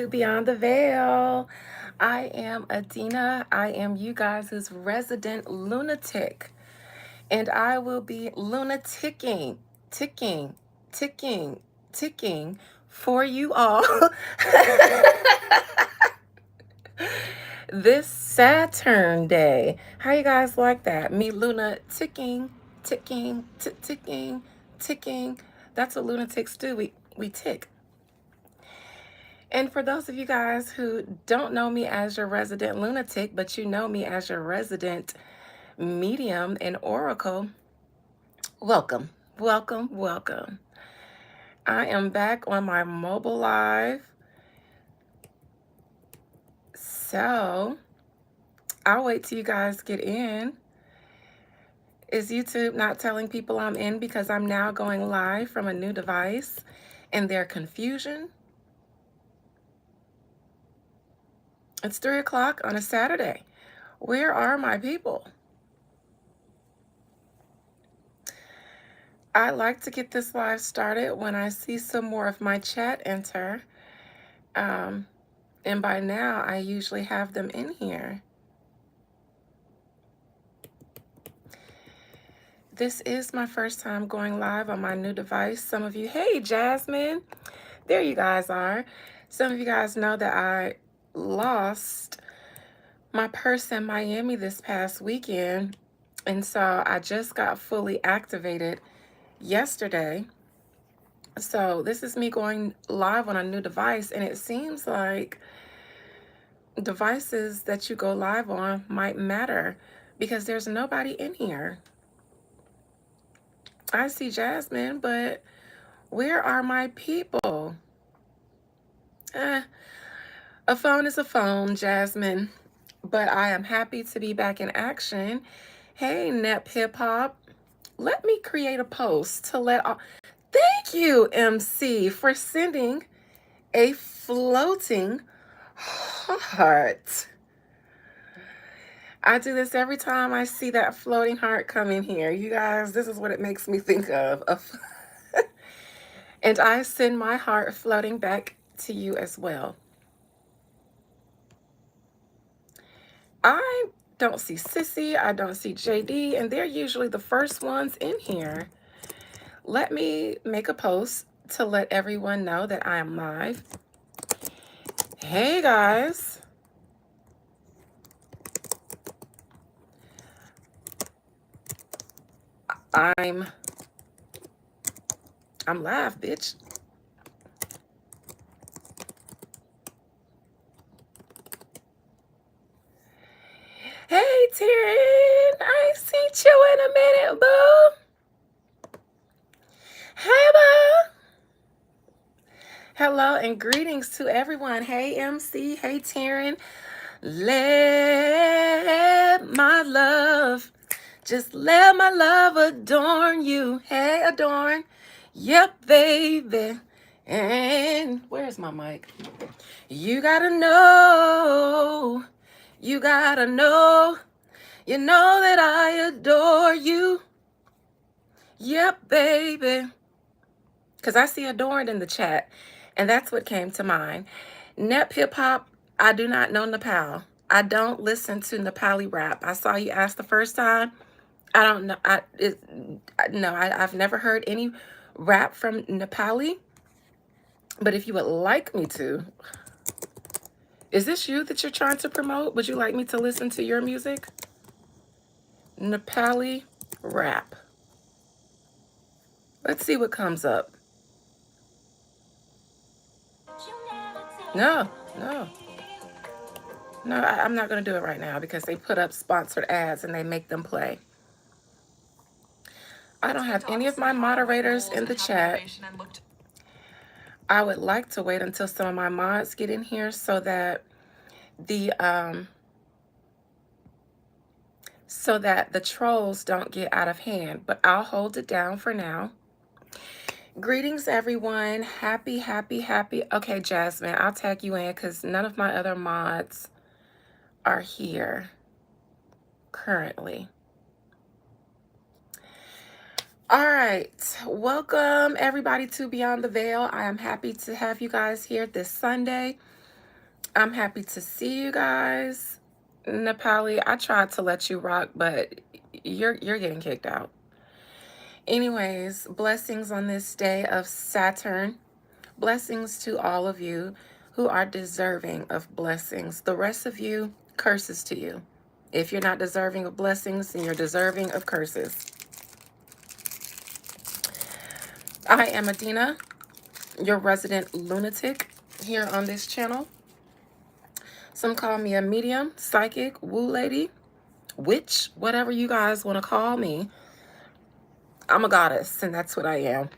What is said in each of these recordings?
Beyond the Veil. I am Adina. I am you guys' resident lunatic. And I will be lunaticking, ticking, ticking, ticking for you all this Saturn day. How you guys like that? Me Luna ticking, ticking, ticking, ticking. That's what lunatics do. We tick. And for those of you guys who don't know me as your resident lunatic, but you know me as your resident medium and oracle, welcome, welcome, welcome. I am back on my mobile live. So I'll wait till you guys get in. Is YouTube not telling people I'm in because I'm now going live from a new device and their confusion? It's 3 o'clock on a Saturday. Where are my people? I like to get this live started when I see some more of my chat enter. And by now, I usually have them in here. This is my first time going live on my new device. Some of you, hey, Jasmine, there you guys are. Some of you guys know that I lost my purse in Miami this past weekend. And so I just got fully activated yesterday. So this is me going live on a new device, and it seems like devices that you go live on might matter because there's nobody in here. I see Jasmine, but where are my people? A phone is a phone, Jasmine, but I am happy to be back in action. Hey, Nep Hip Hop, let me create a post to let all... Thank you, MC, for sending a floating heart. I do this every time I see that floating heart come in here. You guys, this is what it makes me think of. And I send my heart floating back to you as well. I don't see Sissy, I don't see JD, and they're usually the first ones in here. Let me make a post to let everyone know that I am live. Hey guys. I'm live, bitch. Hey, Taryn, I see you in a minute, boo. Hey, boo. Hello and greetings to everyone. Hey, MC. Hey, Taryn. Let my love, just let my love adorn you. Hey, adorn. Yep, baby. And where's my mic? You gotta know. You gotta know. You know that I adore you. Yep, baby. Because I see adorned in the chat. And that's what came to mind. Nep Hip Hop, I do not know Nepal. I don't listen to Nepali rap. I saw you ask the first time. I don't know. I've never heard any rap from Nepali. But if you would like me to, is this you that you're trying to promote? Would you like me to listen to your music? Nepali rap. Let's see what comes up. No. I'm not going to do it right now because they put up sponsored ads and they make them play. I don't have any of my moderators in the chat. I would like to wait until some of my mods get in here so that the trolls don't get out of hand, but I'll hold it down for now. Greetings, everyone. Happy. Okay, Jasmine, I'll tag you in because none of my other mods are here currently. All right, welcome everybody to Beyond the Veil. I am happy to have you guys here this Sunday. I'm happy to see you guys. Nepali, I tried to let you rock, but you're getting kicked out. Anyways, blessings on this day of Saturn. Blessings to all of you who are deserving of blessings. The rest of you, curses to you. If you're not deserving of blessings, then you're deserving of curses. I am Adina, your resident lunatic here on this channel. Some call me a medium, psychic, woo lady, witch, whatever you guys want to call me. I'm a goddess, and that's what I am.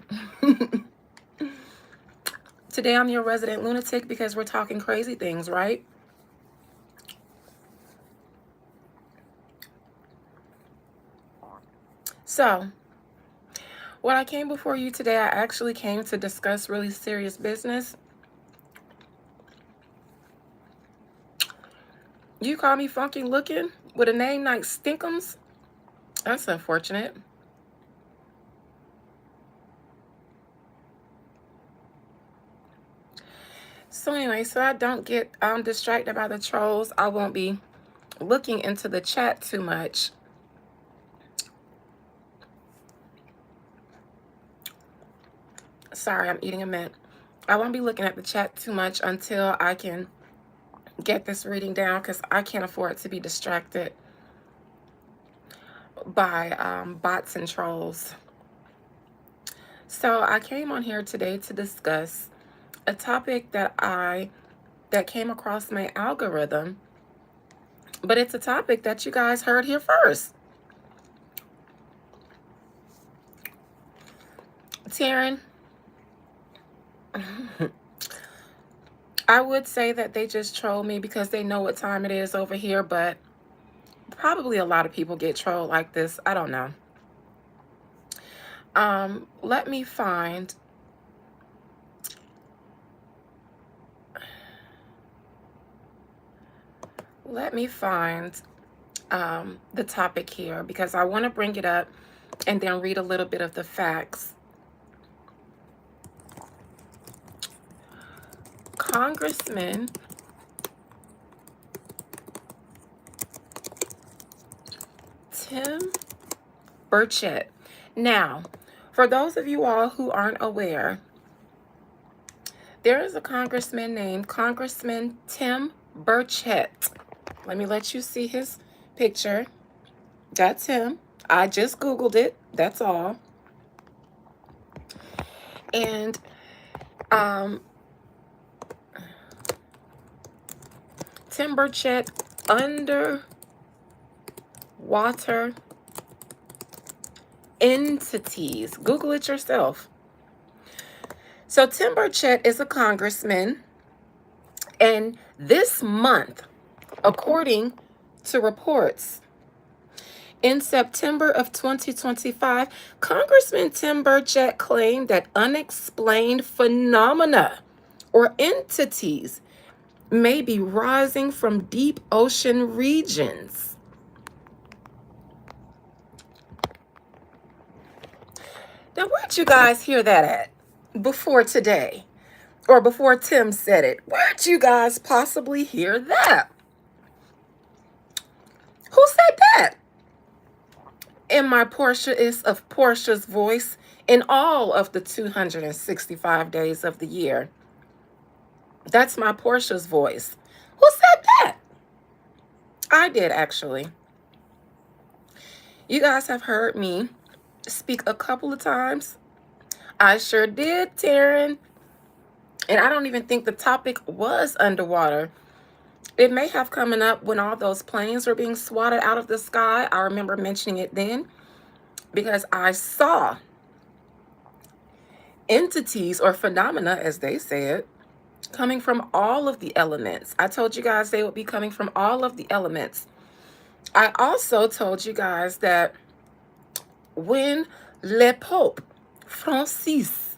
Today I'm your resident lunatic because we're talking crazy things, right? So, when I came before you today, I actually came to discuss really serious business. You call me funky looking with a name like Stinkums? That's unfortunate. So anyway, so I don't get distracted by the trolls, I won't be looking into the chat too much. Sorry, I'm eating a mint. I won't be looking at the chat too much until I can get this reading down, because I can't afford to be distracted by bots and trolls. So I came on here today to discuss a topic that came across my algorithm, but it's a topic that you guys heard here first. Taryn, I would say that they just troll me because they know what time it is over here, but probably a lot of people get trolled like this. I don't know. Let me find the topic here, because I want to bring it up and then read a little bit of the facts. Congressman Tim Burchett. Now, for those of you all who aren't aware, there is a congressman named Congressman Tim Burchett. Let me let you see his picture. That's him. I just Googled it. That's all. And Tim Burchett, underwater entities. Google it yourself. So Tim Burchett is a congressman, and this month, according to reports, in September of 2025, Congressman Tim Burchett claimed that unexplained phenomena or entities may be rising from deep ocean regions. Now, where'd you guys hear that at before today? Or before Tim said it? Where'd you guys possibly hear that? Who said that? In my Portia is of Portia's voice in all of the 265 days of the year. That's my Portia's voice. Who said that? I did, actually. You guys have heard me speak a couple of times. I sure did, Taryn. And I don't even think the topic was underwater. It may have come up when all those planes were being swatted out of the sky. I remember mentioning it then because I saw entities or phenomena, as they said, coming from all of the elements. I told you guys they would be coming from all of the elements. I also told you guys that when Le Pope Francis,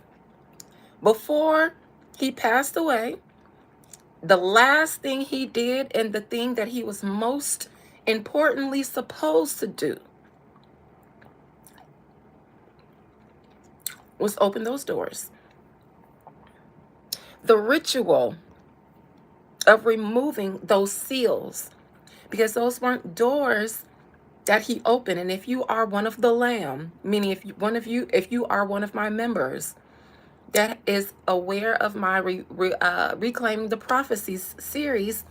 before he passed away, the last thing he did and the thing that he was most importantly supposed to do was open those doors. The ritual of removing those seals, because those weren't doors that he opened. And if you are one of the lamb, meaning if you are one of my members that is aware of my Reclaiming the Prophecies series,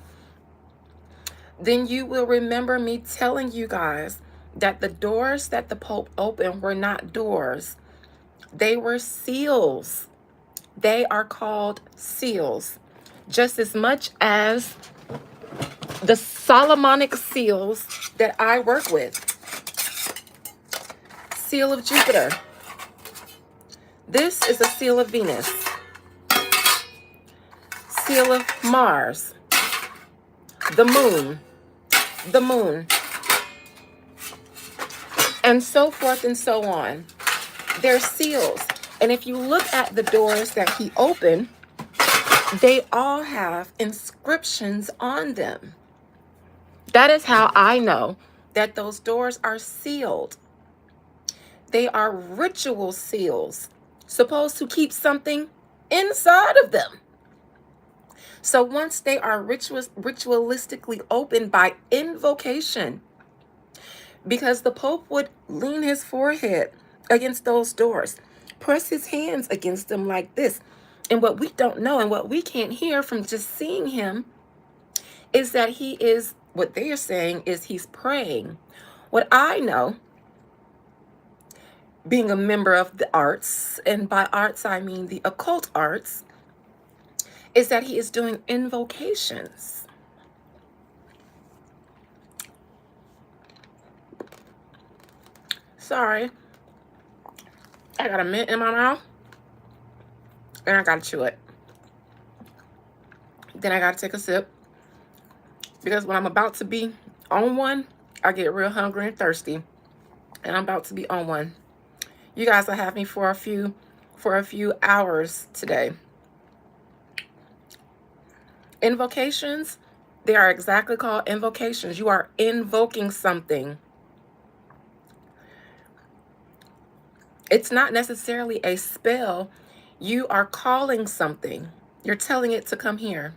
then you will remember me telling you guys that the doors that the Pope opened were not doors. They were seals. They are called seals. Just as much as the Solomonic seals that I work with. Seal of Jupiter. This is a seal of Venus. Seal of Mars. The moon. The moon. And so forth and so on. They're seals. And if you look at the doors that he opened, they all have inscriptions on them. That is how I know that those doors are sealed. They are ritual seals, supposed to keep something inside of them. So once they are ritualistically opened by invocation, because the Pope would lean his forehead against those doors, press his hands against them like this. And what we don't know and what we can't hear from just seeing him is that he is, what they are saying is he's praying. What I know, being a member of the arts, and by arts I mean the occult arts, is that he is doing invocations. Sorry. I got a mint in my mouth. And I gotta chew it. Then I gotta take a sip. Because when I'm about to be on one, I get real hungry and thirsty. And I'm about to be on one. You guys will have me for a few hours today. Invocations, they are exactly called invocations. You are invoking something. It's not necessarily a spell. You are calling something. You're telling it to come here.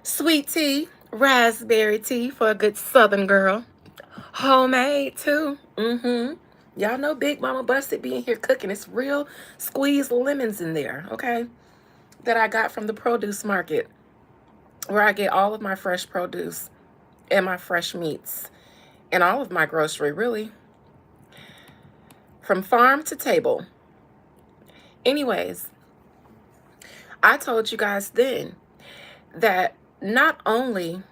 Sweet tea, raspberry tea for a good Southern girl. Homemade too. Y'all know Big Mama Busted being here cooking. It's real squeezed lemons in there, okay? That I got from the produce market, where I get all of my fresh produce and my fresh meats and all of my grocery, really. From farm to table. Anyways, I told you guys then that not only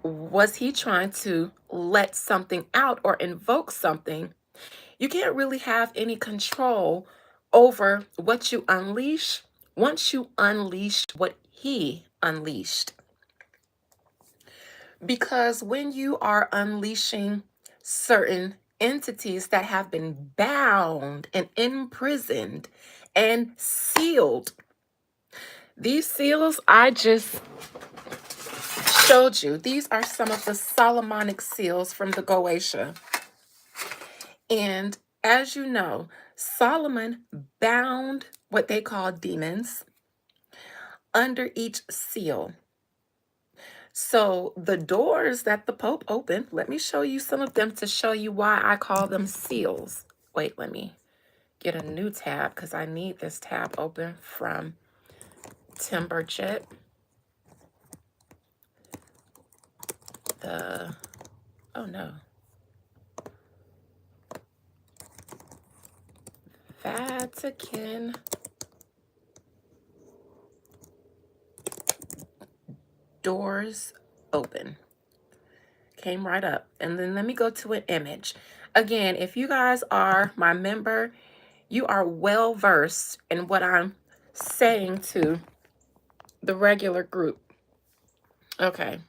was he trying to let something out or invoke something, you can't really have any control over what you unleash once you unleashed what he unleashed. Because when you are unleashing certain entities that have been bound and imprisoned and sealed, these seals I just showed you, these are some of the Solomonic seals from the Goetia. And as you know, Solomon bound what they call demons under each seal. So the doors that the Pope opened, let me show you some of them to show you why I call them seals. Wait, let me get a new tab because I need this tab open from Timberjet. Oh no. Vatican doors open. Came right up. And then let me go to an image. Again, if you guys are my member, you are well versed in what I'm saying to the regular group. Okay.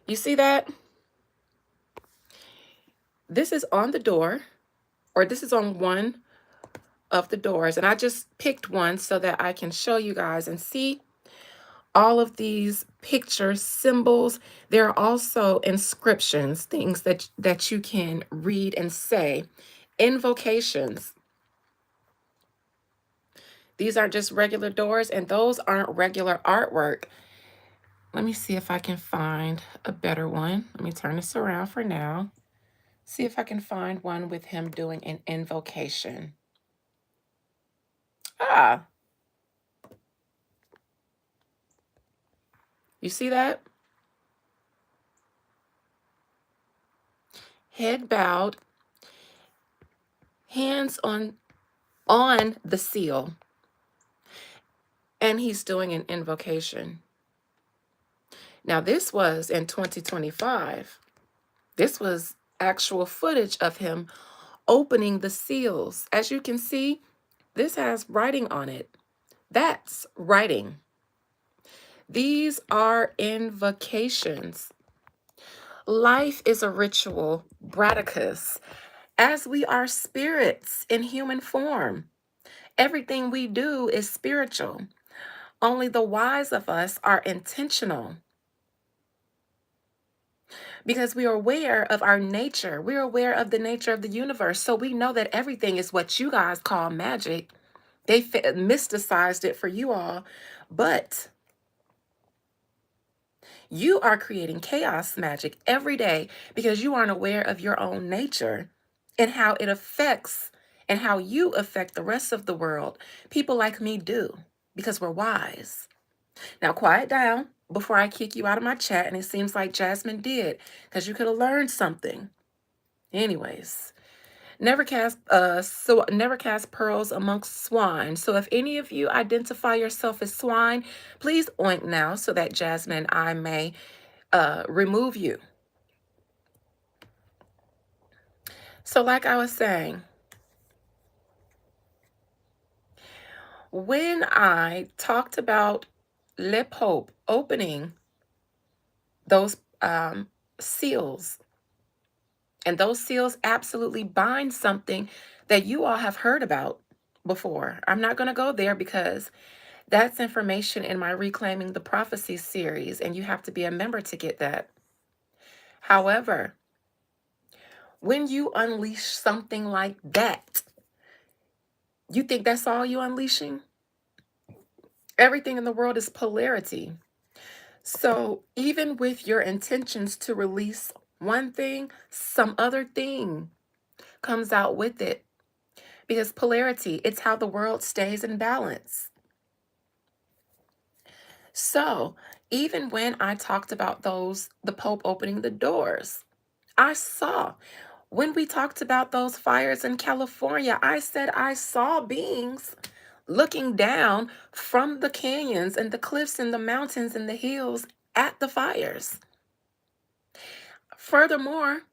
You see that? This is on the door, or this is on one of the doors. And I just picked one so that I can show you guys and see all of these pictures, symbols. There are also inscriptions, things that you can read and say. Invocations. These aren't just regular doors, and those aren't regular artwork. Let me see if I can find a better one. Let me turn this around for now. See if I can find one with him doing an invocation. Ah, you see that? Head bowed, hands on the seal, and he's doing an invocation. Now, this was in 2025. This was actual footage of him opening the seals. As you can see, this has writing on it. That's writing. These are invocations. Life is a ritual, Bradicus, as we are spirits in human form. Everything we do is spiritual. Only the wise of us are intentional because we are aware of our nature. We're aware of the nature of the universe. So we know that everything is what you guys call magic. They mysticized it for you all, but you are creating chaos magic every day because you aren't aware of your own nature and how it affects and how you affect the rest of the world. People like me do because we're wise. Now, quiet down before I kick you out of my chat, and it seems like Jasmine did because you could have learned something. Anyways, never cast pearls amongst swine. So if any of you identify yourself as swine, please oink now so that Jasmine and I may remove you. So like I was saying, when I talked about Le Pope opening those seals, and those seals absolutely bind something that you all have heard about before. I'm not going to go there because that's information in my Reclaiming the Prophecy series, and you have to be a member to get that. However, when you unleash something like that, you think that's all you unleashing? Everything in the world is polarity. So even with your intentions to release one thing, some other thing comes out with it. Because polarity, it's how the world stays in balance. So even when I talked about the Pope opening the doors, I saw, when we talked about those fires in California, I said I saw beings looking down from the canyons and the cliffs and the mountains and the hills at the fires. Furthermore,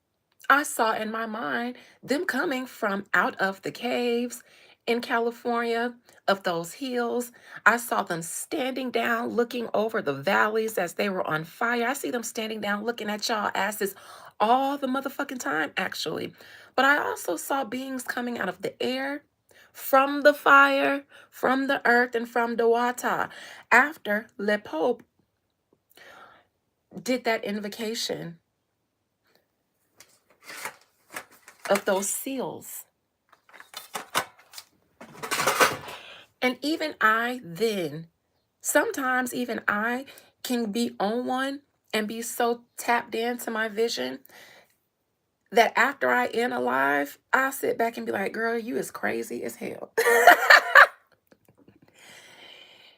I saw in my mind them coming from out of the caves in California, of those hills. I saw them standing down, looking over the valleys as they were on fire. I see them standing down, looking at y'all asses all the motherfucking time, actually. But I also saw beings coming out of the air, from the fire, from the earth, and from the water. After Le Pope did that invocation of those seals. And even I then, sometimes even I can be on one and be so tapped into my vision that after I end alive, I'll sit back and be like, girl, you is crazy as hell.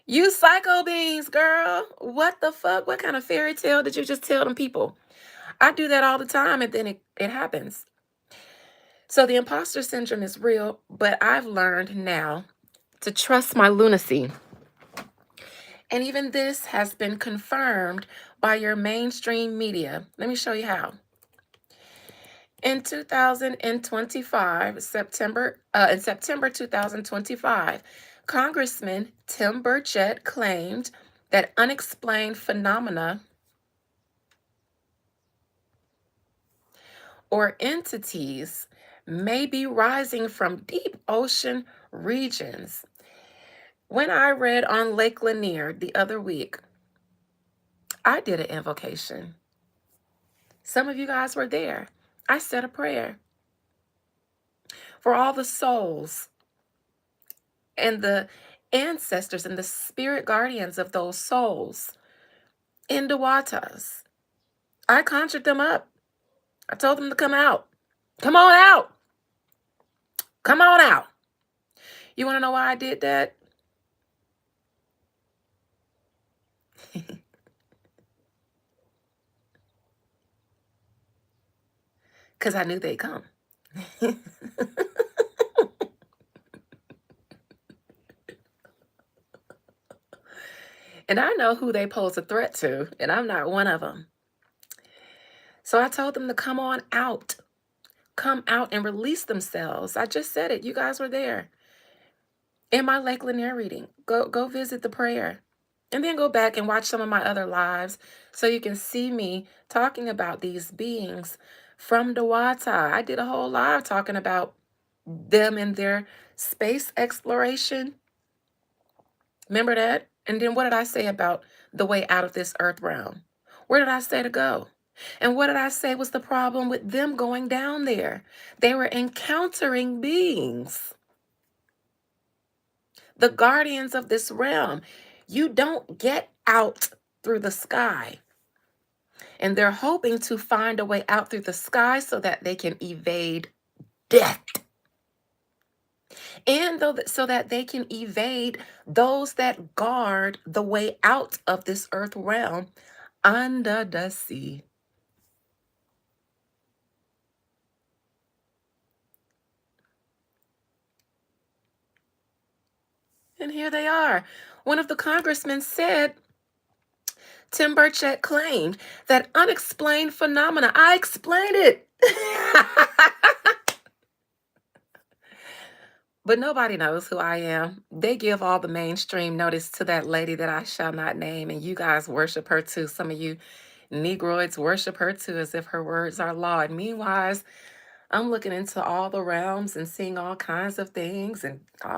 You psycho beings, girl. What the fuck? What kind of fairy tale did you just tell them people? I do that all the time and then it happens. So the imposter syndrome is real, but I've learned now to trust my lunacy. And even this has been confirmed by your mainstream media. Let me show you how. In 2025, in September 2025, Congressman Tim Burchett claimed that unexplained phenomena or entities may be rising from deep ocean regions. When I read on Lake Lanier the other week, I did an invocation. Some of you guys were there. I said a prayer for all the souls and the ancestors and the spirit guardians of those souls in the waters. I conjured them up. I told them to come out. Come on out. Come on out. You want to know why I did that? Because I knew they'd come. And I know who they pose a threat to, and I'm not one of them. So I told them to come on out. Come out and release themselves. I just said it. You guys were there. In my Lake Lanier reading. Go visit the prayer. And then go back and watch some of my other lives so you can see me talking about these beings from the water. I did a whole live talking about them and their space exploration. Remember that? And then what did I say about the way out of this earth realm? Where did I say to go? And what did I say was the problem with them going down there? They were encountering beings, the guardians of this realm. You don't get out through the sky. And they're hoping to find a way out through the sky so that they can evade death. And so that they can evade those that guard the way out of this earth realm under the sea. And here they are. One of the congressmen said, Tim Burchett claimed that unexplained phenomena. I explained it. But nobody knows who I am. They give all the mainstream notice to that lady that I shall not name, and you guys worship her too. Some of you Negroids worship her too as if her words are law. And meanwhile, I'm looking into all the realms and seeing all kinds of things.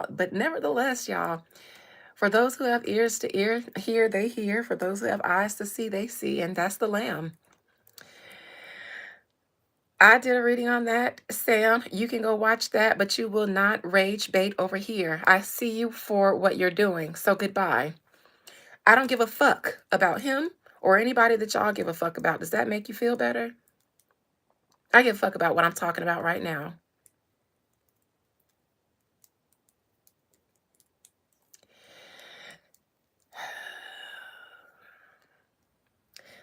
But nevertheless, y'all, for those who have ears to hear, they hear. For those who have eyes to see, they see. And that's the Lamb. I did a reading on that, Sam. You can go watch that, but you will not rage bait over here. I see you for what you're doing. So goodbye. I don't give a fuck about him or anybody that y'all give a fuck about. Does that make you feel better? I give a fuck about what I'm talking about right now.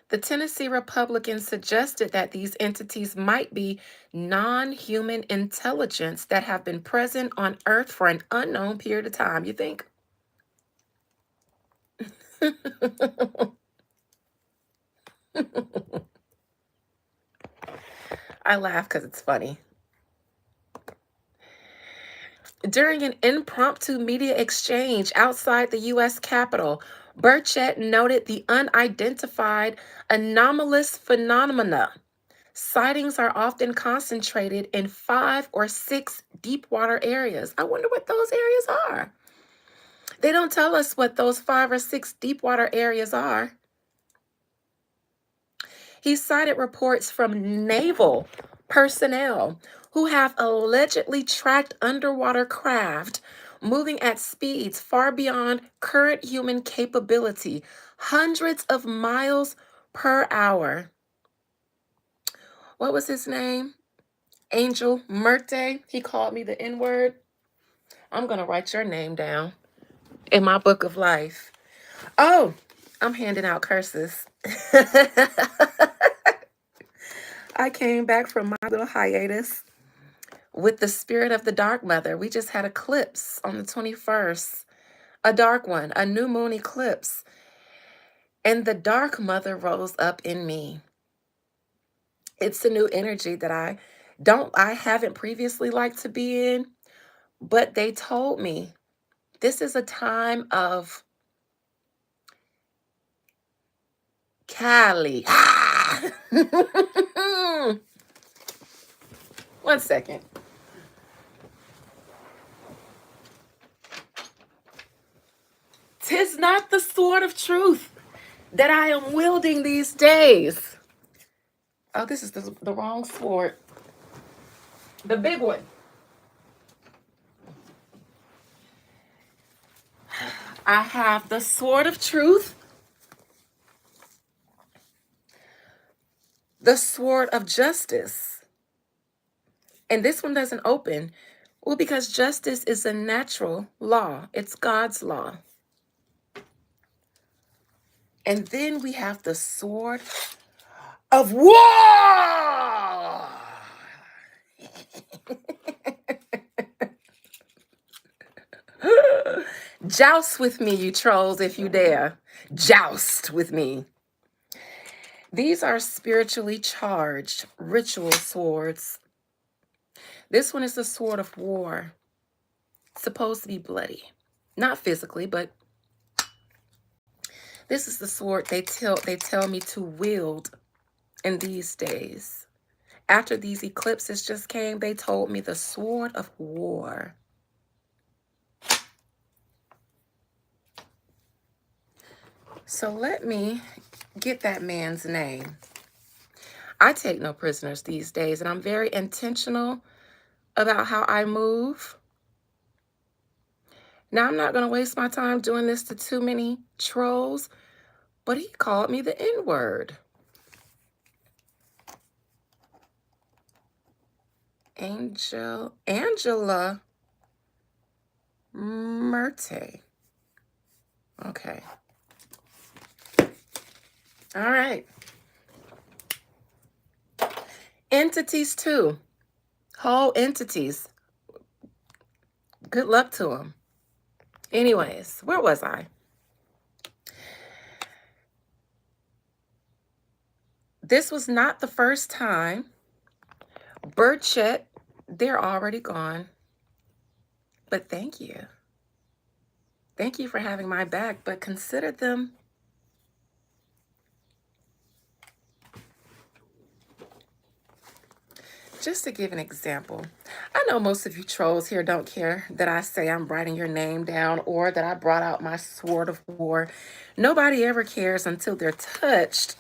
The Tennessee Republicans suggested that these entities might be non-human intelligence that have been present on Earth for an unknown period of time. You think? I laugh because it's funny. During an impromptu media exchange outside the U.S. Capitol, Burchett noted the unidentified anomalous phenomena. Sightings are often concentrated in 5 or 6 deep water areas. I wonder what those areas are. They don't tell us what those 5 or 6 deep water areas are. He cited reports from naval personnel who have allegedly tracked underwater craft moving at speeds far beyond current human capability, hundreds of miles per hour. What was his name? Angel Murte. He called me the N-word. I'm going to write your name down in my book of life. Oh, I'm handing out curses. I came back from my little hiatus with the spirit of the dark mother. We just had eclipse on the 21st, a dark one, a new moon eclipse. And the dark mother rose up in me. It's a new energy that I haven't previously liked to be in, but they told me this is a time of Cali. One second. Tis not the sword of truth that I am wielding these days. Oh, this is the wrong sword. The big one. I have the sword of truth, the sword of justice. And this one doesn't open. Well, because justice is a natural law. It's God's law. And then we have the sword of war. Joust with me, you trolls, if you dare. Joust with me. These are spiritually charged ritual swords. This one is the sword of war. It's supposed to be bloody. Not physically, but this is the sword they tell me to wield in these days. After these eclipses just came, they told me the sword of war. So let me get that man's name. I take no prisoners these days, and I'm very intentional about how I move. Now, I'm not going to waste my time doing this to too many trolls, but he called me the N-word. Angela Merte. Okay. All right. Entities too. Whole entities. Good luck to them. Anyways, where was I? This was not the first time. Birdchet, they're already gone. But thank you. Thank you for having my back, but consider them. Just to give an example, I know most of you trolls here don't care that I say I'm writing your name down or that I brought out my sword of war. Nobody ever cares until they're touched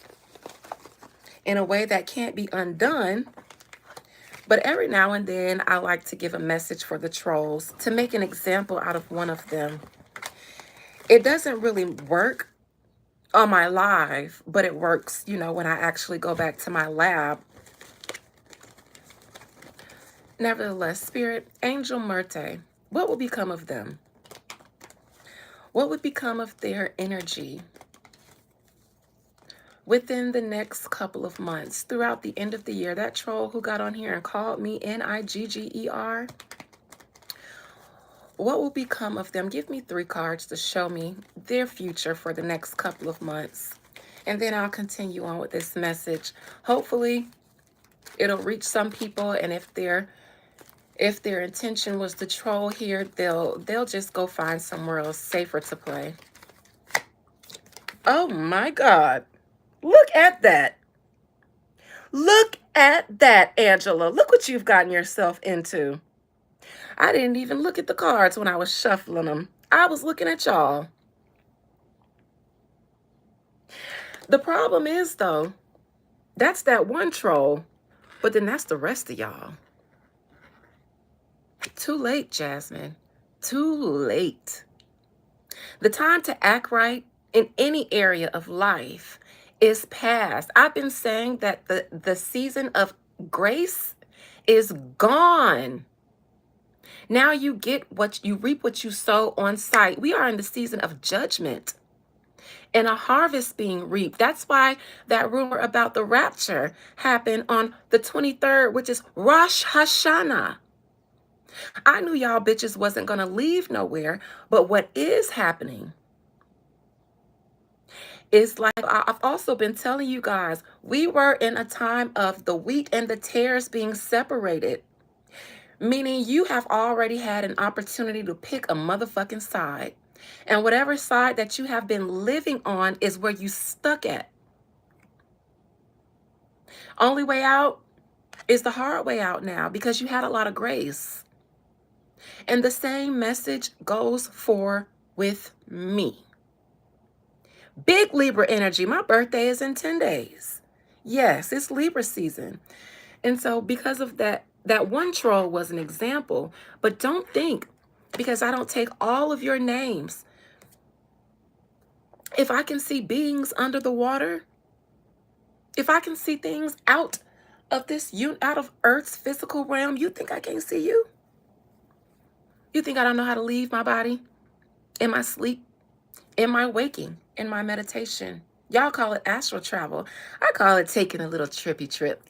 in a way that can't be undone. But every now and then, I like to give a message for the trolls to make an example out of one of them. It doesn't really work on my live, but it works, when I actually go back to my lab. Nevertheless, Spirit, Angel Merte, what will become of them? What would become of their energy within the next couple of months, throughout the end of the year? That troll who got on here and called me Nigger, what will become of them? Give me 3 cards to show me their future for the next couple of months. And then I'll continue on with this message. Hopefully, it'll reach some people, and if their intention was to troll here, they'll just go find somewhere else safer to play. Oh my God. Look at that. Look at that, Angela. Look what you've gotten yourself into. I didn't even look at the cards when I was shuffling them. I was looking at y'all. The problem is, though, that's that one troll, but then that's the rest of y'all. Too late, Jasmine. Too late. The time to act right in any area of life is past. I've been saying that the season of grace is gone. Now you reap what you sow on sight. We are in the season of judgment and a harvest being reaped. That's why that rumor about the rapture happened on the 23rd, which is Rosh Hashanah. I knew y'all bitches wasn't going to leave nowhere, but what is happening is, like I've also been telling you guys, we were in a time of the wheat and the tares being separated, meaning you have already had an opportunity to pick a motherfucking side. And whatever side that you have been living on is where you stuck at. Only way out is the hard way out now, because you had a lot of grace. And the same message goes for with me. Big Libra energy. My birthday is in 10 days. Yes, it's Libra season. And so because of that, that one troll was an example. But don't think, because I don't take all of your names, if I can see beings under the water, if I can see things out of out of Earth's physical realm, you think I can't see you? You think I don't know how to leave my body in my sleep, in my waking, in my meditation? Y'all call it astral travel. I call it taking a little trippy trip.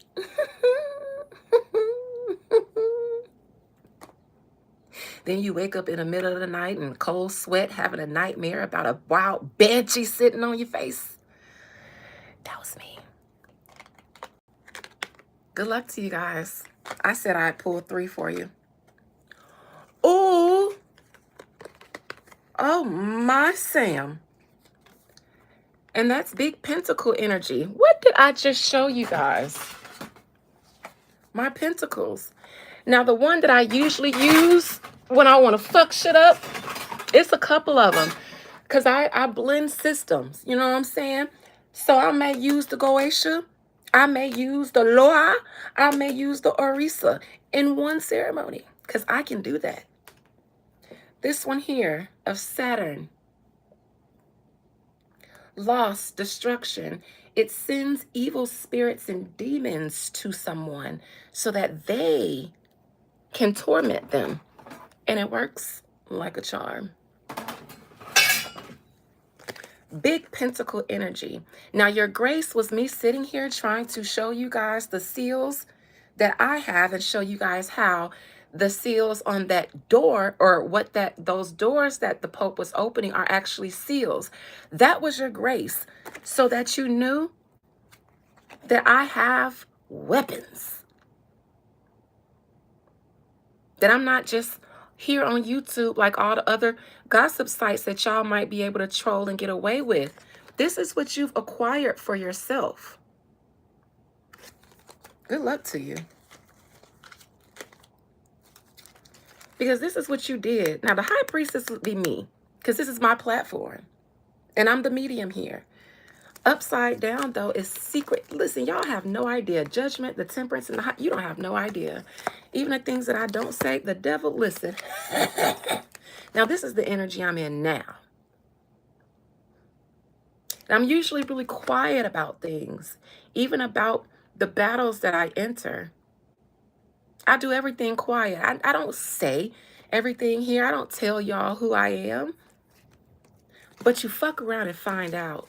Then you wake up in the middle of the night in cold sweat, having a nightmare about a wild banshee sitting on your face. That was me. Good luck to you guys. I said I'd pull 3 for you. Ooh. Oh, my Sam. And that's big pentacle energy. What did I just show you guys? My pentacles. Now, the one that I usually use when I want to fuck shit up, it's a couple of them. Because I blend systems. You know what I'm saying? So I may use the Goetia. I may use the Loa. I may use the Orisa in one ceremony. Because I can do that. This one here of Saturn. Loss, destruction. It sends evil spirits and demons to someone so that they can torment them. And it works like a charm. Big pentacle energy. Now, your grace was me sitting here trying to show you guys the seals that I have and show you guys how the seals on that door, or what those doors that the Pope was opening, are actually seals. That was your grace, so that you knew that I have weapons. That I'm not just here on YouTube like all the other gossip sites that y'all might be able to troll and get away with. This is what you've acquired for yourself. Good luck to you. Because this is what you did. Now, the high priestess would be me, because this is my platform. And I'm the medium here. Upside down, though, is secret. Listen, y'all have no idea. Judgment, the temperance, and the high, you don't have no idea. Even the things that I don't say, the devil, listen. Now, this is the energy I'm in now. And I'm usually really quiet about things, even about the battles that I enter. I do everything quiet. I don't say everything here. I don't tell y'all who I am. But you fuck around and find out.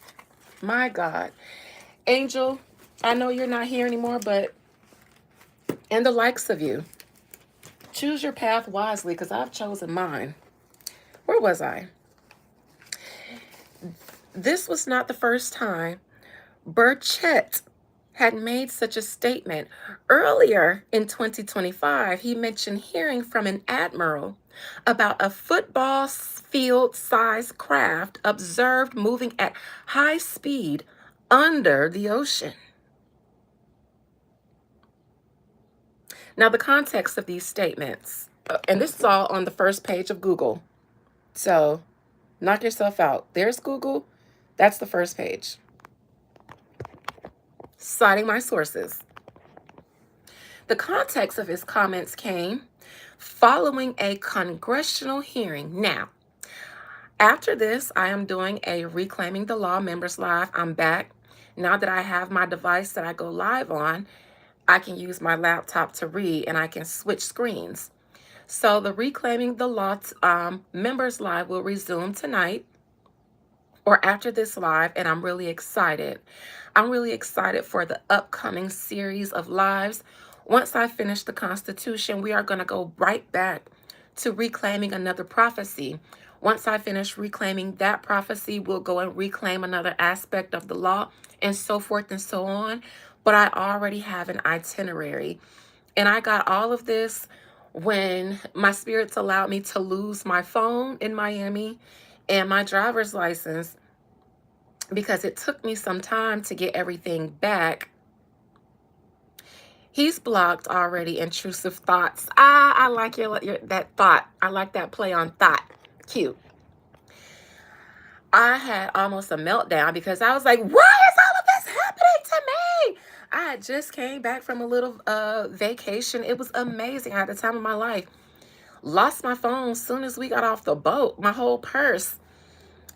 My God. Angel, I know you're not here anymore, but and the likes of you, choose your path wisely, because I've chosen mine. Where was I? This was not the first time Burchett had made such a statement. Earlier in 2025, he mentioned hearing from an admiral about a football field-sized craft observed moving at high speed under the ocean. Now, the context of these statements, and this is all on the first page of Google, so knock yourself out. There's Google. That's the first page. Citing my sources. The context of his comments came following a congressional hearing. Now, after this, I am doing a Reclaiming the Law members live. I'm back. Now that I have my device that I go live on, I can use my laptop to read, and I can switch screens. So the Reclaiming the Law members live will resume tonight or after this live, and I'm really excited. I'm really excited for the upcoming series of lives. Once I finish the Constitution, we are going to go right back to reclaiming another prophecy. Once I finish reclaiming that prophecy, we'll go and reclaim another aspect of the law, and so forth and so on. But I already have an itinerary. And I got all of this when my spirits allowed me to lose my phone in Miami and my driver's license, because it took me some time to get everything back. He's blocked already intrusive thoughts. I like your that thought. I like that play on thought. Cute. I had almost a meltdown because I was like, why is all of this happening to me? I had just came back from a little vacation. It was amazing. I had the time of my life. Lost my phone as soon as we got off the boat, my whole purse.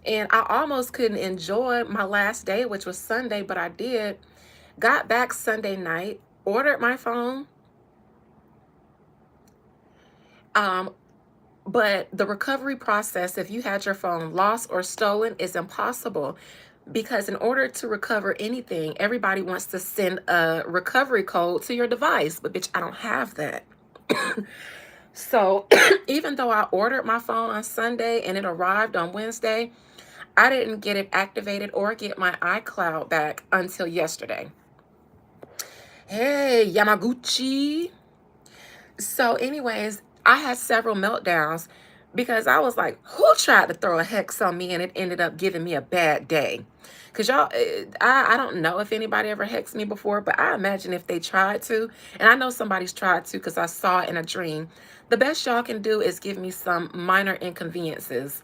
And I almost couldn't enjoy my last day, which was Sunday, but I did. Got back Sunday night, ordered my phone. But the recovery process, if you had your phone lost or stolen, is impossible. Because in order to recover anything, everybody wants to send a recovery code to your device. But bitch, I don't have that. So even though I ordered my phone on Sunday and it arrived on Wednesday, I didn't get it activated or get my iCloud back until yesterday. Hey, Yamaguchi. So anyways, I had several meltdowns because I was like, who tried to throw a hex on me and it ended up giving me a bad day? Because y'all, I don't know if anybody ever hexed me before, but I imagine if they tried to, and I know somebody's tried to because I saw it in a dream, the best y'all can do is give me some minor inconveniences.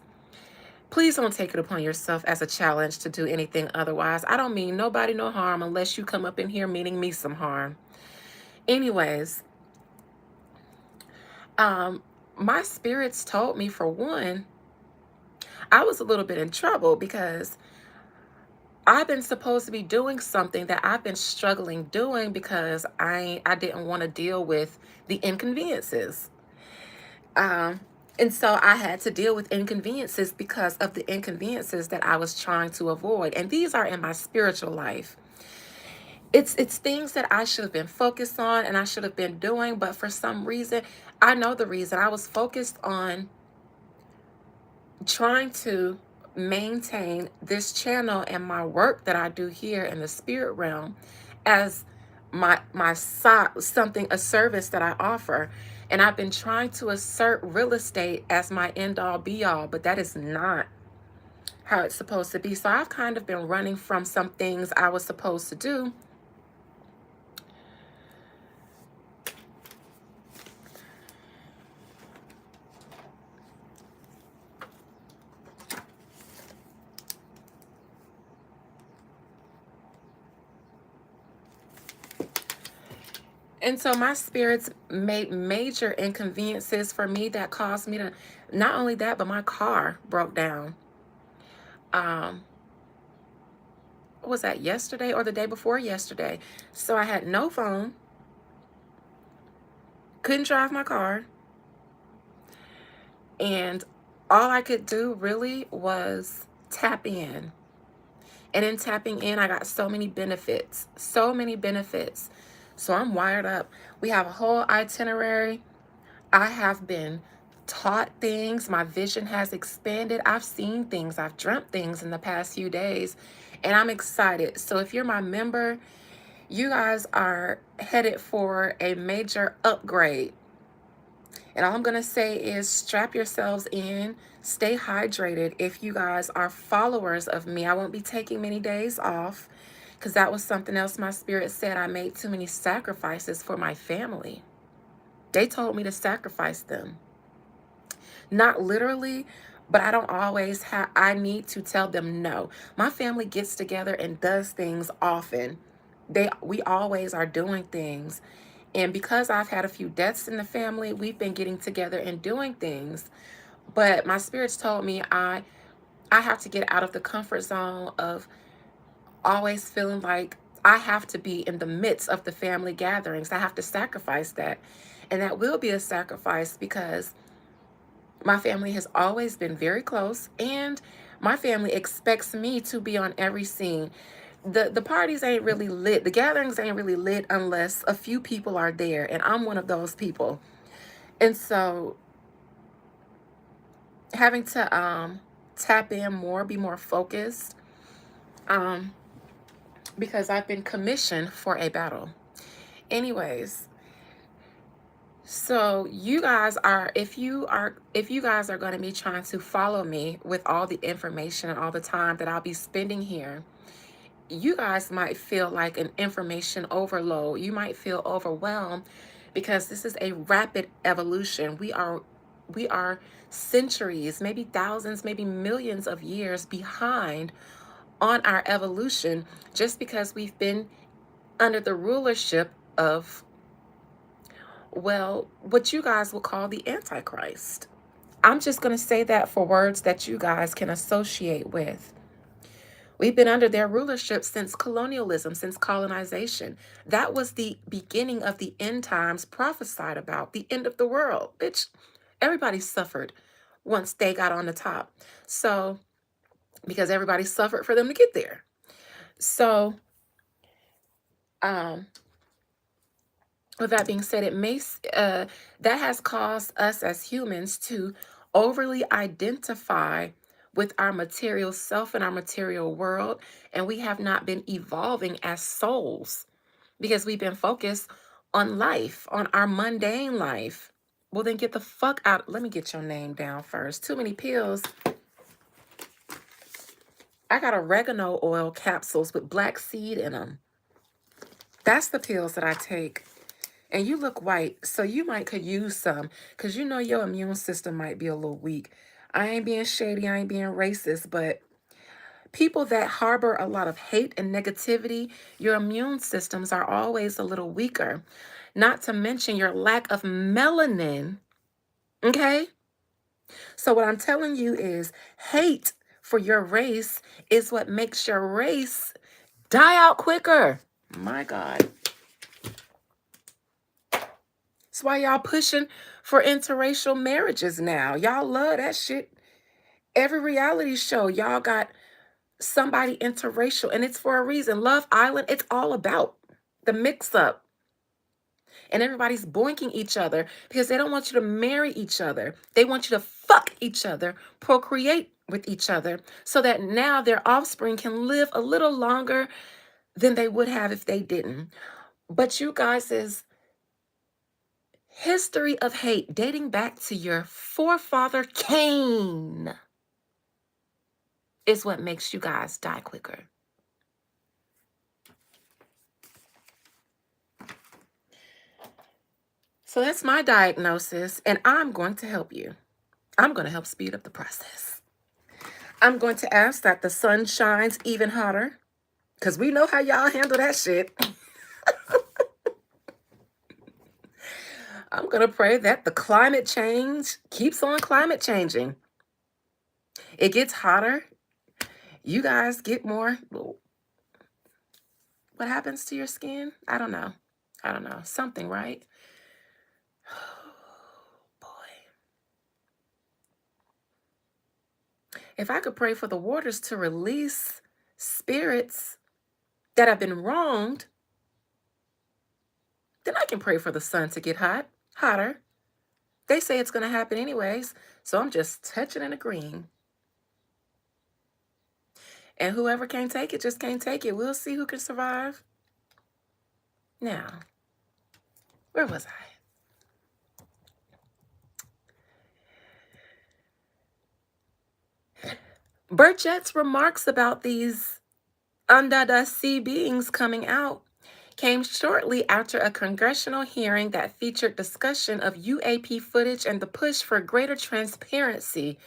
Please don't take it upon yourself as a challenge to do anything otherwise. I don't mean nobody no harm unless you come up in here meaning me some harm. Anyways, my spirits told me, for one, I was a little bit in trouble because I've been supposed to be doing something that I've been struggling doing because I didn't want to deal with the inconveniences. And so I had to deal with inconveniences because of the inconveniences that I was trying to avoid. And these are in my spiritual life. It's things that I should have been focused on and I should have been doing, but for some reason, I know the reason. I was focused on trying to maintain this channel and my work that I do here in the spirit realm as a service that I offer. And I've been trying to assert real estate as my end all be all, but that is not how it's supposed to be. So I've kind of been running from some things I was supposed to do. And so my spirits made major inconveniences for me that caused me to, not only that, but my car broke down. What was that, yesterday or the day before yesterday? So I had no phone, couldn't drive my car, and all I could do really was tap in. And in tapping in, I got so many benefits, so many benefits. So I'm wired up. We have a whole itinerary. I have been taught things. My vision has expanded. I've seen things. I've dreamt things in the past few days. And I'm excited. So if you're my member, you guys are headed for a major upgrade. And all I'm going to say is strap yourselves in. Stay hydrated. If you guys are followers of me, I won't be taking many days off because that was something else my spirit said. I made too many sacrifices for my family. They told me to sacrifice them. Not literally, but I don't always have, I need to tell them no. My family gets together and does things often. We always are doing things. And because I've had a few deaths in the family, we've been getting together and doing things. But my spirits told me I have to get out of the comfort zone of always feeling like I have to be in the midst of the family gatherings. I have to sacrifice that. And that will be a sacrifice because my family has always been very close and my family expects me to be on every scene. The parties ain't really lit. The gatherings ain't really lit unless a few people are there. And I'm one of those people. And so having to tap in more, be more focused, because I've been commissioned for a battle. Anyways, so you guys are, if you guys are going to be trying to follow me with all the information and all the time that I'll be spending here, you guys might feel like an information overload. You might feel overwhelmed because this is a rapid evolution. We are We are centuries, maybe thousands, maybe millions of years behind on our evolution just because we've been under the rulership of, well, what you guys will call the Antichrist. I'm just going to say that for words that you guys can associate with. We've been under their rulership since colonialism, since colonization. That was the beginning of the end times prophesied about, the end of the world. Bitch, everybody suffered once they got on the top. So, because everybody suffered for them to get there. So, with that being said, that has caused us as humans to overly identify with our material self and our material world, and we have not been evolving as souls because we've been focused on life, on our mundane life. Well, then get the fuck out. Let me get your name down first. Too many pills. I got oregano oil capsules with black seed in them. That's the pills that I take. And you look white, so you could use some, because you know your immune system might be a little weak. I ain't being shady, I ain't being racist, but people that harbor a lot of hate and negativity, your immune systems are always a little weaker. Not to mention your lack of melanin, okay? So what I'm telling you is hate for your race is what makes your race die out quicker. My God. That's why y'all pushing for interracial marriages now. Y'all love that shit. Every reality show, y'all got somebody interracial, and it's for a reason. Love Island, it's all about the mix-up. And everybody's boinking each other because they don't want you to marry each other. They want you to fuck each other, procreate with each other, so that now their offspring can live a little longer than they would have if they didn't. But you guys' history of hate dating back to your forefather Cain is what makes you guys die quicker. So that's my diagnosis, and I'm going to help you. I'm going to help speed up the process. I'm going to ask that the sun shines even hotter, because we know how y'all handle that shit. I'm going to pray that the climate change keeps on climate changing. It gets hotter. You guys get more. What happens to your skin? I don't know. Something, right? Boy. If I could pray for the waters to release spirits that have been wronged, then I can pray for the sun to get hotter. They say it's going to happen anyways, so I'm just touching and agreeing. And whoever can't take it just can't take it. We'll see who can survive. Now, where was I? Burchett's remarks about these Unda sea beings coming out came shortly after a congressional hearing that featured discussion of UAP footage and the push for greater transparency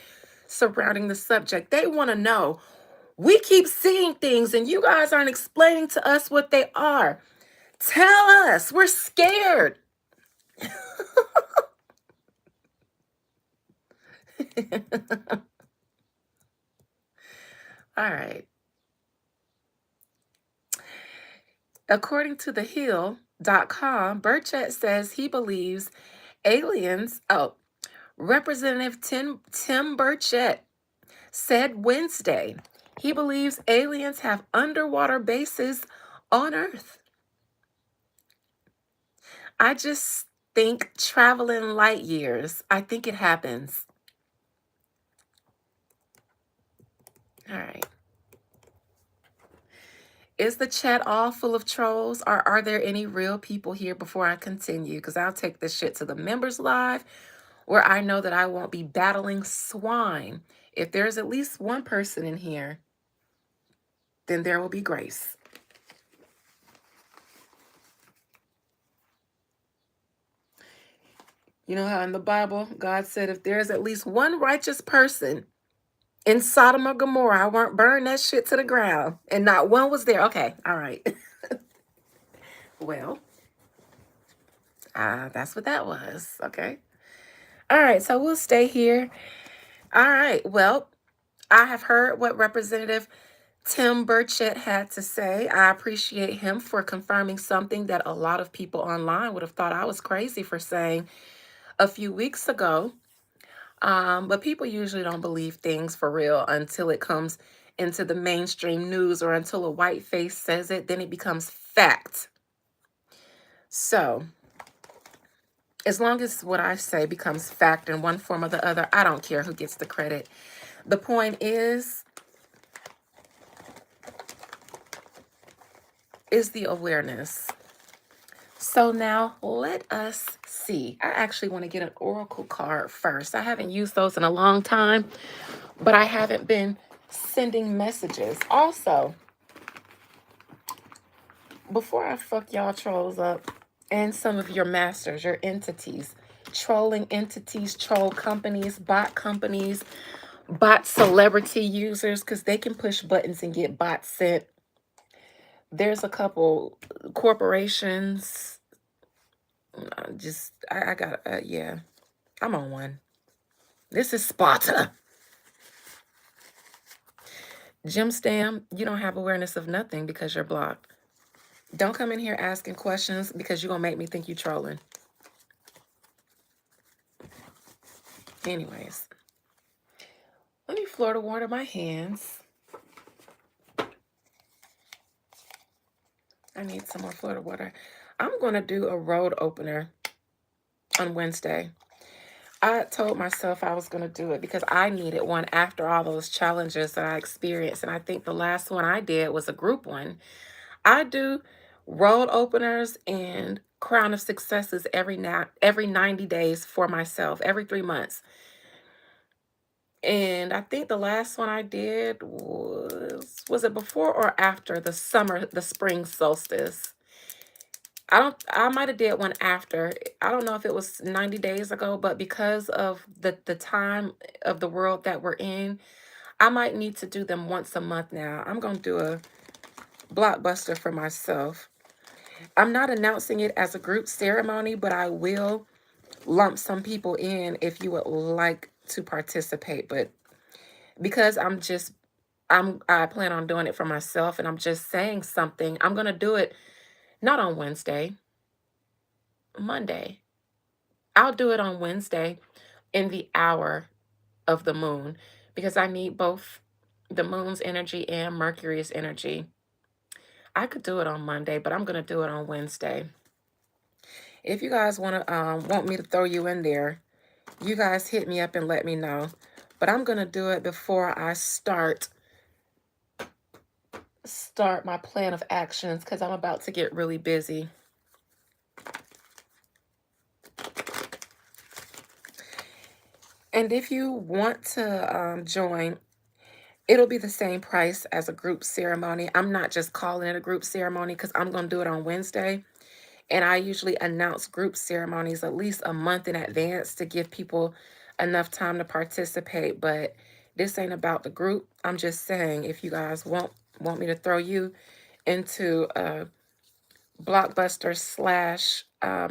surrounding the subject. They want to know, we keep seeing things and you guys aren't explaining to us what they are. Tell us, we're scared. All right. According to thehill.com, Burchett says he believes aliens, Representative Tim Burchett said Wednesday he believes aliens have underwater bases on Earth. I just think traveling light years. I think it happens. All right. Is the chat all full of trolls, or are there any real people here before I continue? Because I'll take this shit to the members live where I know that I won't be battling swine. If there's at least one person in here, then there will be grace. You know how in the Bible, God said, if there's at least one righteous person in Sodom or Gomorrah, I won't burn that shit to the ground. And not one was there. Okay, all right. Well, that's what that was. Okay. All right, so we'll stay here. All right, well, I have heard what Representative Tim Burchett had to say. I appreciate him for confirming something that a lot of people online would have thought I was crazy for saying a few weeks ago. But people usually don't believe things for real until it comes into the mainstream news or until a white face says it, then it becomes fact. So, as long as what I say becomes fact in one form or the other, I don't care who gets the credit. The point is the awareness. So now let us see. I actually want to get an oracle card first. I haven't used those in a long time, but I haven't been sending messages. Also, before I fuck y'all trolls up and some of your masters, your entities, trolling entities, troll companies, bot celebrity users, because they can push buttons and get bots sent. There's a couple corporations. I got, yeah, I'm on one. This is Sparta. Jim Stam, you don't have awareness of nothing because you're blocked. Don't come in here asking questions because you're going to make me think you're trolling. Anyways, let me Florida water my hands. I need some more Florida water. I'm going to do a road opener on Wednesday. I told myself I was going to do it because I needed one after all those challenges that I experienced. And I think the last one I did was a group one. I do road openers and crown of successes every 90 days for myself, every 3 months. And I think the last one I did was it before or after the spring solstice? I might have did one after. I don't know if it was 90 days ago, but because of the time of the world that we're in, I might need to do them once a month now. I'm going to do a blockbuster for myself. I'm not announcing it as a group ceremony, but I will lump some people in if you would like to participate. But because I plan on doing it for myself and I'm just saying something, I'm going to do it not on Wednesday, Monday. I'll do it on Wednesday in the hour of the moon because I need both the moon's energy and Mercury's energy. I could do it on Monday, but I'm going to do it on Wednesday. If you guys want me to throw you in there, you guys hit me up and let me know. But I'm going to do it before I start my plan of actions because I'm about to get really busy. And if you want to join, it'll be the same price as a group ceremony. I'm not just calling it a group ceremony because I'm going to do it on Wednesday. And I usually announce group ceremonies at least a month in advance to give people enough time to participate. But this ain't about the group. I'm just saying, if you guys want me to throw you into a blockbuster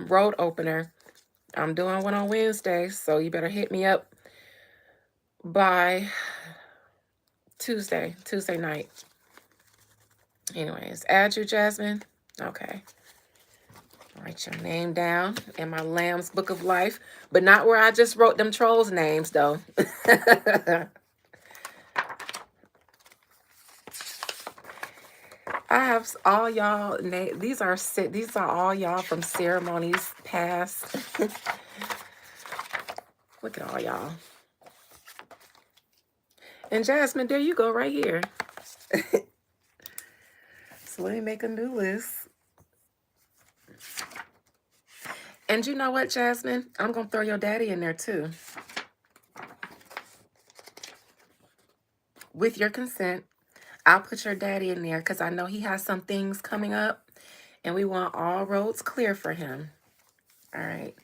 / road opener, I'm doing one on Wednesday. So you better hit me up by Tuesday night. Anyways, add you, Jasmine. Okay. Write your name down in my Lamb's Book of Life, but not where I just wrote them trolls' names, though. I have all y'all. These are all y'all from ceremonies past. Look at all y'all. And Jasmine, there you go, right here. So let me make a new list. And you know what, Jasmine? I'm going to throw your daddy in there, too. With your consent, I'll put your daddy in there because I know he has some things coming up. And we want all roads clear for him. All right.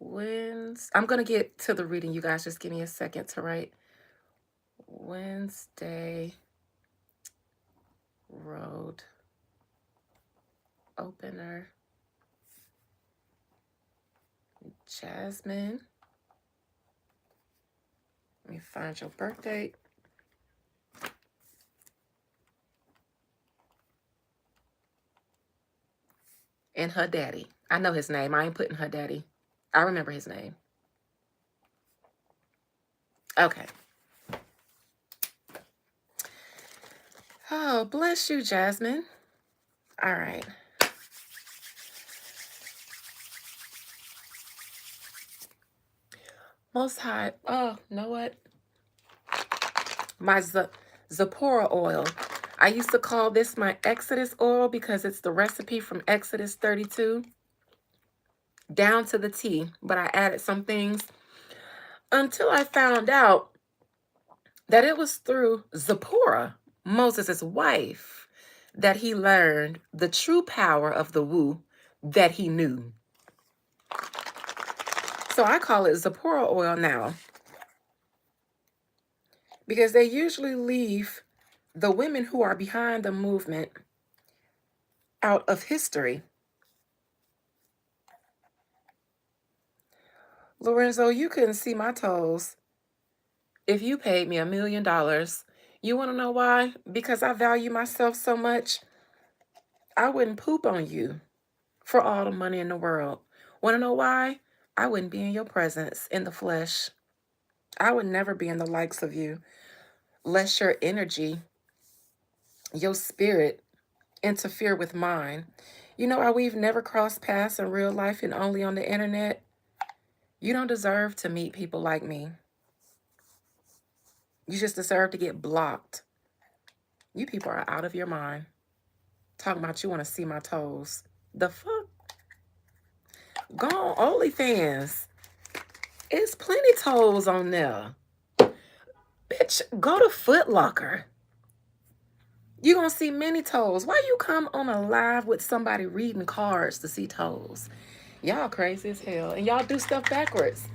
I'm going to get to the reading, you guys. Just give me a second to write. Wednesday Road Opener. Jasmine. Let me find your birthday. And her daddy. I know his name. I ain't putting her daddy. I remember his name. Okay. Oh, bless you, Jasmine. All right. Most High. Oh, you know what? My Zipporah oil. I used to call this my Exodus oil because it's the recipe from Exodus 32 down to the T. But I added some things until I found out that it was through Zipporah, Moses' wife, that he learned the true power of the woo that he knew. So I call it Zipporah oil now because they usually leave the women who are behind the movement out of history. Lorenzo, you couldn't see my toes if you paid me $1 million. You want to know why? Because I value myself so much. I wouldn't poop on you for all the money in the world. Want to know why? I wouldn't be in your presence in the flesh. I would never be in the likes of you, lest your energy, your spirit, interfere with mine. You know how we've never crossed paths in real life and only on the internet? You don't deserve to meet people like me. You just deserve to get blocked. You people are out of your mind. Talking about you want to see my toes. The fuck? Go on OnlyFans. It's plenty toes on there. Bitch, go to Foot Locker. You're going to see many toes. Why you come on a live with somebody reading cards to see toes? Y'all crazy as hell. And y'all do stuff backwards.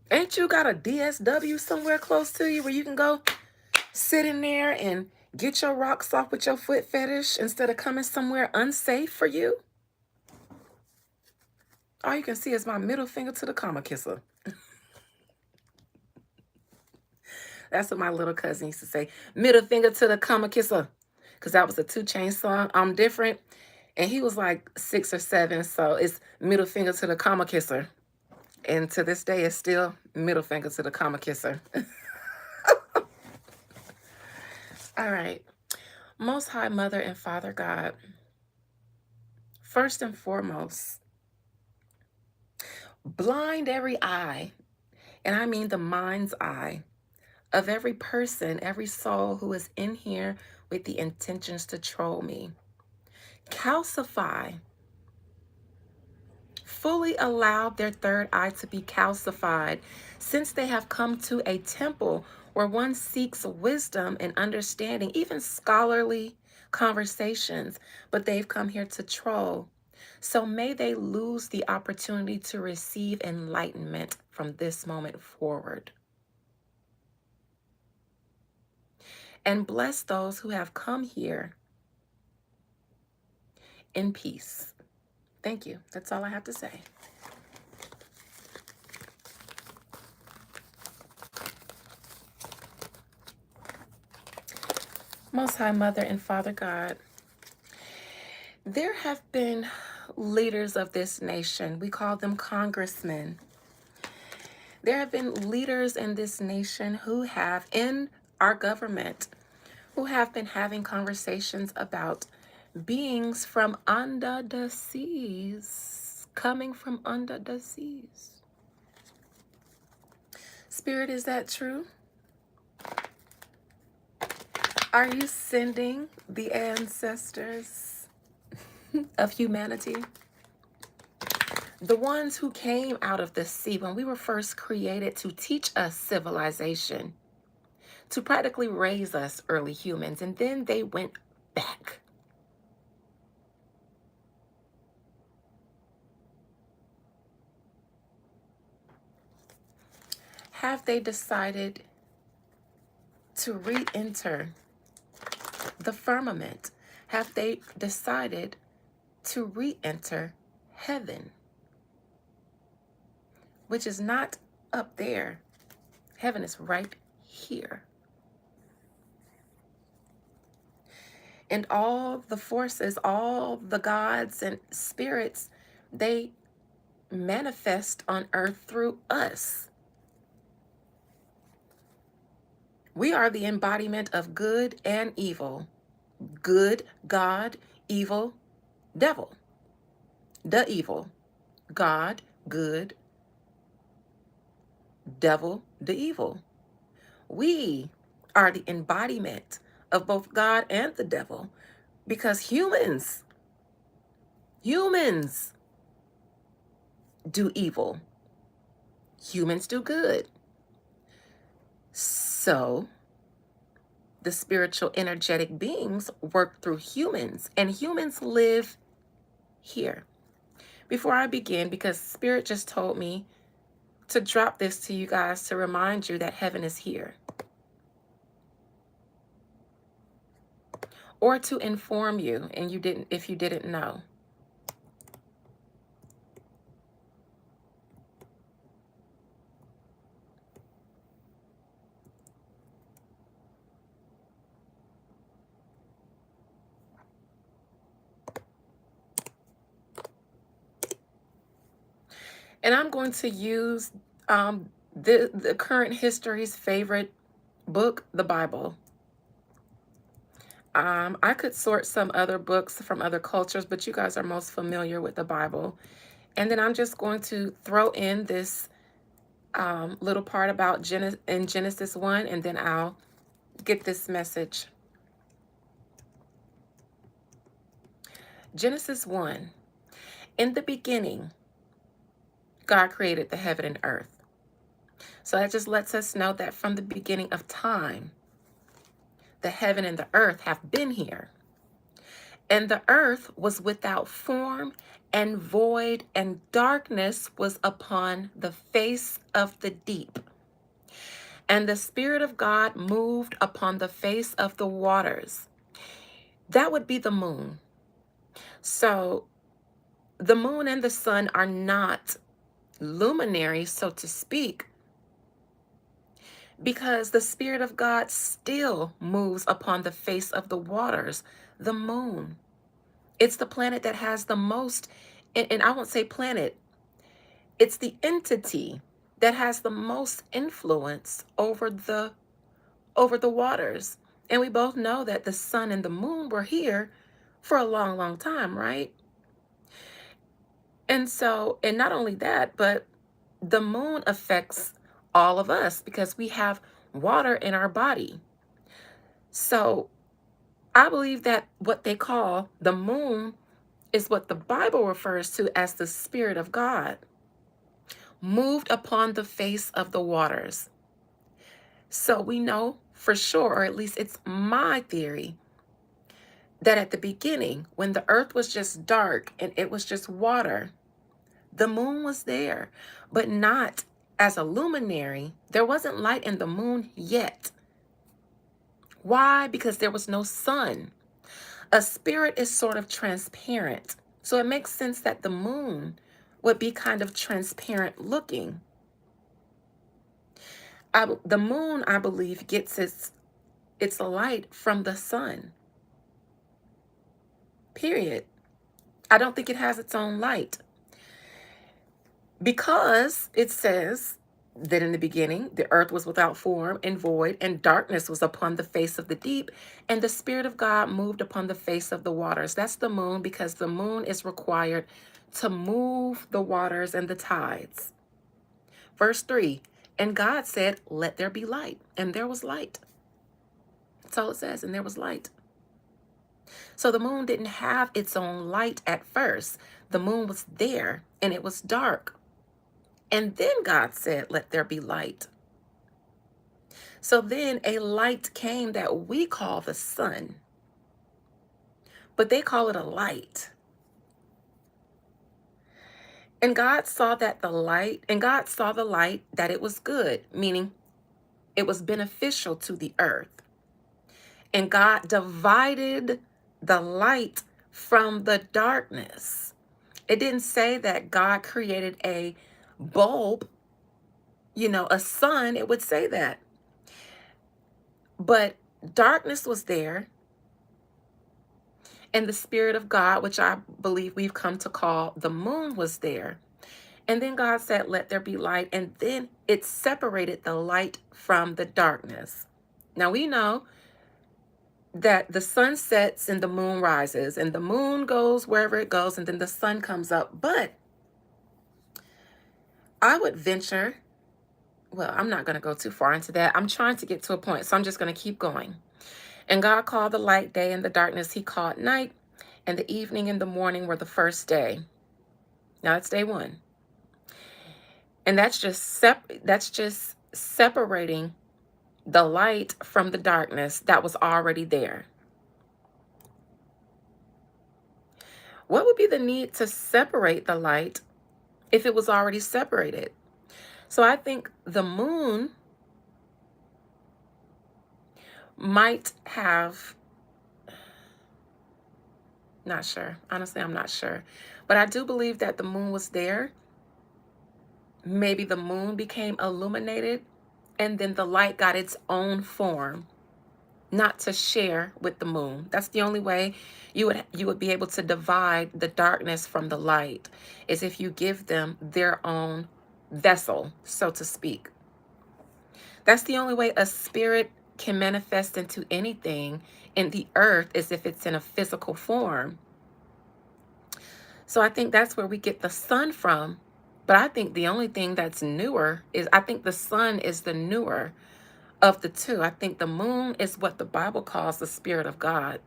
Ain't you got a DSW somewhere close to you where you can go sit in there and get your rocks off with your foot fetish instead of coming somewhere unsafe for you? All you can see is my middle finger to the comma kisser. That's what my little cousin used to say. Middle finger to the comma kisser. Because that was a 2 Chainz song. I'm different. And he was like 6 or 7. So it's middle finger to the comma kisser. And to this day, it's still middle finger to the comma kisser. All right. Most High Mother and Father God, first and foremost, blind every eye, and I mean the mind's eye, of every person, every soul who is in here with the intentions to troll me. Calcify. Fully allow their third eye to be calcified, since they have come to a temple where one seeks wisdom and understanding, even scholarly conversations, but they've come here to troll. So may they lose the opportunity to receive enlightenment from this moment forward. And bless those who have come here in peace. Thank you. That's all I have to say. Most High Mother and Father God, there have been leaders of this nation. We call them congressmen. There have been leaders in this nation who have, in our government, who have been having conversations about beings from under the seas, coming from under the seas. Spirit, is that true? Are you sending the ancestors of humanity? The ones who came out of the sea when we were first created to teach us civilization, to practically raise us early humans, and then they went back. have they decided to re-enter the firmament? Have they decided to re-enter heaven, which is not up there? Heaven is right here. And all the forces, all the gods and spirits, they manifest on earth through us. We are the embodiment of good and evil. Good, God; evil, devil. The evil. God, good; devil, the evil. We are the embodiment of both God and the devil, because humans do evil. Humans do good. So the spiritual energetic beings work through humans, and humans live here. Before I begin, because Spirit just told me to drop this to you guys to remind you that heaven is here, or to inform you and if you didn't know. And I'm going to use the current history's favorite book, the Bible. I could sort some other books from other cultures, but you guys are most familiar with the Bible. And then I'm just going to throw in this little part about Genesis 1, and then I'll get this message. Genesis 1. In the beginning, God created the heaven and earth. So that just lets us know that from the beginning of time, the heaven and the earth have been here. And the earth was without form and void, and darkness was upon the face of the deep. And the Spirit of God moved upon the face of the waters. That would be the moon. So the moon and the sun are not luminaries, so to speak, because the Spirit of God still moves upon the face of the waters. The moon, it's the planet that has the most, and I won't say planet, it's the entity that has the most influence over the waters. And we both know that the sun and the moon were here for a long, long time, right? And so, and not only that, but the moon affects all of us because we have water in our body. So I believe that what they call the moon is what the Bible refers to as the Spirit of God moved upon the face of the waters. So we know for sure, or at least it's my theory, that at the beginning, when the earth was just dark and it was just water, the moon was there, but not as a luminary. There wasn't light in the moon yet. Why? Because there was no sun. A spirit is sort of transparent. So it makes sense that the moon would be kind of transparent looking. The moon, I believe, gets its light from the sun. Period. I don't think it has its own light. Because it says that in the beginning, the earth was without form and void, and darkness was upon the face of the deep, and the Spirit of God moved upon the face of the waters. That's the moon, because the moon is required to move the waters and the tides. Verse 3, and God said, let there be light, and there was light. That's all it says, and there was light. So the moon didn't have its own light at first. The moon was there, and it was dark. And then God said, let there be light. So then a light came that we call the sun, but they call it a light. And God saw that the light, and God saw the light that it was good, meaning it was beneficial to the earth. And God divided the light from the darkness. It didn't say that God created a bulb, a sun. It would say that. But darkness was there, and the Spirit of God, which I believe we've come to call the moon, was there. And then God said, let there be light. And then it separated the light from the darkness. Now we know that the sun sets and the moon rises, and the moon goes wherever it goes, and then the sun comes up. But I would venture, well, I'm not going to go too far into that. I'm trying to get to a point, so I'm just going to keep going. And God called the light day, and the darkness he called night, and the evening and the morning were the first day. Now it's day one. And that's just separating the light from the darkness that was already there. What would be the need to separate the light if it was already separated? So I think the moon might have, not sure. Honestly, I'm not sure. But I do believe that the moon was there. Maybe the moon became illuminated, and then the light got its own form, not to share with the moon. That's the only way you would be able to divide the darkness from the light, is if you give them their own vessel, so to speak. That's the only way a spirit can manifest into anything in the earth, is if it's in a physical form. So I think that's where we get the sun from. But I think the only thing that's newer is, I think the sun is the newer of the two. I think the moon is what the Bible calls the Spirit of God.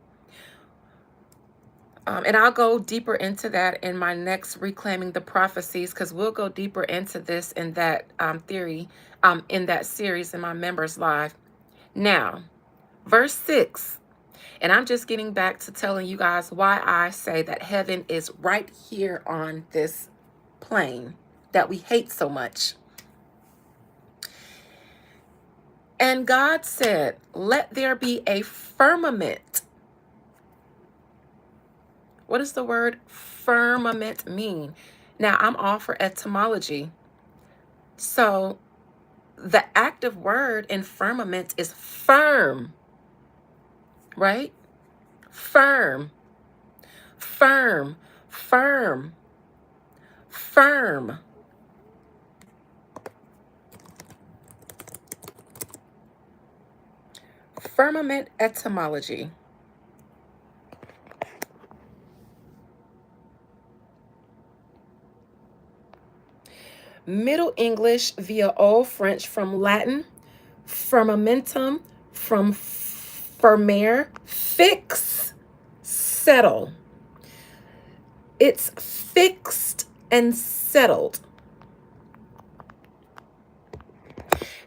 And I'll go deeper into that in my next Reclaiming the Prophecies, because we'll go deeper into this in that theory in that series in my members live. Now, verse 6, and I'm just getting back to telling you guys why I say that heaven is right here on this plane that we hate so much. And God said, let there be a firmament. What does the word firmament mean? Now, I'm all for etymology. So the active word in firmament is firm, right? Firm, firm, firm, firm. Firmament etymology. Middle English via Old French from Latin, firmamentum, from firmare, fix, settle. It's fixed and settled.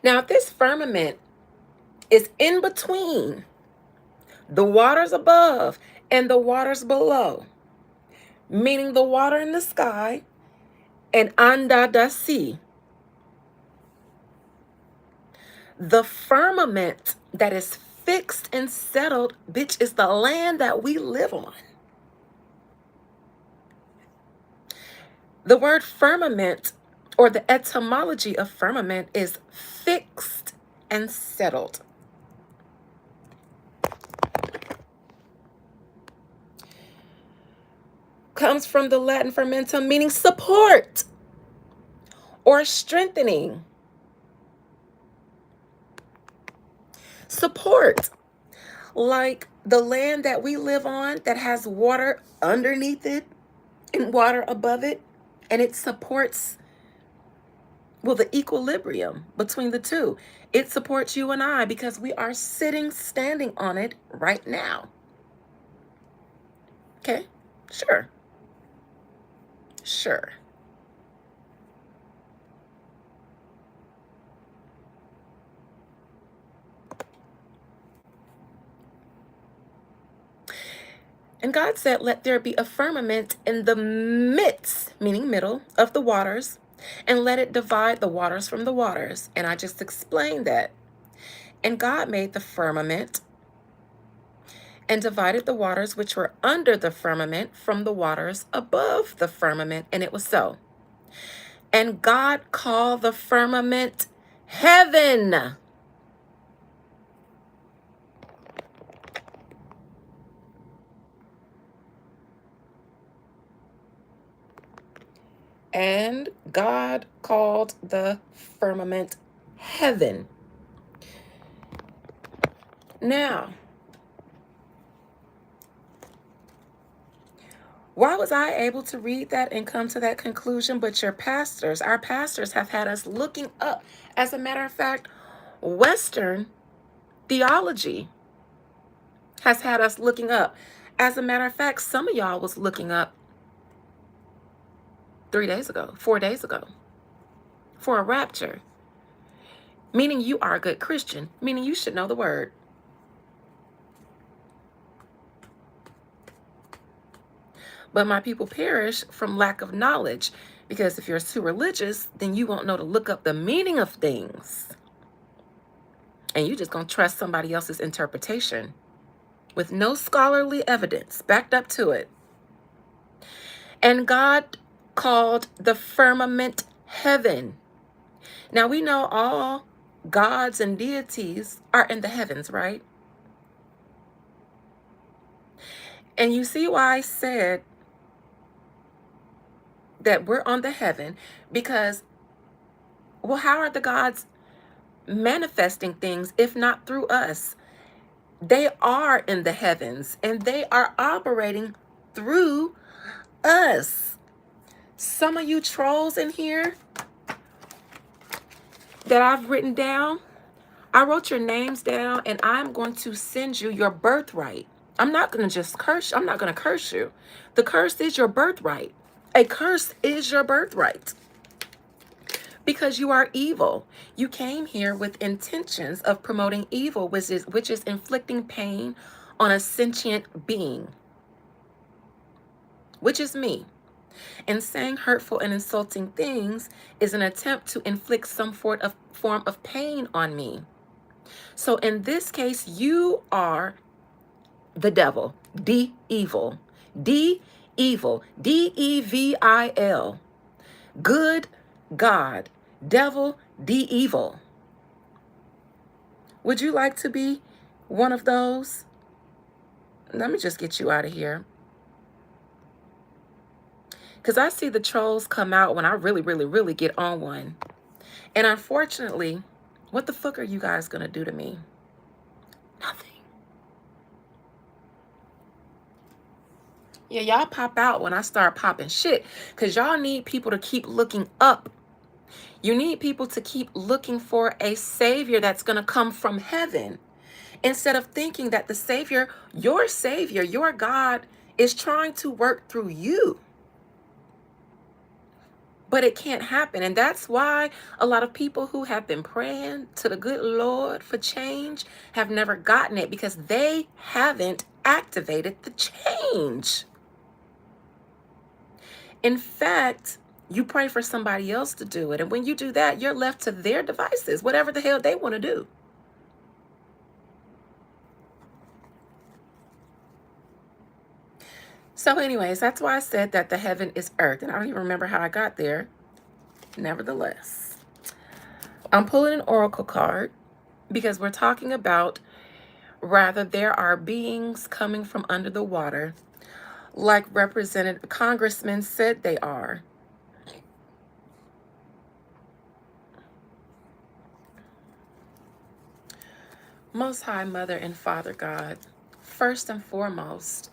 Now, if this firmament is in between the waters above and the waters below, meaning the water in the sky and Unda da sea, the firmament that is fixed and settled, bitch, is the land that we live on. The word firmament, or the etymology of firmament, is fixed and settled. Comes from the Latin fermentum, meaning support or strengthening. Support, like the land that we live on that has water underneath it and water above it, and it supports, well, the equilibrium between the two. It supports you and I because we are standing on it right now. Okay, sure. Sure. And God said, let there be a firmament in the midst, meaning middle, of the waters, and let it divide the waters from the waters. And I just explained that. And God made the firmament and divided the waters which were under the firmament from the waters above the firmament. And it was so. And God called the firmament heaven. And God called the firmament heaven. Now, why was I able to read that and come to that conclusion? But our pastors have had us looking up. As a matter of fact, Western theology has had us looking up. As a matter of fact, some of y'all was looking up 4 days ago, for a rapture. Meaning you are a good Christian, meaning you should know the word. But my people perish from lack of knowledge, because if you're too religious, then you won't know to look up the meaning of things. And you just gonna trust somebody else's interpretation with no scholarly evidence backed up to it. And God called the firmament heaven. Now we know all gods and deities are in the heavens, right? And you see why I said that we're on the heaven, because, well, how are the gods manifesting things if not through us? They are in the heavens and they are operating through us. Some of you trolls in here that I've written down, I wrote your names down and I'm going to send you your birthright. I'm not going to just curse you. I'm not going to curse you. The curse is your birthright. A curse is your birthright. Because you are evil. You came here with intentions of promoting evil, which is inflicting pain on a sentient being, which is me. And saying hurtful and insulting things is an attempt to inflict some form of pain on me. So in this case, you are the devil, evil, evil, Devil, good God, devil, evil. Would you like to be one of those? Let me just get you out of here. Because I see the trolls come out when I really, really, really get on one. And unfortunately, what the fuck are you guys going to do to me? Nothing. Yeah, y'all pop out when I start popping shit. Because y'all need people to keep looking up. You need people to keep looking for a savior that's going to come from heaven. Instead of thinking that the savior, your God, is trying to work through you. But it can't happen. And that's why a lot of people who have been praying to the good Lord for change have never gotten it, because they haven't activated the change. In fact, you pray for somebody else to do it. And when you do that, you're left to their devices, whatever the hell they want to do. So anyways, that's why I said that the heaven is earth. And I don't even remember how I got there. Nevertheless, I'm pulling an oracle card because we're talking about, rather, there are beings coming from under the water, like Representative Congressman said they are. Most High Mother and Father God, first and foremost,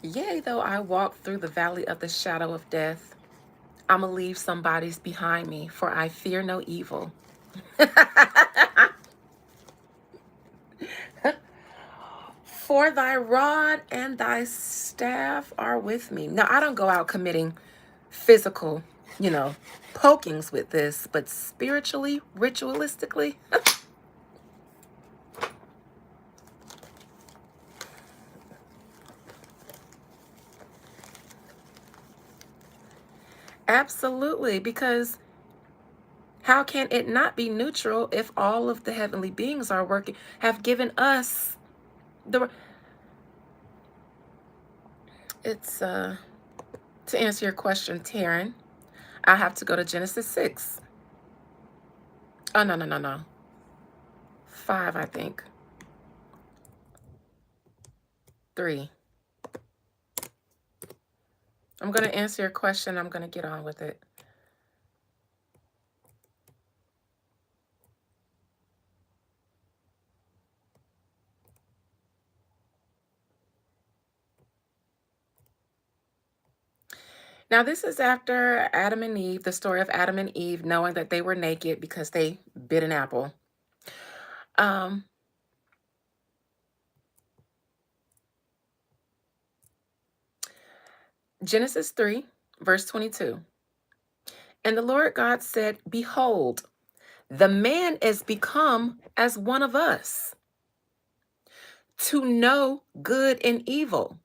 yea, though I walk through the valley of the shadow of death, I'm going to leave some bodies behind me, for I fear no evil. For thy rod and thy staff are with me. Now, I don't go out committing physical, pokings with this, but spiritually, ritualistically, Absolutely, because how can it not be neutral if all of the heavenly beings are working, have given us the, it's, to answer your question, Taryn, I have to go to Genesis 6. Oh, no. 5, I think. 3. I'm going to answer your question. I'm going to get on with it. Now, this is after Adam and Eve, the story of Adam and Eve knowing that they were naked because they bit an apple. Genesis 3, verse 22. And the Lord God said, behold, the man is become as one of us, to know good and evil.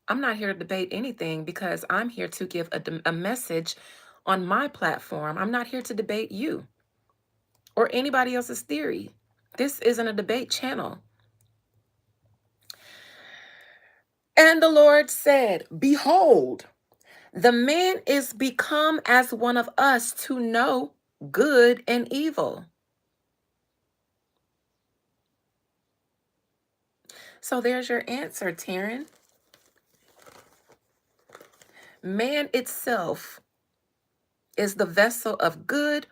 I'm not here to debate anything because I'm here to give a message on my platform. I'm not here to debate you or anybody else's theory. This isn't a debate channel. And the Lord said, behold, the man is become as one of us, to know good and evil. So there's your answer, Taryn. Man itself is the vessel of good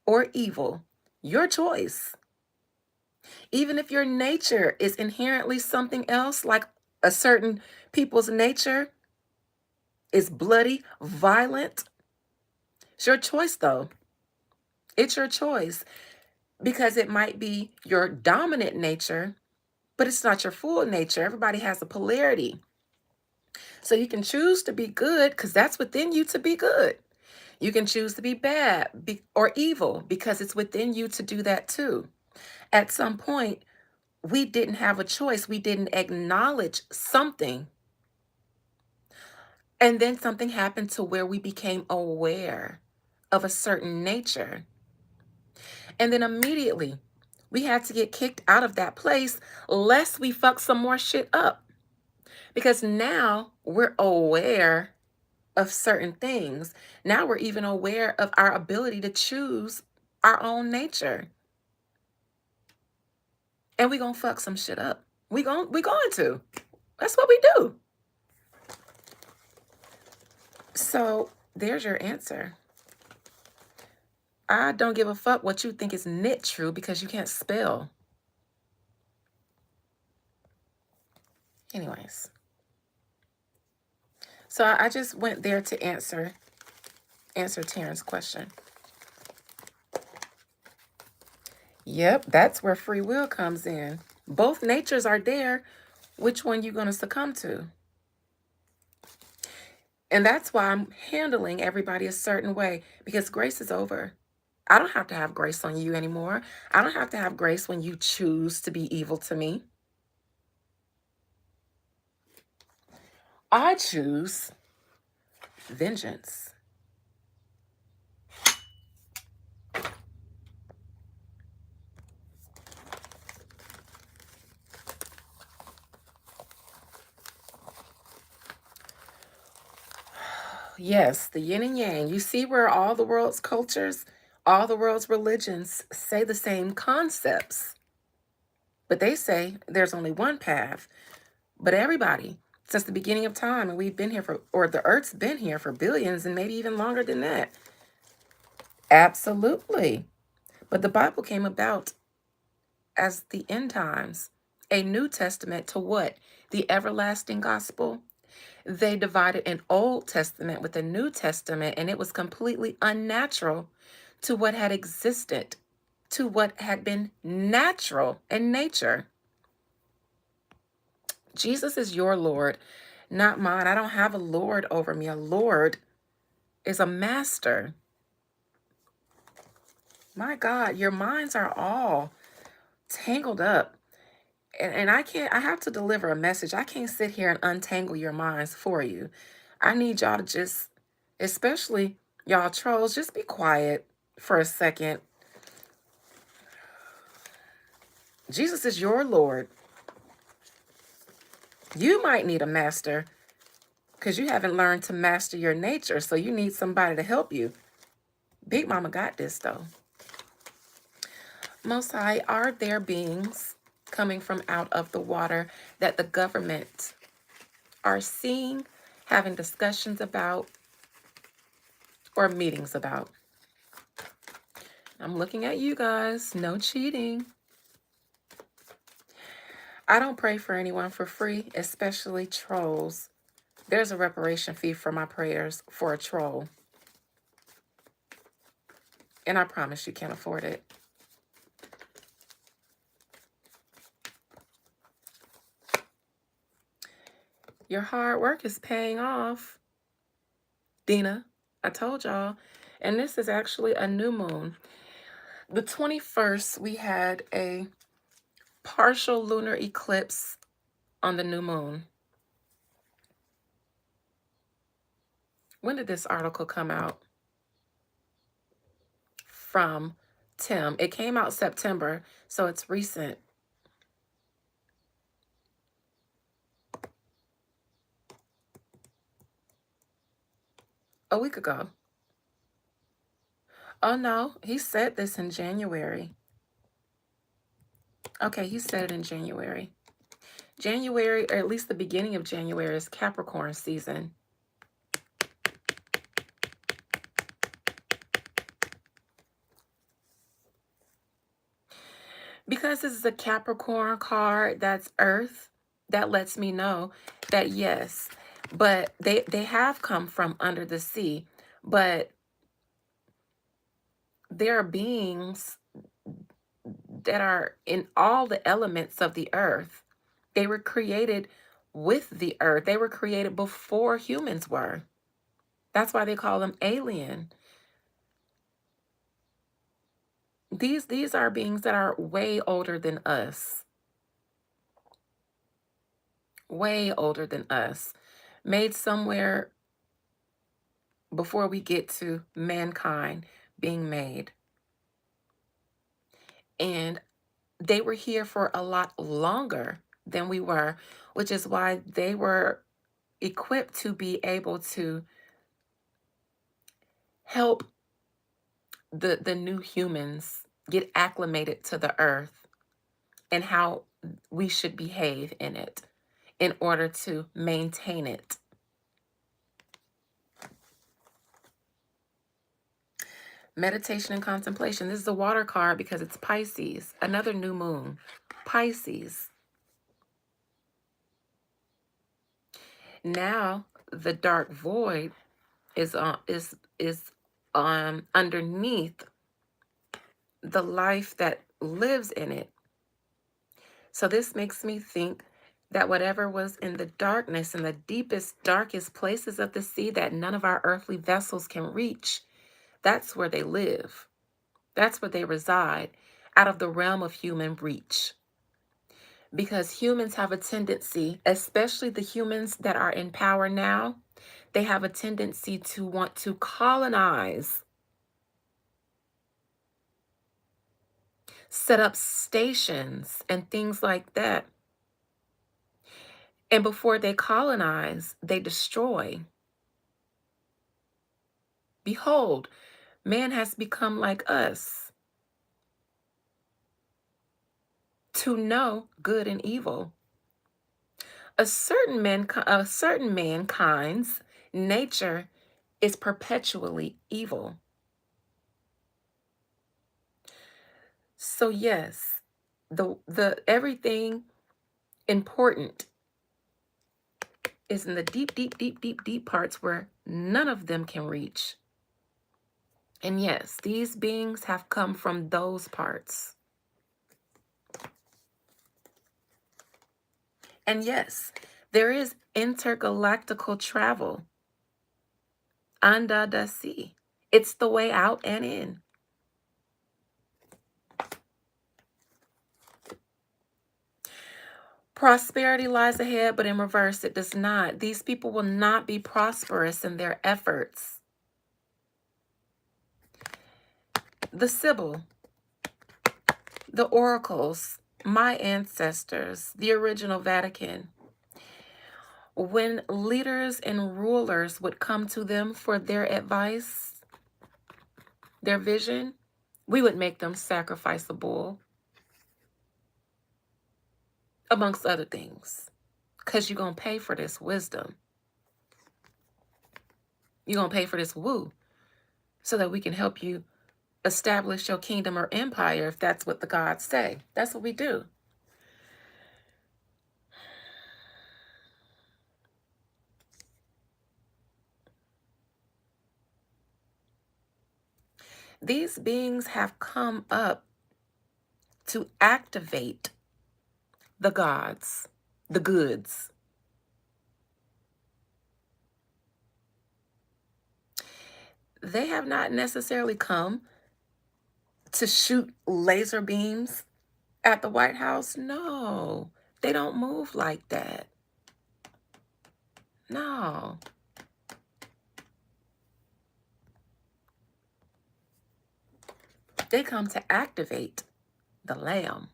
or evil. Your choice. Even if your nature is inherently something else, like a certain people's nature is bloody, violent. It's your choice, though. It's your choice, because it might be your dominant nature, but it's not your full nature. Everybody has a polarity. So you can choose to be good because that's within you to be good. You can choose to be bad or evil because it's within you to do that too. At some point, we didn't have a choice. We didn't acknowledge something. And then something happened to where we became aware of a certain nature. And then immediately we had to get kicked out of that place lest we fuck some more shit up. Because now we're aware of certain things. Now we're even aware of our ability to choose our own nature. And we gonna fuck some shit up. We going to. That's what we do. So there's your answer. I don't give a fuck what you think is not true because you can't spell. Anyways. So I just went there to answer Taryn's question. Yep, that's where free will comes in. Both natures are there. Which one you going to succumb to? And that's why I'm handling everybody a certain way, because grace is over. I don't have to have grace on you anymore. I don't have to have grace when you choose to be evil to me. I choose vengeance. Yes, the yin and yang. You see where all the world's cultures, all the world's religions say the same concepts. But they say there's only one path. But everybody, since the beginning of time, and we've been here or the earth's been here for billions and maybe even longer than that. Absolutely. But the Bible came about as the end times, a New Testament to what? The everlasting gospel. They divided an Old Testament with a New Testament, and it was completely unnatural to what had existed, to what had been natural in nature. Jesus is your Lord, not mine. I don't have a Lord over me. A Lord is a master. My God, your minds are all tangled up. And I have to deliver a message. I can't sit here and untangle your minds for you. I need y'all to just, especially y'all trolls, just be quiet for a second. Jesus is your Lord. You might need a master because you haven't learned to master your nature. So you need somebody to help you. Big Mama got this though. Most High, are there beings coming from out of the water that the government are seeing, having discussions about, or meetings about? I'm looking at you guys. No cheating. I don't pray for anyone for free, especially trolls. There's a reparation fee for my prayers for a troll. And I promise you can't afford it. Your hard work is paying off. Dina, I told y'all. And this is actually a new moon. The 21st, we had a partial lunar eclipse on the new moon. When did this article come out? From Tim. It came out September, so it's recent. A week ago. Oh no, he said this in January. Okay, he said it in January. January, or at least the beginning of January, is Capricorn season. Because this is a Capricorn card, that's Earth, that lets me know that yes, but they have come from under the sea, but there are beings that are in all the elements of the earth. They were created with the earth. They were created before humans were. That's why they call them alien. These are beings that are way older than us. Way older than us. Made somewhere before we get to mankind being made. And they were here for a lot longer than we were, which is why they were equipped to be able to help the new humans get acclimated to the earth and how we should behave in it in order to maintain it. Meditation and contemplation. This is a water card because it's Pisces, another new moon. Pisces. Now the dark void is underneath the life that lives in it. So this makes me think that whatever was in the darkness, in the deepest, darkest places of the sea that none of our earthly vessels can reach, that's where they live. That's where they reside, out of the realm of human reach. Because humans have a tendency, especially the humans that are in power now, they have a tendency to want to colonize, set up stations and things like that. And before they colonize, they destroy. Behold, man has become like us, to know good and evil. A certain mankind's nature is perpetually evil. So yes, the everything important is in the deep, deep, deep, deep, deep parts where none of them can reach. And yes, these beings have come from those parts. And yes, there is intergalactical travel. Unda da sea. It's the way out and in. Prosperity lies ahead, but in reverse, it does not. These people will not be prosperous in their efforts. The Sibyl, the oracles, my ancestors, the original Vatican, when leaders and rulers would come to them for their advice, their vision, we would make them sacrifice a bull, amongst other things, because you're going to pay for this wisdom. You're going to pay for this woo so that we can help you establish your kingdom or empire, if that's what the gods say. That's what we do. These beings have come up to activate the gods, the goods. They have not necessarily come to shoot laser beams at the White House. No, they don't move like that. No. They come to activate the lamb.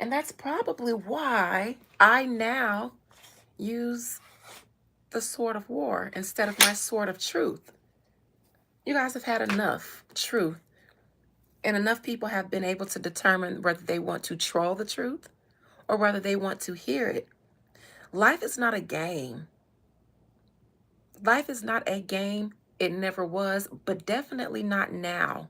And that's probably why I now use the sword of war instead of my sword of truth. You guys have had enough truth, and enough people have been able to determine whether they want to troll the truth or whether they want to hear it. Life is not a game. Life is not a game. It never was, but definitely not now.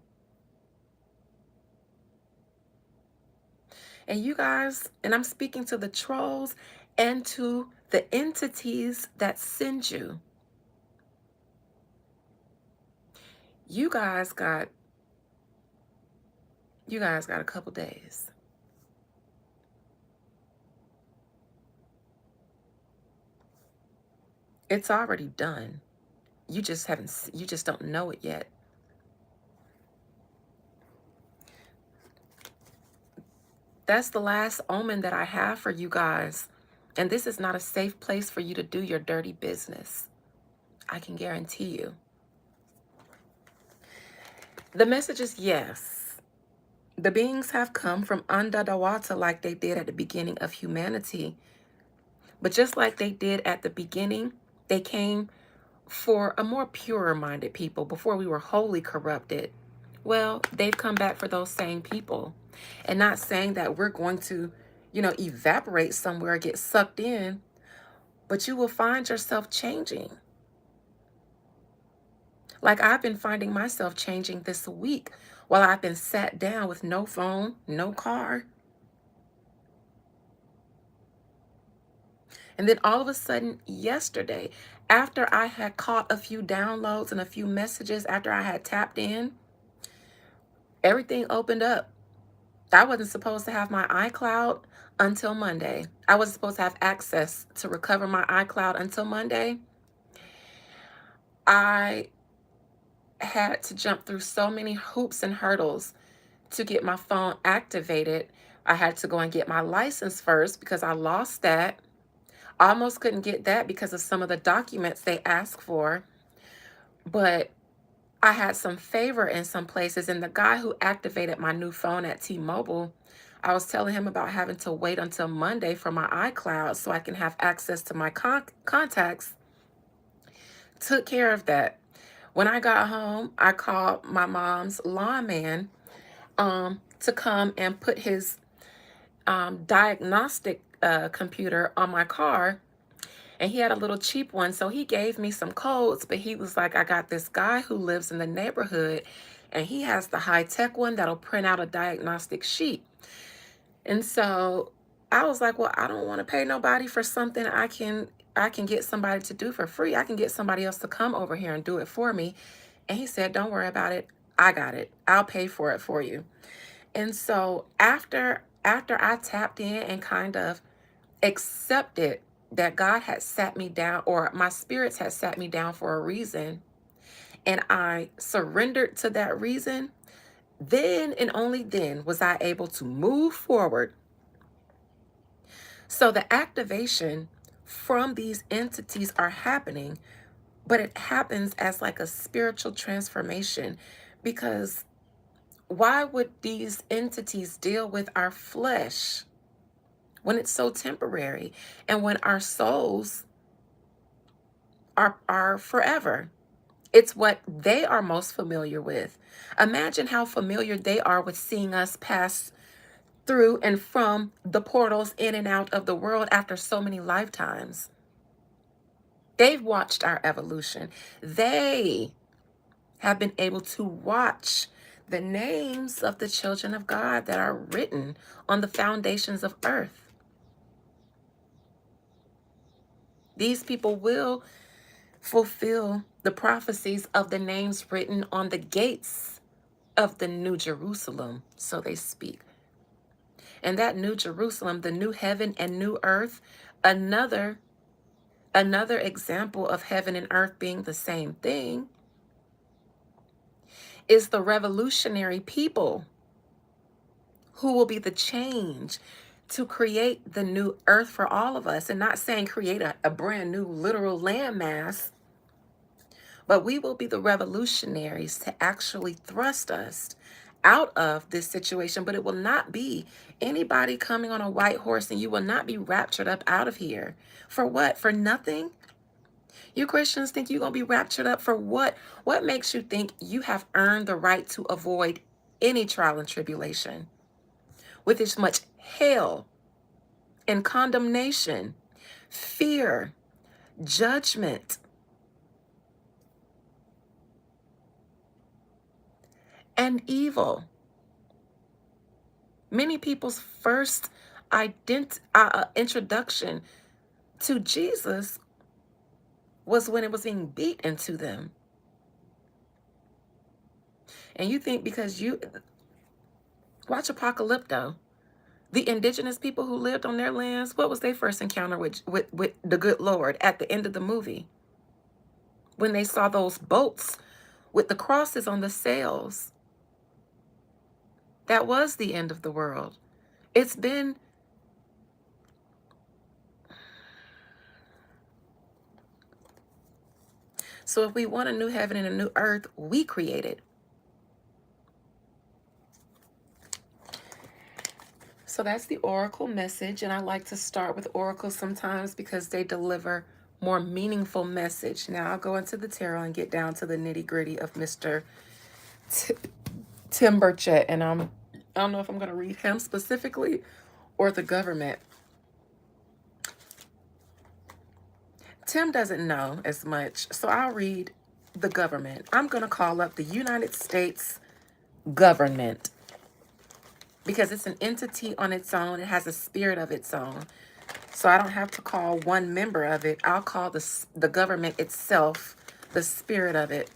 And you guys, and I'm speaking to the trolls and to the entities that send you. You guys got a couple days. It's already done. You just don't know it yet. That's the last omen that I have for you guys. And this is not a safe place for you to do your dirty business. I can guarantee you. The message is yes. The beings have come from Unda like they did at the beginning of humanity. But just like they did at the beginning, they came for a more purer-minded people before we were wholly corrupted. Well, they've come back for those same people. And not saying that we're going to, evaporate somewhere, get sucked in, but you will find yourself changing. Like I've been finding myself changing this week while I've been sat down with no phone, no car. And then all of a sudden yesterday, after I had caught a few downloads and a few messages, after I had tapped in, everything opened up. I wasn't supposed to have my iCloud until Monday. I wasn't supposed to have access to recover my iCloud until Monday. I had to jump through so many hoops and hurdles to get my phone activated. I had to go and get my license first because I lost that. I almost couldn't get that because of some of the documents they asked for. But I had some favor in some places, and the guy who activated my new phone at T-Mobile, I was telling him about having to wait until Monday for my iCloud so I can have access to my contacts. Took care of that. When I got home, I called my mom's lawman to come and put his diagnostic computer on my car. And he had a little cheap one, so he gave me some codes, but he was like, I got this guy who lives in the neighborhood, and he has the high-tech one that'll print out a diagnostic sheet. And so I was like, well, I don't want to pay nobody for something I can get somebody to do for free. I can get somebody else to come over here and do it for me. And he said, don't worry about it. I got it. I'll pay for it for you. And so after I tapped in and kind of accepted that God had sat me down, or my spirits had sat me down for a reason, and I surrendered to that reason, Then and only then was I able to move forward. So the activation from these entities are happening, but it happens as like a spiritual transformation, because why would these entities deal with our flesh when it's so temporary and when our souls are forever? It's what they are most familiar with. Imagine how familiar they are with seeing us pass through and from the portals in and out of the world after so many lifetimes. They've watched our evolution. They have been able to watch the names of the children of God that are written on the foundations of earth. These people will fulfill the prophecies of the names written on the gates of the New Jerusalem, so they speak. And that New Jerusalem, the new heaven and new earth, another example of heaven and earth being the same thing, is the revolutionary people who will be the change to create the new earth for all of us. And not saying create a brand new literal landmass, but we will be the revolutionaries to actually thrust us out of this situation. But it will not be anybody coming on a white horse, and you will not be raptured up out of here. For what? For nothing? You Christians think you're going to be raptured up for what? What makes you think you have earned the right to avoid any trial and tribulation with as much hell and condemnation, fear, judgment, and evil? Many people's first introduction to Jesus was when it was being beat into them. And you think because you watch Apocalypto, the indigenous people who lived on their lands, what was their first encounter with the good Lord at the end of the movie? When they saw those boats with the crosses on the sails. That was the end of the world. It's been so if we want a new heaven and a new earth, we create it. So that's the oracle message, and I like to start with oracles sometimes because they deliver more meaningful message. Now I'll go into the tarot and get down to the nitty-gritty of Mr. Tim Burchett, and I don't know if I'm going to read him specifically or the government. Tim doesn't know as much, so I'll read the government. I'm going to call up the United States government because it's an entity on its own. It has a spirit of its own. So I don't have to call one member of it. I'll call the government itself, the spirit of it.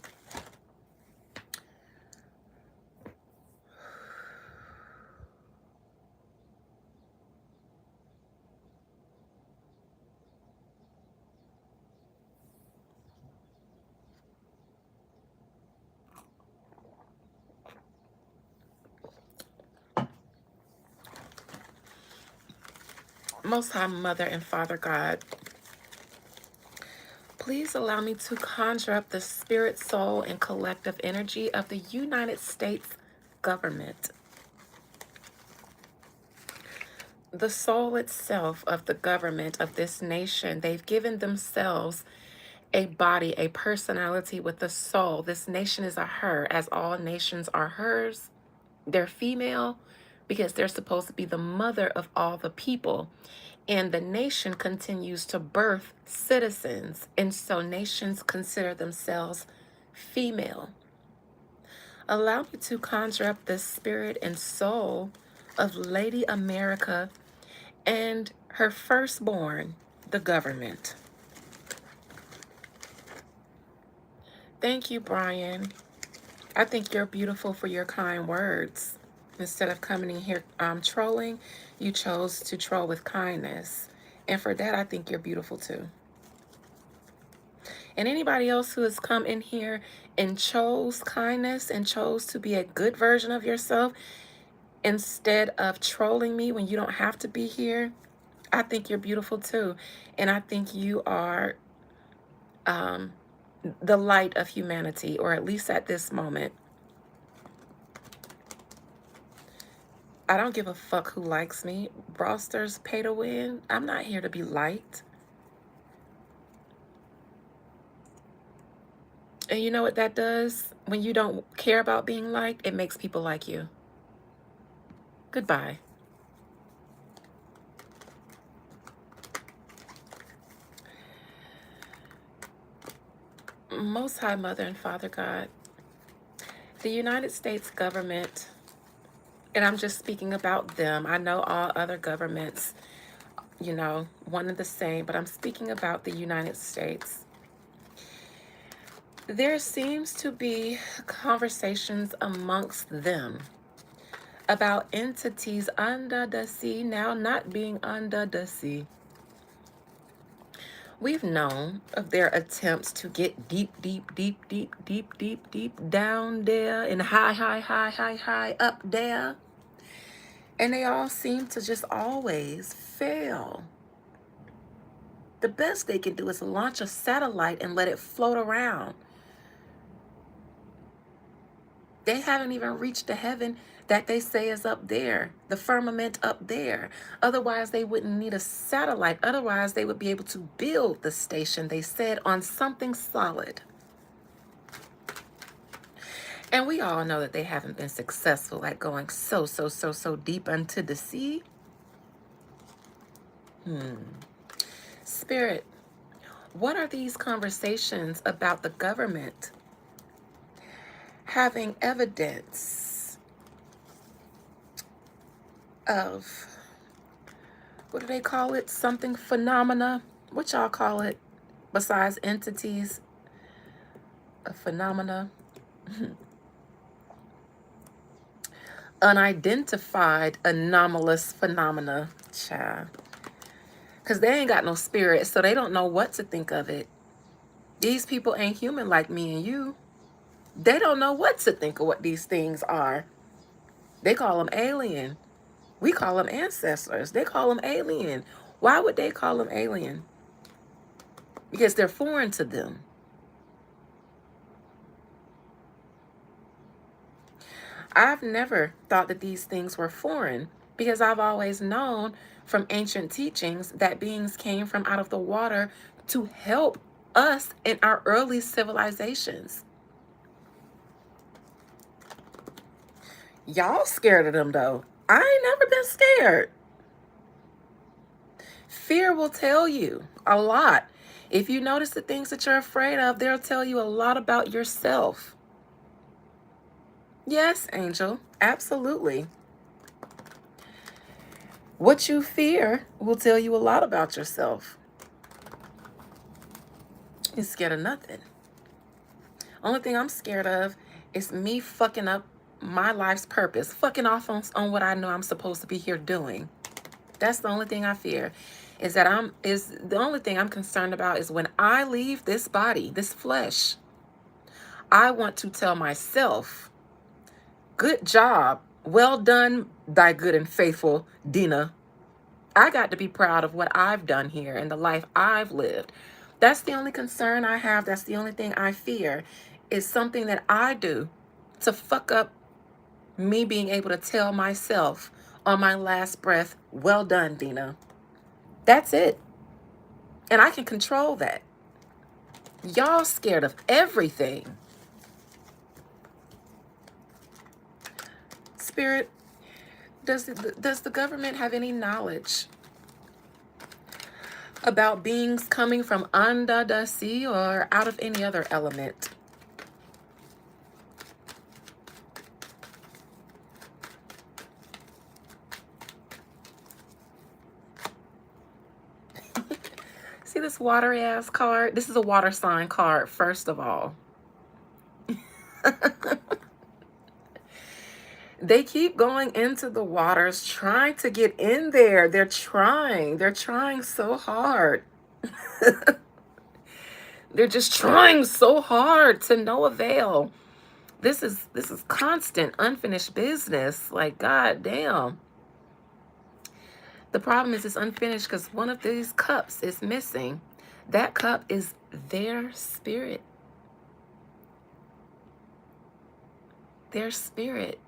Most High Mother and Father God, please allow me to conjure up the spirit, soul, and collective energy of the United States government. The soul itself of the government of this nation, they've given themselves a body, a personality with a soul. This nation is a her, as all nations are hers. They're female because they're supposed to be the mother of all the people. And the nation continues to birth citizens. And so nations consider themselves female. Allow me to conjure up the spirit and soul of Lady America and her firstborn, the government. Thank you, Brian. I think you're beautiful for your kind words. Instead of coming in here trolling, you chose to troll with kindness. And for that, I think you're beautiful too. And anybody else who has come in here and chose kindness and chose to be a good version of yourself instead of trolling me when you don't have to be here, I think you're beautiful too. And I think you are the light of humanity, or at least at this moment. I don't give a fuck who likes me. Brawsters pay to win. I'm not here to be liked. And you know what that does? When you don't care about being liked, it makes people like you. Goodbye. Most High Mother and Father God, the United States government, and I'm just speaking about them. I know all other governments, you know, one and the same, but I'm speaking about the United States. There seems to be conversations amongst them about entities under the sea now not being under the sea. We've known of their attempts to get deep down there and high up there. And they all seem to just always fail. The best they can do is launch a satellite and let it float around. They haven't even reached the heaven that they say is up there, the firmament up there. Otherwise, they wouldn't need a satellite. Otherwise, they would be able to build the station, they said, on something solid. And we all know that they haven't been successful at going so deep into the sea. Spirit, what are these conversations about the government having evidence of, what do they call it? Something phenomena? What y'all call it besides entities? A phenomena? Unidentified anomalous phenomena, child. Because they ain't got no spirit, so they don't know what to think of it. These people ain't human like me and you. They don't know what to think of what these things are. They call them alien. We call them ancestors. They call them alien. Why would they call them alien? Because they're foreign to them. I've never thought that these things were foreign because I've always known from ancient teachings that beings came from out of the water to help us in our early civilizations. Y'all scared of them though. I ain't never been scared. Fear will tell you a lot. If you notice the things that you're afraid of, they'll tell you a lot about yourself. Yes, Angel, absolutely. What you fear will tell you a lot about yourself. You're scared of nothing. Only thing I'm scared of is me fucking up my life's purpose, fucking off on what I know I'm supposed to be here doing. That's the only thing I fear. The only thing I'm concerned about is when I leave this body, this flesh, I want to tell myself, good job, well done, thy good and faithful Dina. I got to be proud of what I've done here and the life I've lived. That's the only concern I have. That's the only thing I fear is something that I do to fuck up me being able to tell myself on my last breath, well done, Dina. That's it. And I can control that. Y'all scared of everything. Spirit, does the government have any knowledge about beings coming from under the sea or out of any other element? See this watery ass card? This is a water sign card, first of all. They keep going into the waters, trying to get in there. They're trying so hard. They're just trying so hard to no avail. This is constant unfinished business. Like, god damn. The problem is it's unfinished because one of these cups is missing. That cup is their spirit. Their spirit.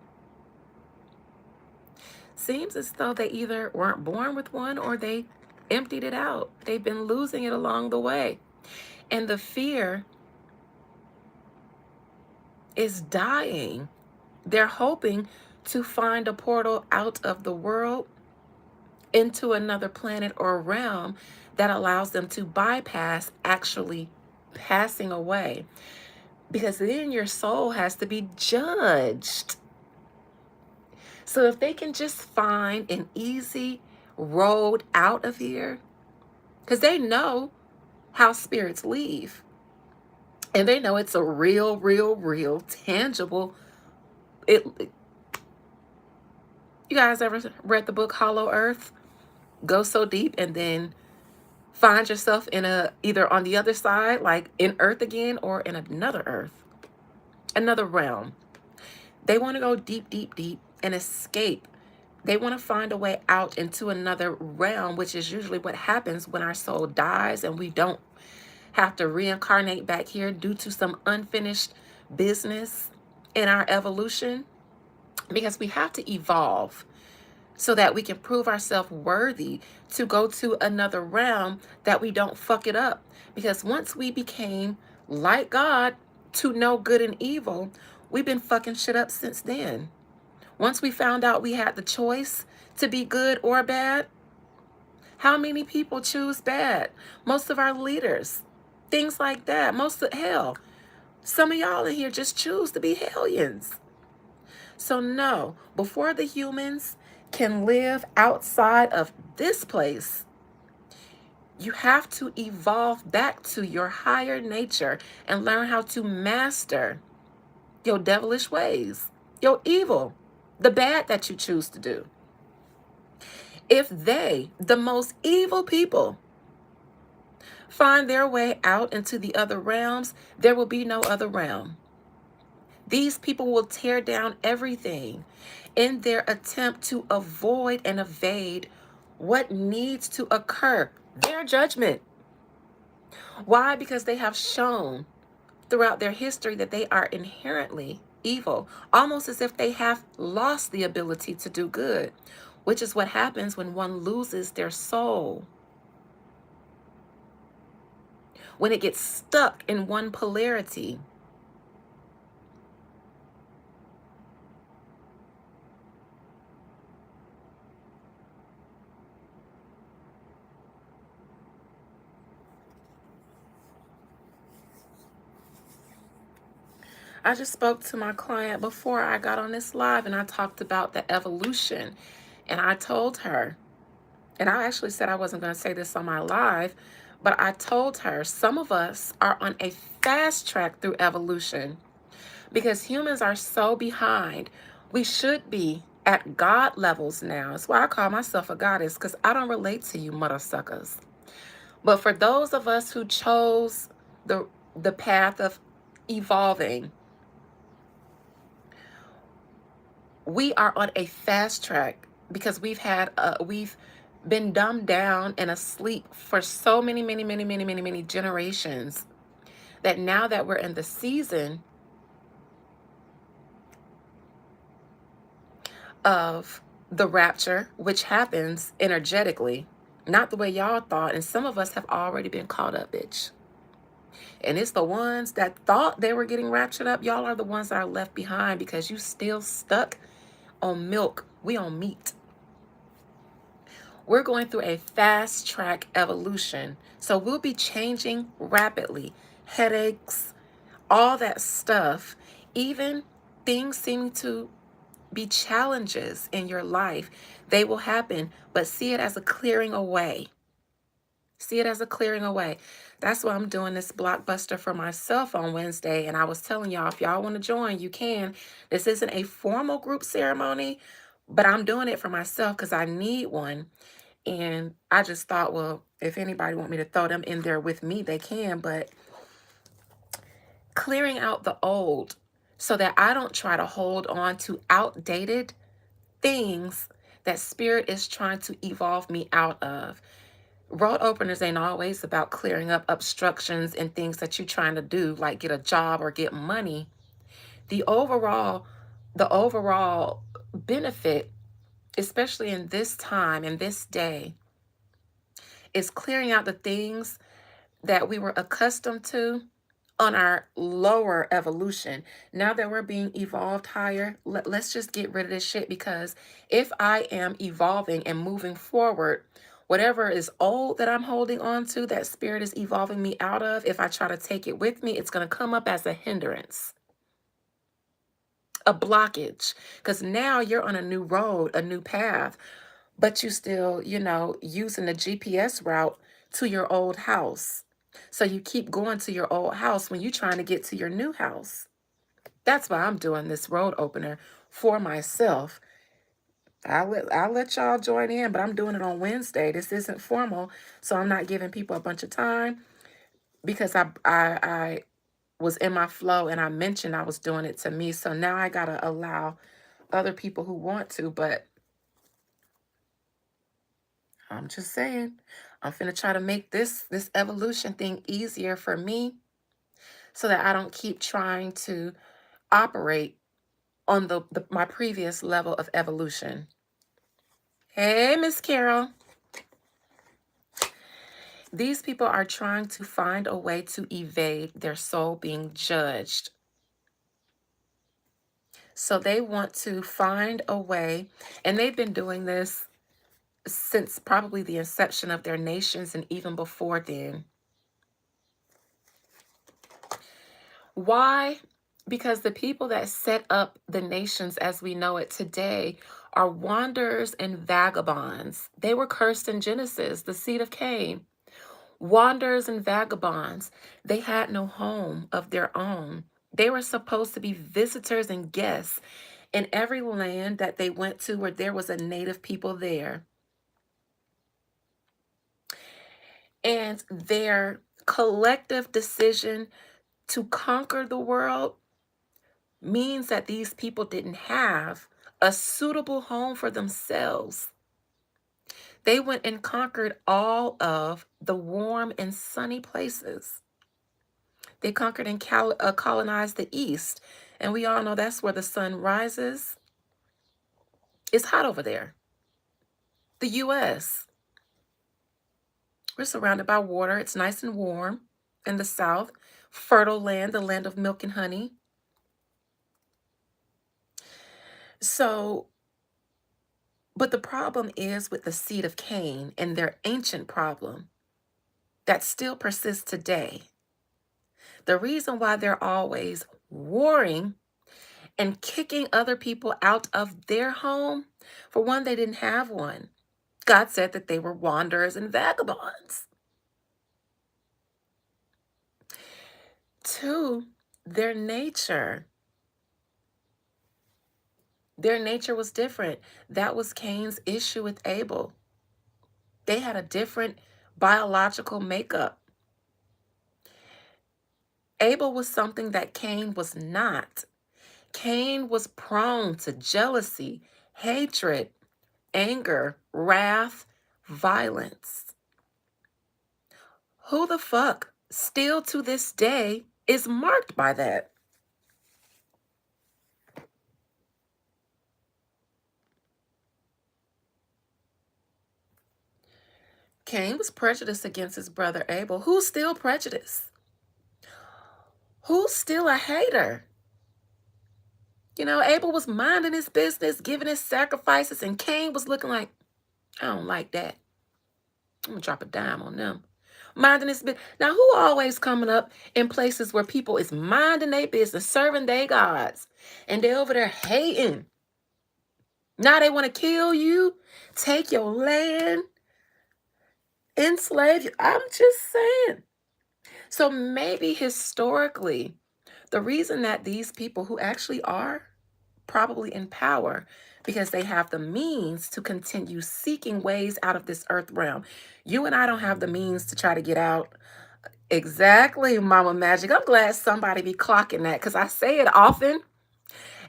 Seems as though they either weren't born with one or they emptied it out. They've been losing it along the way. And the fear is dying. They're hoping to find a portal out of the world into another planet or realm that allows them to bypass actually passing away. Because then your soul has to be judged. So if they can just find an easy road out of here, because they know how spirits leave. And they know it's a real, tangible. You guys ever read the book Hollow Earth? Go so deep and then find yourself in either on the other side, like in Earth again, or in another Earth, another realm. They want to go deep and escape. They want to find a way out into another realm, which is usually what happens when our soul dies and we don't have to reincarnate back here due to some unfinished business in our evolution, because we have to evolve so that we can prove ourselves worthy to go to another realm, that we don't fuck it up. Because once we became like God, to know good and evil, we've been fucking shit up since then. Once we found out we had the choice to be good or bad, how many people choose bad? Most of our leaders, things like that. Hell, some of y'all in here just choose to be hellions. So no, before the humans can live outside of this place, you have to evolve back to your higher nature and learn how to master your devilish ways, your evil, the bad that you choose to do. If they, the most evil people, find their way out into the other realms, there will be no other realm. These people will tear down everything in their attempt to avoid and evade what needs to occur, their judgment. Why? Because they have shown throughout their history that they are inherently evil, almost as if they have lost the ability to do good, which is what happens when one loses their soul. When it gets stuck in one polarity. I just spoke to my client before I got on this live, and I talked about the evolution. And I told her, and I actually said I wasn't going to say this on my live, but I told her some of us are on a fast track through evolution because humans are so behind. We should be at God levels now. That's why I call myself a goddess, because I don't relate to you mother suckers. But for those of us who chose the path of evolving, we are on a fast track because we've been dumbed down and asleep for so many generations, that now that we're in the season of the rapture, which happens energetically, not the way y'all thought, and some of us have already been caught up, bitch. And it's the ones that thought they were getting raptured up. Y'all are the ones that are left behind because you still stuck on milk. We on meat. We're going through a fast track evolution. So we'll be changing rapidly. Headaches, all that stuff, even things seeming to be challenges in your life, they will happen, but see it as a clearing away. See it as a clearing away. That's why I'm doing this blockbuster for myself on Wednesday. And I was telling y'all, if y'all want to join, you can. This isn't a formal group ceremony, but I'm doing it for myself because I need one. And I just thought, well, if anybody want me to throw them in there with me, they can. But clearing out the old so that I don't try to hold on to outdated things that Spirit is trying to evolve me out of. Road openers ain't always about clearing up obstructions and things that you're trying to do, like get a job or get money. The overall benefit, especially in this time, in this day, is clearing out the things that we were accustomed to on our lower evolution. Now that we're being evolved higher, let's just get rid of this shit, because if I am evolving and moving forward, whatever is old that I'm holding on to, that Spirit is evolving me out of, if I try to take it with me, it's going to come up as a hindrance, a blockage, because now you're on a new road, a new path, but you still, using the GPS route to your old house. So you keep going to your old house when you're trying to get to your new house. That's why I'm doing this road opener for myself. I'll let y'all join in, but I'm doing it on Wednesday. This isn't formal, so I'm not giving people a bunch of time, because I was in my flow and I mentioned I was doing it to me. So now I gotta allow other people who want to, but I'm just saying, I'm finna try to make this evolution thing easier for me, so that I don't keep trying to operate on my previous level of evolution. Hey, Miss Carol. These people are trying to find a way to evade their soul being judged. So they want to find a way, and they've been doing this since probably the inception of their nations and even before then. Why? Because the people that set up the nations as we know it today are wanderers and vagabonds. They were cursed in Genesis, the seed of Cain. Wanderers and vagabonds. They had no home of their own. They were supposed to be visitors and guests in every land that they went to where there was a native people there. And their collective decision to conquer the world means that these people didn't have a suitable home for themselves. They went and conquered all of the warm and sunny places. They conquered and colonized the East. And we all know that's where the sun rises. It's hot over there. The U.S. We're surrounded by water. It's nice and warm in the South. Fertile land, the land of milk and honey. So, but the problem is with the seed of Cain and their ancient problem that still persists today. The reason why they're always warring and kicking other people out of their home, for one, they didn't have one. God said that they were wanderers and vagabonds. Two, their nature. Their nature was different. That was Cain's issue with Abel. They had a different biological makeup. Abel was something that Cain was not. Cain was prone to jealousy, hatred, anger, wrath, violence. Who the fuck still to this day is marked by that? Cain was prejudiced against his brother Abel. Who's still prejudiced? Who's still a hater? Abel was minding his business, giving his sacrifices, and Cain was looking like, I don't like that. I'm going to drop a dime on them. Minding his business. Now, who always coming up in places where people is minding their business, serving their gods, and they over there hating? Now they want to kill you, take your land, enslave you. I'm just saying. So maybe historically, the reason that these people who actually are probably in power, because they have the means to continue seeking ways out of this earth realm. You and I don't have the means to try to get out. Exactly, Mama Magic. I'm glad somebody be clocking that because I say it often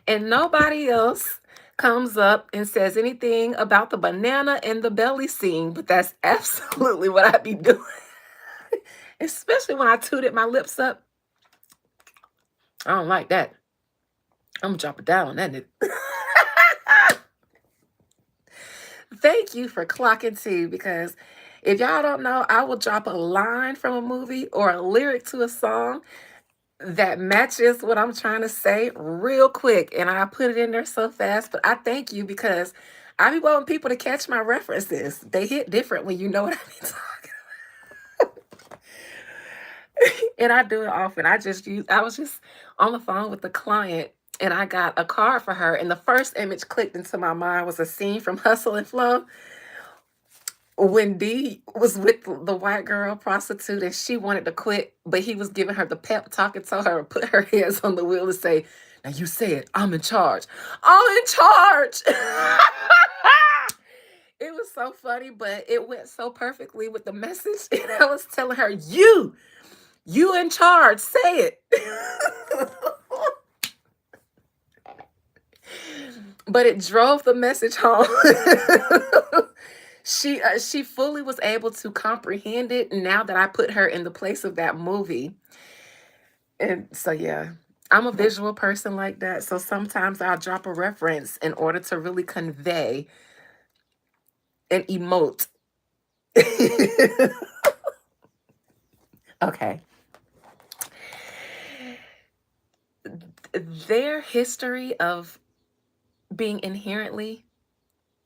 and nobody else comes up and says anything about the banana and the belly scene, but that's absolutely what I be doing. Especially when I tooted my lips up. I don't like that. I'm gonna drop it down on that nigga. Thank you for clocking too, because if y'all don't know, I will drop a line from a movie or a lyric to a song that matches what I'm trying to say real quick, and I put it in there so fast. But I thank you because I be wanting people to catch my references. They hit different when you know what I mean. And I do it often. I was just on the phone with the client and I got a card for her. And the first image clicked into my mind was a scene from Hustle and Flow when Dee was with the white girl prostitute and she wanted to quit, but he was giving her the pep talk and told her to put her hands on the wheel and say, "Now you say it, I'm in charge. I'm in charge." It was so funny, but it went so perfectly with the message. And I was telling her, you in charge, say it. But it drove the message home. She fully was able to comprehend it now that I put her in the place of that movie. And so yeah, I'm a visual person like that. So sometimes I'll drop a reference in order to really convey and emote. Okay. Their history of being inherently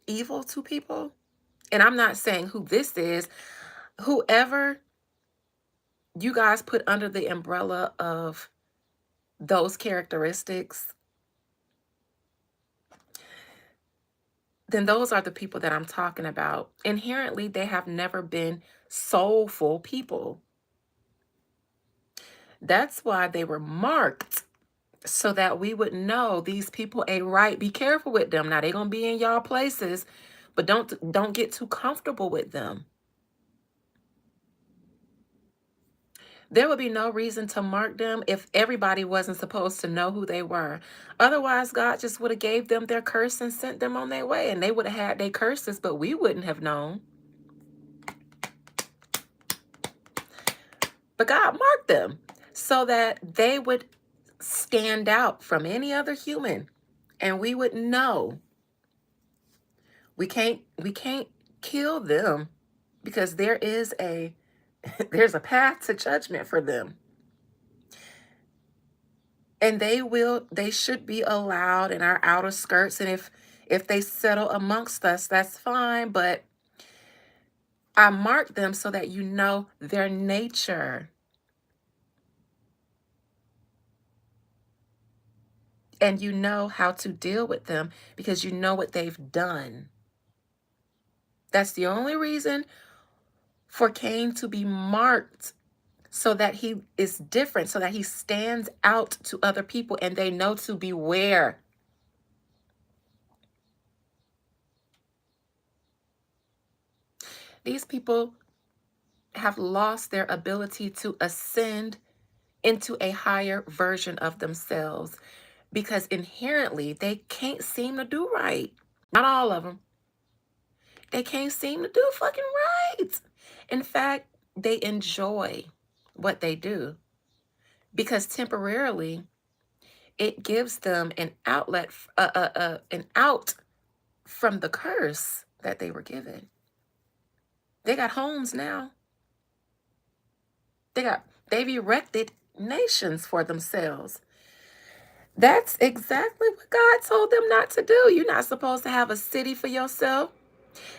evil to people, and I'm not saying who this is, whoever you guys put under the umbrella of those characteristics, then those are the people that I'm talking about. Inherently, they have never been soulful people. That's why they were marked so that we would know these people ain't right. Be careful with them. Now they're gonna be in y'all places, but don't get too comfortable with them. There would be no reason to mark them if everybody wasn't supposed to know who they were. Otherwise, God just would have gave them their curse and sent them on their way, and they would have had their curses, but we wouldn't have known. But God marked them so that they would stand out from any other human, and we would know. We can't kill them because there is there's a path to judgment for them. And they should be allowed in our outer skirts. And if they settle amongst us, that's fine. But I mark them so that you know their nature. And you know how to deal with them because you know what they've done. That's the only reason for Cain to be marked, so that he is different, so that he stands out to other people and they know to beware. These people have lost their ability to ascend into a higher version of themselves because inherently they can't seem to do right. Not all of them. They can't seem to do fucking right. In fact, they enjoy what they do because temporarily it gives them an outlet, an out from the curse that they were given. They got homes now. They've erected nations for themselves. That's exactly what God told them not to do. You're not supposed to have a city for yourself.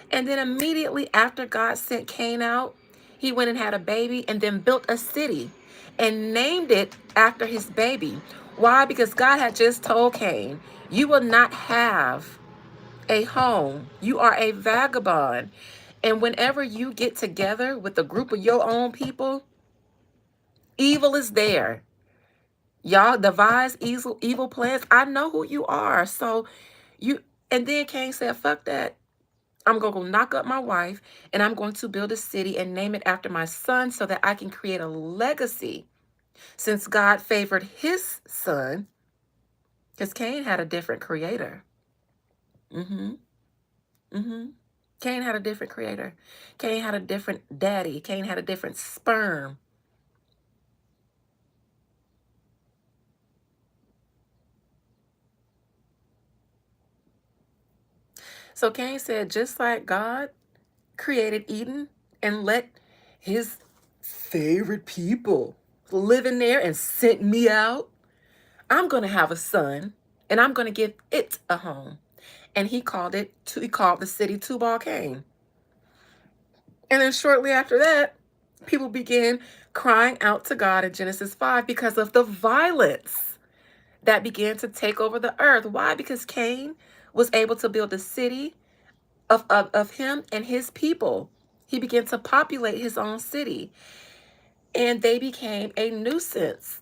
And then immediately after God sent Cain out, he went and had a baby and then built a city and named it after his baby. Why? Because God had just told Cain, you will not have a home. You are a vagabond. And whenever you get together with a group of your own people, evil is there. Y'all devise evil plans. I know who you are. So and then Cain said, fuck that. I'm going to go knock up my wife, and I'm going to build a city and name it after my son so that I can create a legacy. Since God favored his son, because Cain had a different creator. Mm-hmm. Mm-hmm. Cain had a different creator. Cain had a different daddy. Cain had a different sperm. So Cain said, just like God created Eden and let his favorite people live in there and sent me out, I'm going to have a son and I'm going to give it a home. And he called the city Tubal Cain. And then shortly after that, people began crying out to God in Genesis 5 because of the violence that began to take over the earth. Why? Because Cain was able to build a city of him and his people. He began to populate his own city, and they became a nuisance.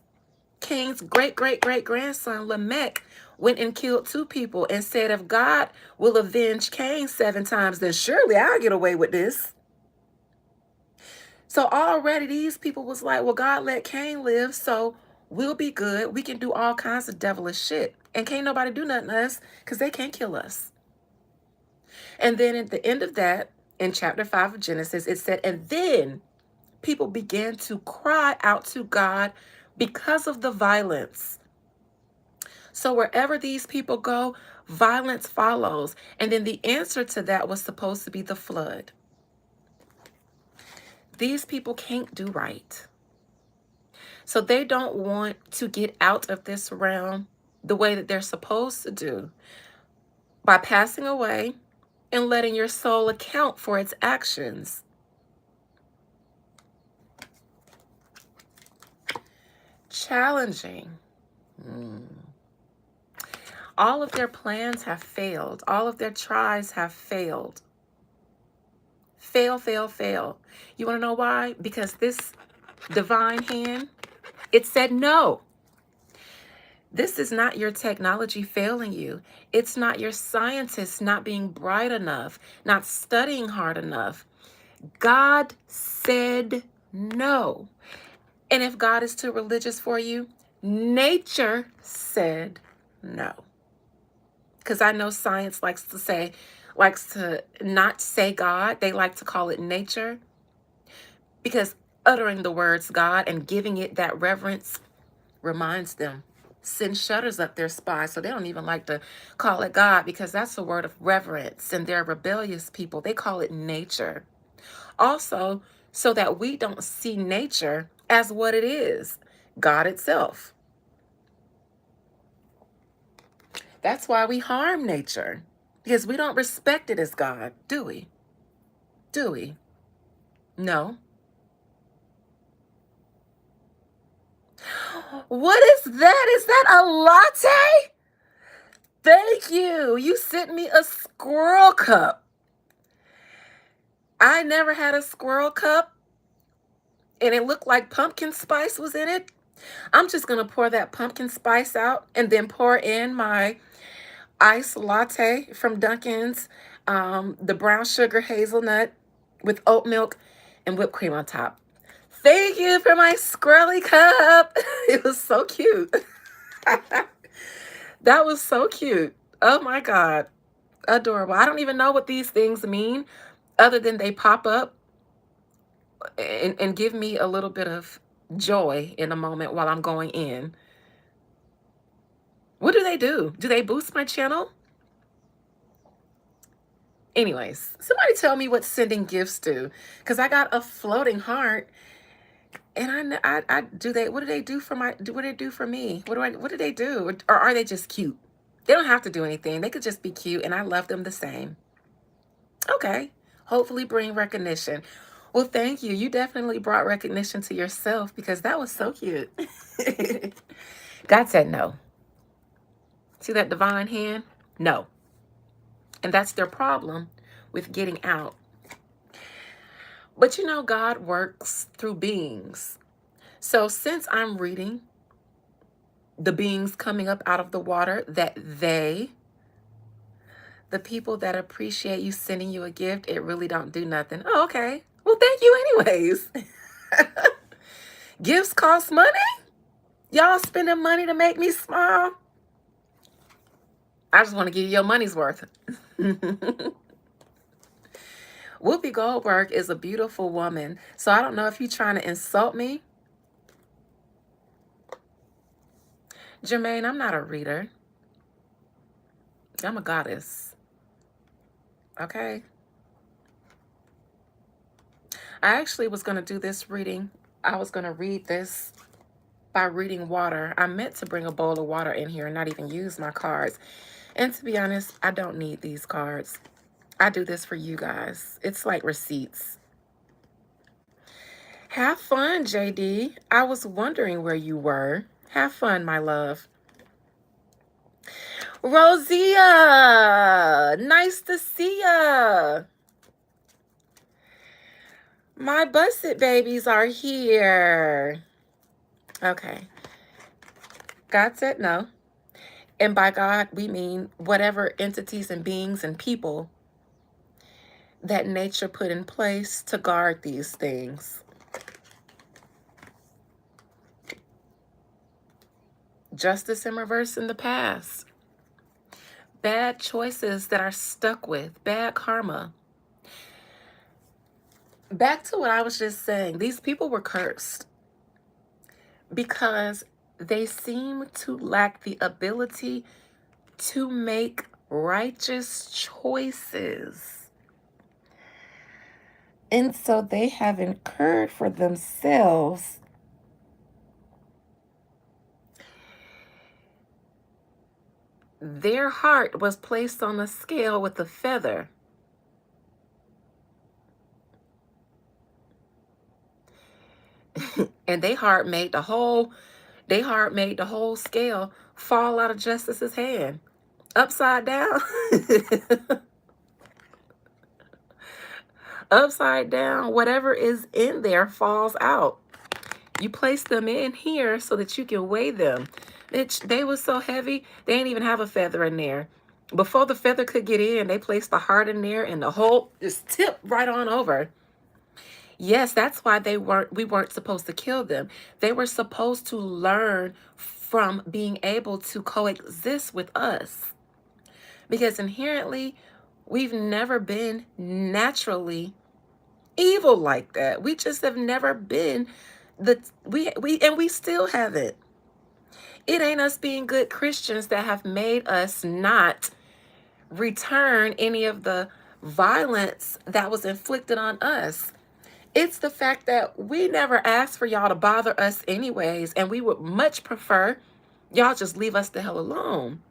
Cain's great great great grandson Lamech went and killed two people and said, if God will avenge Cain 7 times, then surely I'll get away with this. So already these people was like, well, God let Cain live, so we'll be good. We can do all kinds of devilish shit. And can't nobody do nothing to us because they can't kill us. And then at the end of that, in chapter 5 of Genesis, it said, and then people began to cry out to God because of the violence. So wherever these people go, violence follows. And then the answer to that was supposed to be the flood. These people can't do right. So they don't want to get out of this realm the way that they're supposed to do, by passing away and letting your soul account for its actions. Challenging. All of their plans have failed. All of their tries have failed. Fail, fail, fail. You want to know why? Because this divine hand, it said no. This is not your technology failing you. It's not your scientists not being bright enough, not studying hard enough. God said no. And if God is too religious for you, nature said no. Because I know science likes to not say God. They like to call it nature. Because uttering the words God and giving it that reverence reminds them, sends shudders up their spine. So they don't even like to call it God, because that's a word of reverence, and they're rebellious people. They call it nature. Also, so that we don't see nature as what it is, God itself. That's why we harm nature, because we don't respect it as God, do we? Do we? No. What is that? Is that a latte? Thank you. You sent me a squirrel cup. I never had a squirrel cup, and it looked like pumpkin spice was in it. I'm just going to pour that pumpkin spice out and then pour in my iced latte from Dunkin's, the brown sugar hazelnut with oat milk and whipped cream on top. Thank you for my squirrely cup. It was so cute. That was so cute. Oh my God. Adorable. I don't even know what these things mean other than they pop up and give me a little bit of joy in a moment while I'm going in. What do they do? Do they boost my channel? Anyways, somebody tell me what sending gifts do, because I got a floating heart, and I do they what do they do for my what do they do for me? What do they do, or are they just cute? They don't have to do anything. They could just be cute, and I love them the same. Okay, hopefully bring recognition. Well, thank you. You definitely brought recognition to yourself, because that was so cute. God said no. See that divine hand? No. And that's their problem with getting out. But you know, God works through beings. So since I'm reading the beings coming up out of the water, that The people that appreciate you sending you a gift, it really don't do nothing. Oh, okay. Well, thank you anyways. Gifts cost money? Y'all spending money to make me smile? I just want to give you your money's worth. Whoopi Goldberg is a beautiful woman. So I don't know if you're trying to insult me. Jermaine, I'm not a reader. I'm a goddess. Okay? I actually was going to do this reading. I was going to read this by reading water. I meant to bring a bowl of water in here and not even use my cards. And to be honest, I don't need these cards. I do this for you guys. It's like receipts. Have fun, JD. I was wondering where you were. Have fun, my love. Rosia, nice to see ya. My busted babies are here. Okay. God said no. And by God, we mean whatever entities and beings and people that nature put in place to guard these things. Justice in reverse in the past. Bad choices that are stuck with. Bad karma. Back to what I was just saying. These people were cursed because they seem to lack the ability to make righteous choices. And so they have incurred for themselves their heart was placed on a scale with a feather. And their heart made the whole scale fall out of Justice's hand. Upside down. Upside down, whatever is in there falls out. You place them in here so that you can weigh them. They were so heavy, they didn't even have a feather in there. Before the feather could get in, they placed the heart in there and the whole just tipped right on over. Yes, that's why we weren't supposed to kill them. They were supposed to learn from being able to coexist with us. Because inherently, we've never been naturally evil like that. We just have never been we still haven't. It ain't us being good Christians that have made us not return any of the violence that was inflicted on us. It's the fact that we never asked for y'all to bother us anyways, and we would much prefer y'all just leave us the hell alone.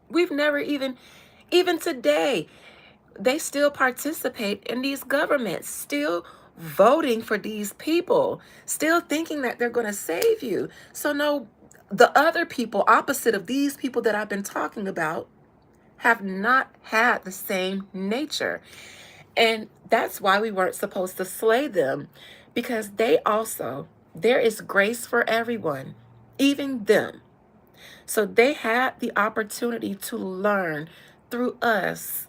We've never even today, they still participate in these governments, still voting for these people, still thinking that they're going to save you. So no, the other people opposite of these people that I've been talking about have not had the same nature. And that's why we weren't supposed to slay them, because there is grace for everyone, even them. So they had the opportunity to learn through us,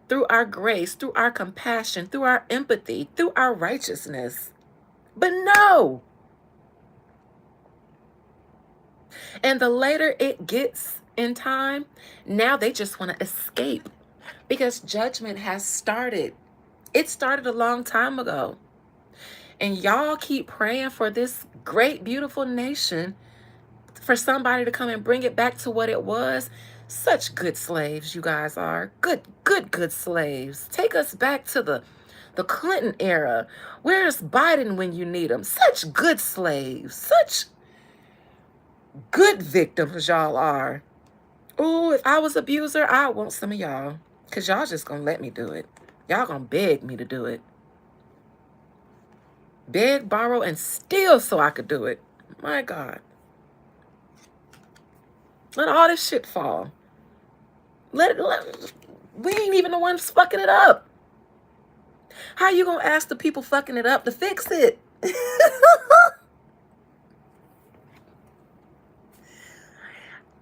through our grace, through our compassion, through our empathy, through our righteousness. But no. And the later it gets in time, now they just want to escape because judgment has started. It started a long time ago. And y'all keep praying for this great, beautiful nation, for somebody to come and bring it back to what it was. Such good slaves you guys are. Good slaves. Take us back to the Clinton era. Where's Biden when you need him? Such good slaves. Such good victims y'all are. Oh, if I was abuser, I want some of y'all. Because y'all just going to let me do it. Y'all going to beg me to do it. Beg, borrow, and steal so I could do it. My God. Let all this shit fall. We ain't even the ones fucking it up. How you gonna ask the people fucking it up to fix it?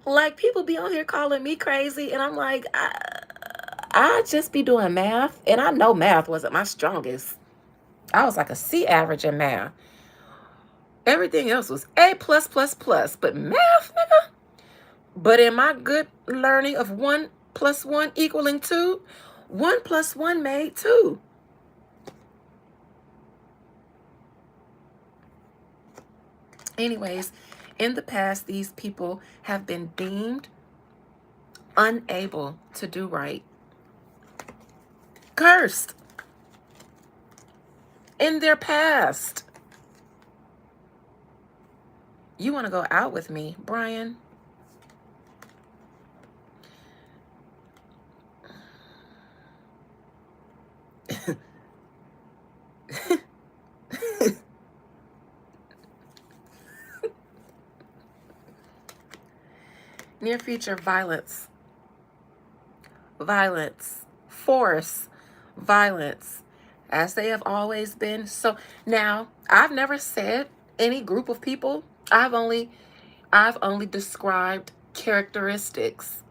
Like, people be on here calling me crazy, and I'm like, I just be doing math, and I know math wasn't my strongest. I was like a C average in math. Everything else was A plus plus plus, but math, nigga. But in my good learning of 1 plus 1 equaling 2, 1 plus 1 made 2. Anyways, in the past, these people have been deemed unable to do right. Cursed. In their past. You want to go out with me, Brian? Near future violence. Violence. Force. Violence. As they have always been. So now, I've never said any group of people. I've only described characteristics.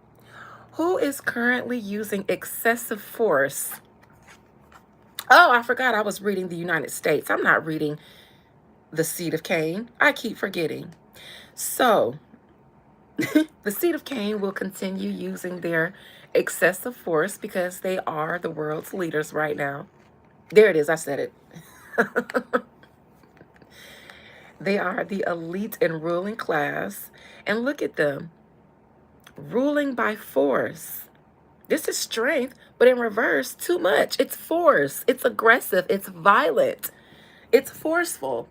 Who is currently using excessive force? Oh, I forgot I was reading the United States. I'm not reading the seed of Cain. I keep forgetting. So, the seed of Cain will continue using their excessive force because they are the world's leaders right now. There it is. I said it. They are the elite and ruling class. And look at them. Ruling by force. This is strength, but in reverse, too much. It's force. It's aggressive. It's violent. It's forceful.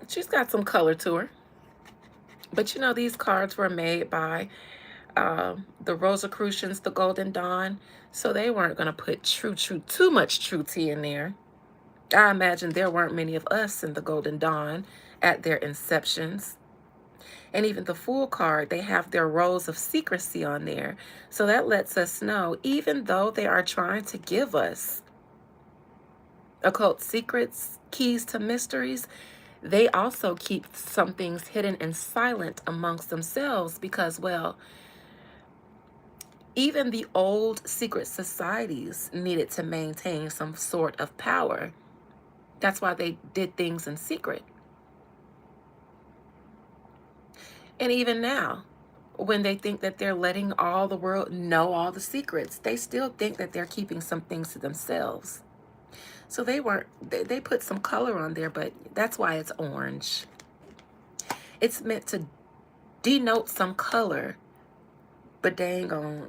She's got some color to her. But you know, these cards were made by the Rosicrucians, the Golden Dawn. So they weren't going to put too much true tea in there. I imagine there weren't many of us in the Golden Dawn at their inceptions. And even the Fool card, they have their rows of secrecy on there. So that lets us know, even though they are trying to give us occult secrets, keys to mysteries, they also keep some things hidden and silent amongst themselves because, well, even the old secret societies needed to maintain some sort of power. That's why they did things in secret. And even now, when they think that they're letting all the world know all the secrets, they still think that they're keeping some things to themselves. So they put some color on there, but that's why it's orange. It's meant to denote some color, but they ain't gonna.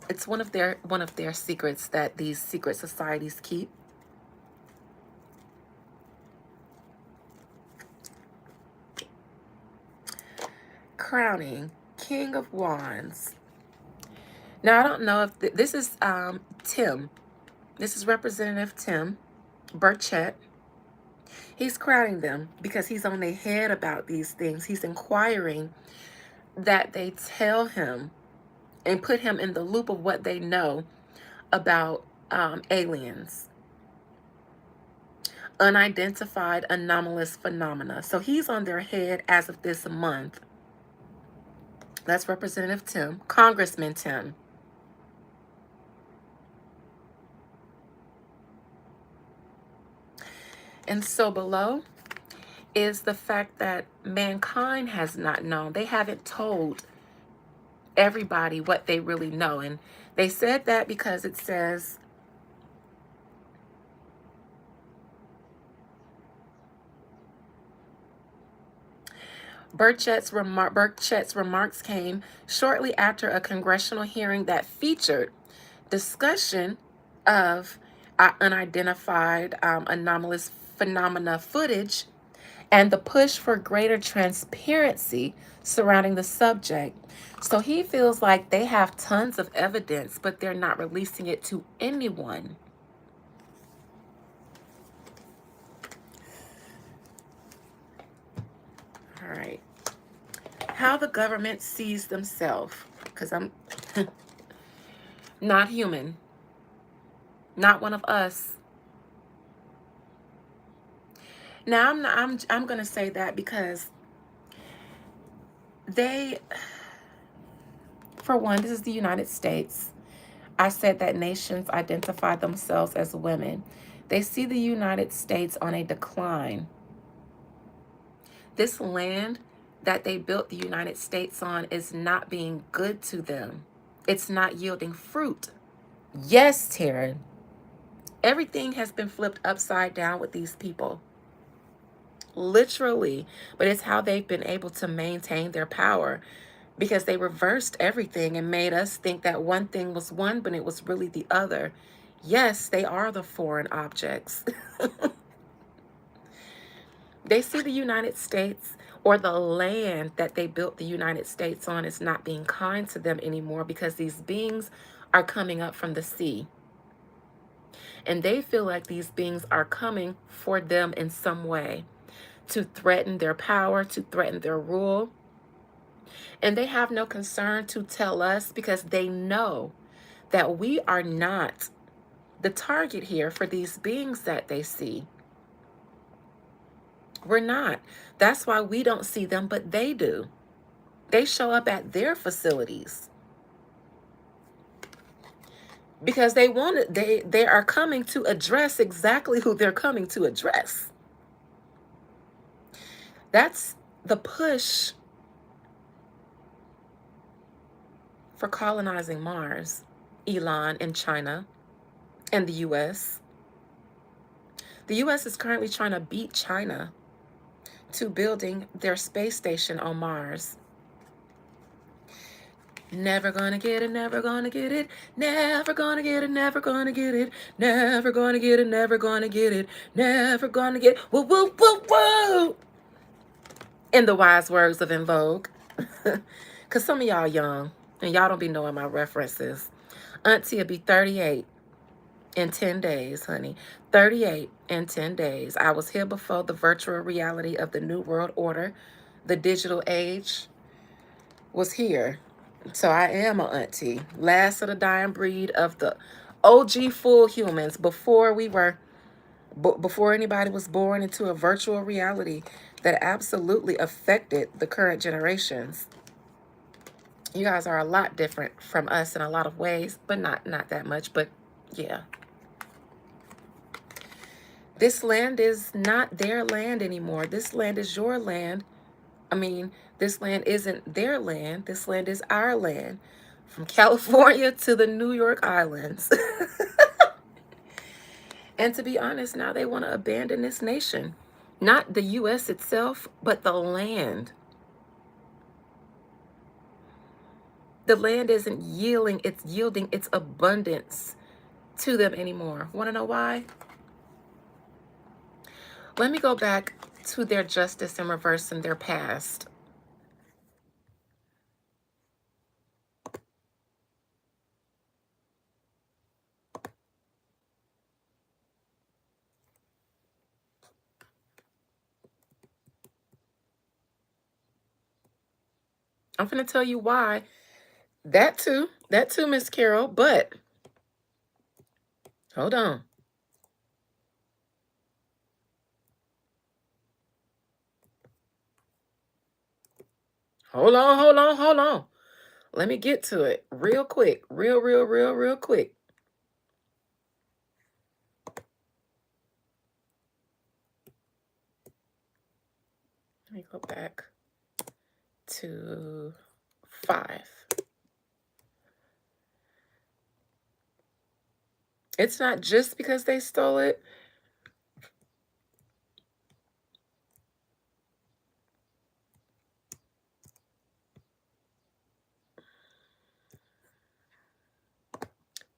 It's one of their secrets that these secret societies keep. Crowning, King of Wands. Now, I don't know if this is Tim. This is Representative Tim Burchett. He's crowning them because he's on their head about these things. He's inquiring that they tell him and put him in the loop of what they know about aliens. Unidentified anomalous phenomena. So he's on their head as of this month. That's Representative Tim, Congressman Tim. And so below is the fact that mankind has not known. They haven't told everybody what they really know. And they said that because it says, Burchett's remarks came shortly after a congressional hearing that featured discussion of unidentified anomalous phenomena footage and the push for greater transparency surrounding the subject. So he feels like they have tons of evidence, but they're not releasing it to anyone. All right. How the government sees themselves. Because Not human. Not one of us. Now I'm gonna say that because they, for one, this is the United States. I said that nations identify themselves as women. They see the United States on a decline. This land that they built the United States on is not being good to them. It's not yielding fruit. Yes, Taryn. Everything has been flipped upside down with these people. Literally. But it's how they've been able to maintain their power, because they reversed everything and made us think that one thing was one, but it was really the other. Yes, they are the foreign objects. They see the United States, or the land that they built the United States on, is not being kind to them anymore, because these beings are coming up from the sea. And they feel like these beings are coming for them in some way, to threaten their power, to threaten their rule. And they have no concern to tell us, because they know that we are not the target here for these beings that they see. We're not. That's why we don't see them, but they do. They show up at their facilities because they are coming to address exactly who they're coming to address. That's the push for colonizing Mars, Elon and China and the US. The US is currently trying to beat China to building their space station on Mars. Never gonna get it, never gonna get it, never gonna get it, never gonna get it, never gonna get it, never gonna get it, never gonna get woo woo woo woo. In the wise words of In Vogue. Cause some of y'all young and y'all don't be knowing my references. Auntie will be 38 in 10 days, honey. 38 in 10 days. I was here before the virtual reality of the New World Order. The digital age was here. So I am an auntie. Last of the dying breed of the OG full humans, before anybody was born into a virtual reality that absolutely affected the current generations. You guys are a lot different from us in a lot of ways, but not that much, but yeah. This land is not their land anymore. This land is your land. I mean, this land isn't their land. This land is our land. From California to the New York Islands. And to be honest, now they want to abandon this nation. Not the U.S. itself, but the land. The land isn't yielding its abundance to them anymore. Want to know why? Let me go back to their justice and reverse in their past. I'm going to tell you why. That too, Miss Carol, but hold on. Hold on. Let me get to it real quick. Real quick. Let me go back to 5. It's not just because they stole it.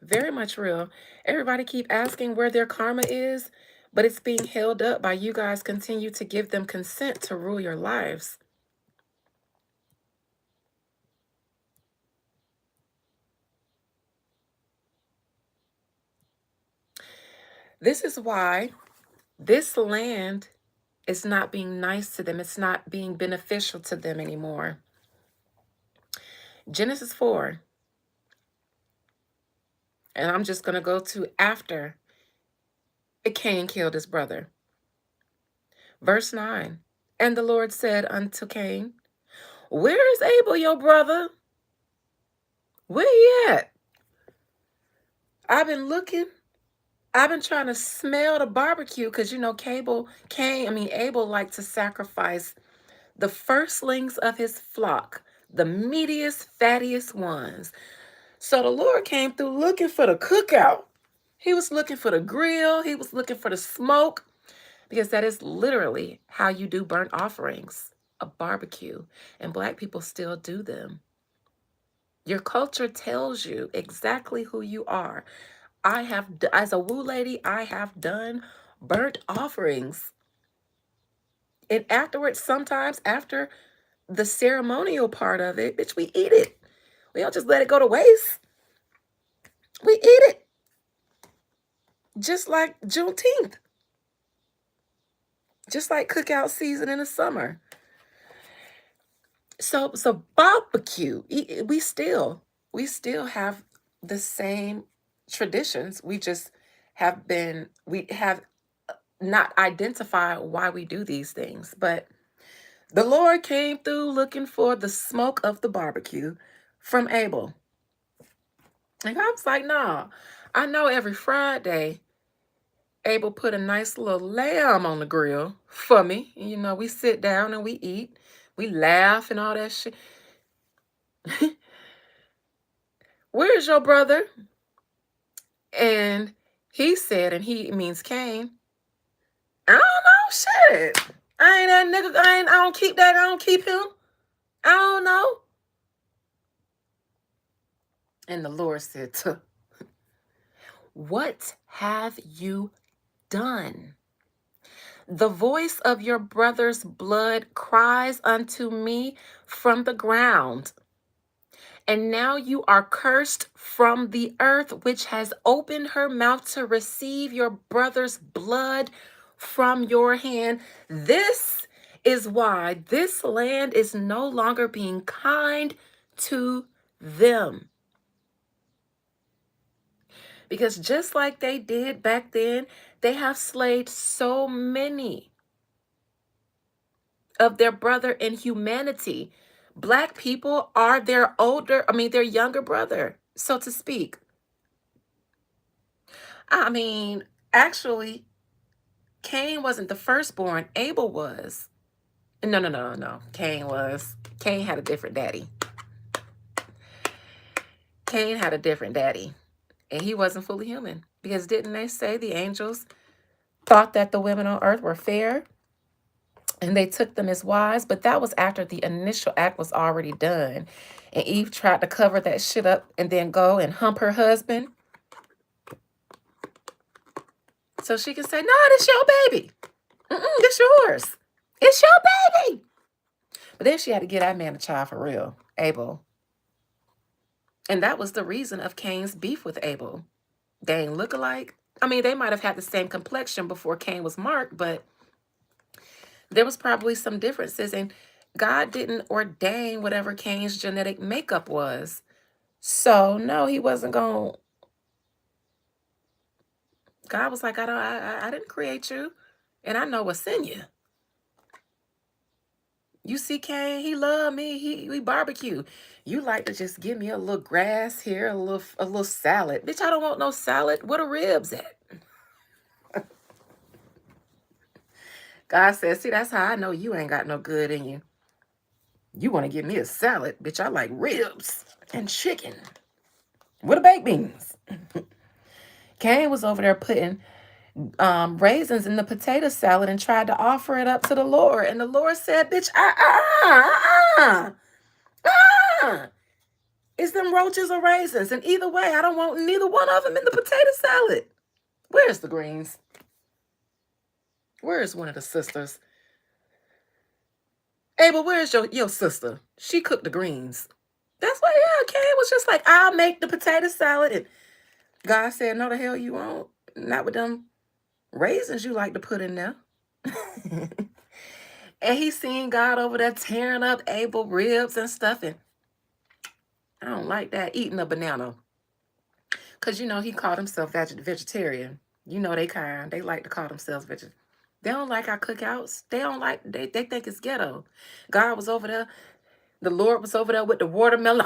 Very much real. Everybody keep asking where their karma is, but it's being held up by you guys continue to give them consent to rule your lives. This is why this land is not being nice to them. It's not being beneficial to them anymore. Genesis 4. And I'm just going to go to after Cain killed his brother. Verse 9. And the Lord said unto Cain, where is Abel, your brother? Where he at? I've been looking. I've been trying to smell the barbecue because, Abel liked to sacrifice the firstlings of his flock, the meatiest, fattiest ones. So the Lord came through looking for the cookout. He was looking for the grill. He was looking for the smoke, because that is literally how you do burnt offerings, a barbecue. And Black people still do them. Your culture tells you exactly who you are. As a woo lady, I have done burnt offerings. And afterwards, sometimes after the ceremonial part of it, bitch, we eat it. We don't just let it go to waste. We eat it. Just like Juneteenth. Just like cookout season in the summer. So barbecue, we still have the same traditions. We have not identified why we do these things. But the Lord came through looking for the smoke of the barbecue from Abel. And I was like, nah, I know every Friday Abel put a nice little lamb on the grill for me. We sit down and we eat. We laugh and all that shit. Where's your brother? And he said, and he means Cain, I don't know, shit. I ain't that nigga. I don't keep that. I don't keep him. I don't know. And the Lord said, what have you done? The voice of your brother's blood cries unto me from the ground. And now you are cursed from the earth, which has opened her mouth to receive your brother's blood from your hand. This is why this land is no longer being kind to them. Because just like they did back then, they have slayed so many of their brother in humanity. Black people are their younger brother, so to speak. Actually, Cain wasn't the firstborn. Abel was. No. Cain was. Cain had a different daddy. Cain had a different daddy. And he wasn't fully human. Because didn't they say the angels thought that the women on earth were fair? And they took them as wives? But that was after the initial act was already done. And Eve tried to cover that shit up and then go and hump her husband. So she can say, no, this your baby. This yours. It's your baby. But then she had to get that man a child for real, Abel. And that was the reason of Cain's beef with Abel. They ain't look alike. They might have had the same complexion before Cain was marked, but there was probably some differences. And God didn't ordain whatever Cain's genetic makeup was. So, no, he wasn't going to. God was like, I didn't create you, and I know what's in you. You see Cain, he loved me. We barbecue. You like to just give me a little grass here, a little salad. Bitch, I don't want no salad. Where the ribs at? God says, see, that's how I know you ain't got no good in you. You want to give me a salad. Bitch, I like ribs and chicken. Where the baked beans? Cain was over there putting raisins in the potato salad and tried to offer it up to the Lord. And the Lord said, bitch, it's them roaches or raisins. And either way, I don't want neither one of them in the potato salad. Where's the greens? Where's one of the sisters? Abel, where's your sister? She cooked the greens. That's why, Cain was just like, I'll make the potato salad. And God said, no, the hell you won't. Not with them raisins you like to put in there. And he seen God over there tearing up Abel ribs and stuff. And I don't like that, eating a banana. Because, he called himself vegetarian. They kind. They like to call themselves vegetarian. They don't like our cookouts. They think it's ghetto. God was over there. The Lord was over there with the watermelon.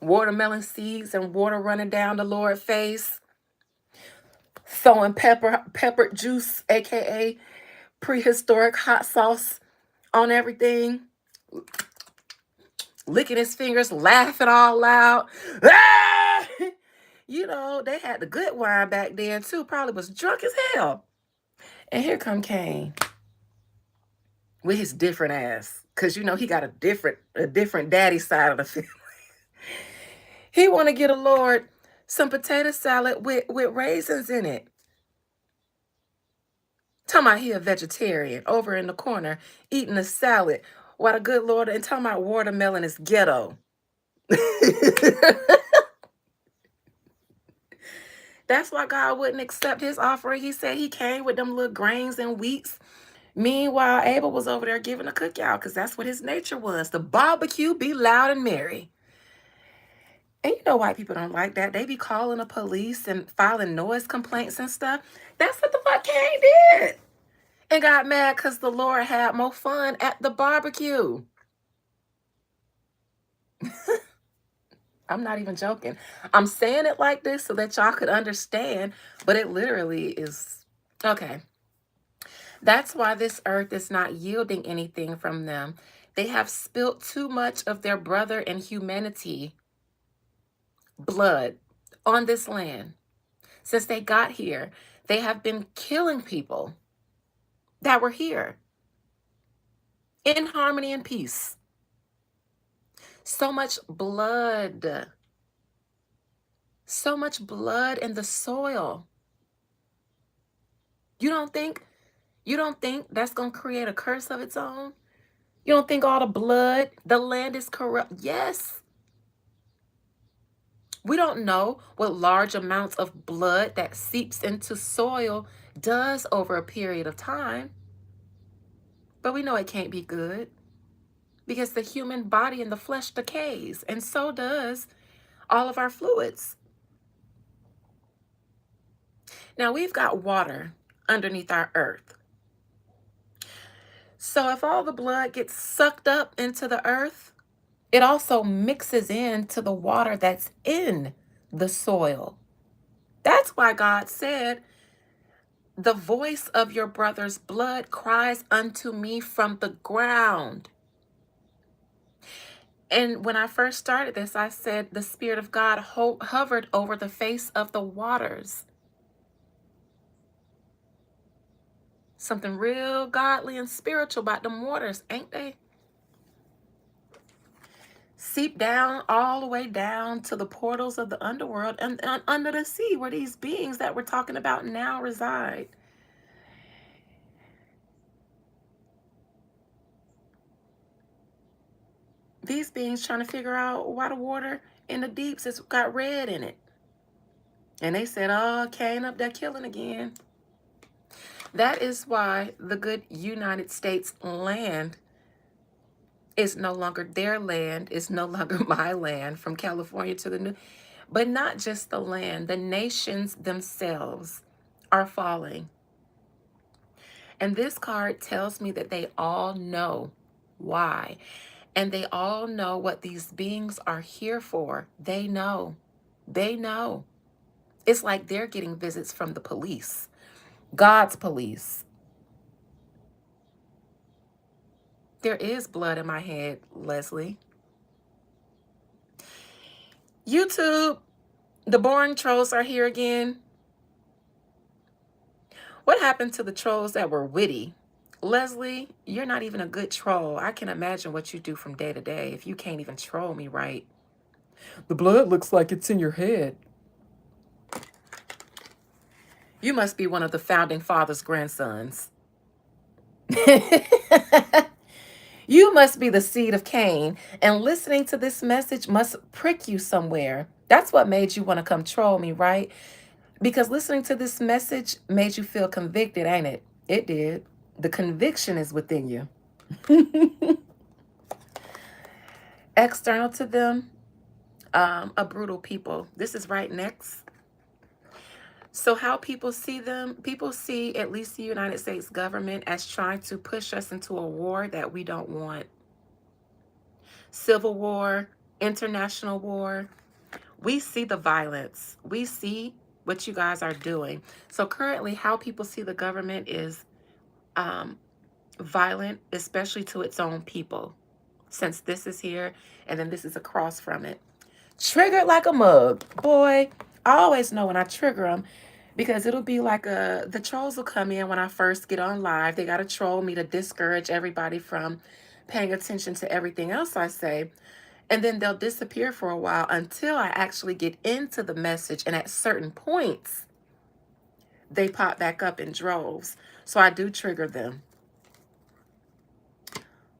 Watermelon seeds and water running down the Lord's face. Throwing pepper juice, a.k.a. prehistoric hot sauce on everything. Licking his fingers, laughing all loud. Ah! They had the good wine back then too. Probably was drunk as hell. And here come Cain with his different ass. Because, he got a different daddy side of the family. He want to get a Lord some potato salad with raisins in it. Talking about he a vegetarian over in the corner eating a salad while the good Lord and talking about watermelon is ghetto. That's why God wouldn't accept his offering. He said he came with them little grains and wheats. Meanwhile, Abel was over there giving a cookout because that's what his nature was. The barbecue, be loud and merry. And white people don't like that. They be calling the police and filing noise complaints and stuff. That's what the fuck Cain did. And got mad because the Lord had more fun at the barbecue. I'm not even joking. I'm saying it like this so that y'all could understand, but it literally is. Okay. That's why this earth is not yielding anything from them. They have spilt too much of their brother and humanity blood on this land. Since they got here, they have been killing people that were here in harmony and peace. So much blood. So much blood in the soil. You don't think that's going to create a curse of its own? You don't think all the blood, the land is corrupt? Yes. We don't know what large amounts of blood that seeps into soil does over a period of time. But we know it can't be good because the human body and the flesh decays, and so does all of our fluids. Now, we've got water underneath our earth. So if all the blood gets sucked up into the earth, it also mixes into the water that's in the soil. That's why God said, the voice of your brother's blood cries unto me from the ground. And when I first started this, I said the Spirit of God hovered over the face of the waters. Something real godly and spiritual about them waters, ain't they? Seep down all the way down to the portals of the underworld and under the sea where these beings that we're talking about now reside. These beings trying to figure out why the water in the deeps has got red in it. And they said, oh, Cain up there killing again. That is why the good United States land is no longer their land. It's no longer my land from California to the new. But not just the land. The nations themselves are falling. And this card tells me that they all know why. And they all know what these beings are here for. They know. They know. It's like they're getting visits from the police. God's police. There is blood in my head, Leslie. YouTube, the boring trolls are here again. What happened to the trolls that were witty? Leslie, you're not even a good troll. I can imagine what you do from day to day if you can't even troll me right. The blood looks like it's in your head. You must be one of the founding fathers' grandsons. You must be the seed of Cain, and listening to this message must prick you somewhere. That's what made you want to come troll me, right? Because listening to this message made you feel convicted, ain't it? It did. The conviction is within you. External to them, a brutal people. This is right next. So how people see them, people see at least the United States government as trying to push us into a war that we don't want. Civil war, international war. We see the violence. We see what you guys are doing. So currently how people see the government is violent, especially to its own people. Since this is here and then this is across from it. Triggered like a mug. Boy, I always know when I trigger them because it'll be like the trolls will come in when I first get on live. They got to troll me to discourage everybody from paying attention to everything else I say. And then they'll disappear for a while until I actually get into the message. And at certain points, they pop back up in droves. So I do trigger them.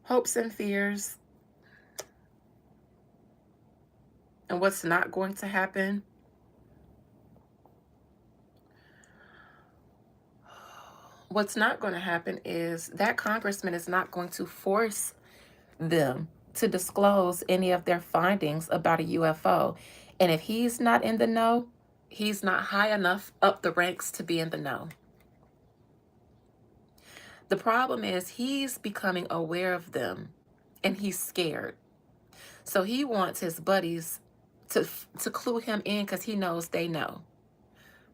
Hopes and fears. And what's not going to happen. What's not going to happen is that congressman is not going to force them to disclose any of their findings about a UFO. And if he's not in the know, he's not high enough up the ranks to be in the know. The problem is he's becoming aware of them and he's scared. So he wants his buddies to clue him in because he knows they know.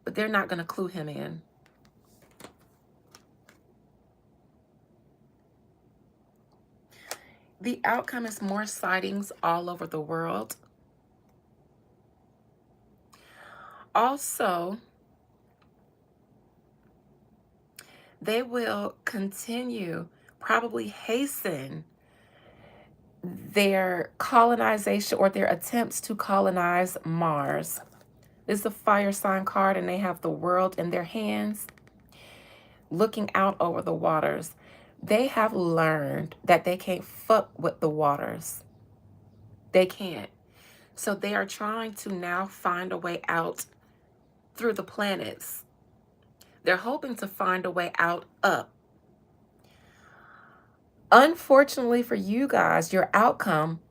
But they're not going to clue him in. The outcome is more sightings all over the world. Also, they will continue, probably hasten their colonization or their attempts to colonize Mars. This is a fire sign card and they have the world in their hands, looking out over the waters. They have learned that they can't fuck with the waters. They can't. So they are trying to now find a way out through the planets. They're hoping to find a way out up. Unfortunately for you guys, your outcome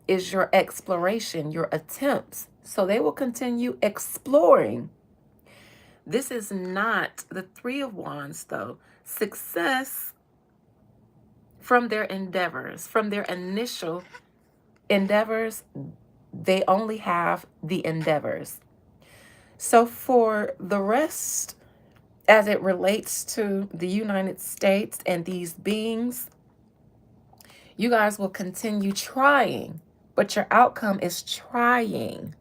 is your exploration, your attempts. So they will continue exploring. This is not the Three of Wands, though. Success from their endeavors, from their initial endeavors, they only have the endeavors. So for the rest, as it relates to the United States and these beings, you guys will continue trying, but your outcome is trying.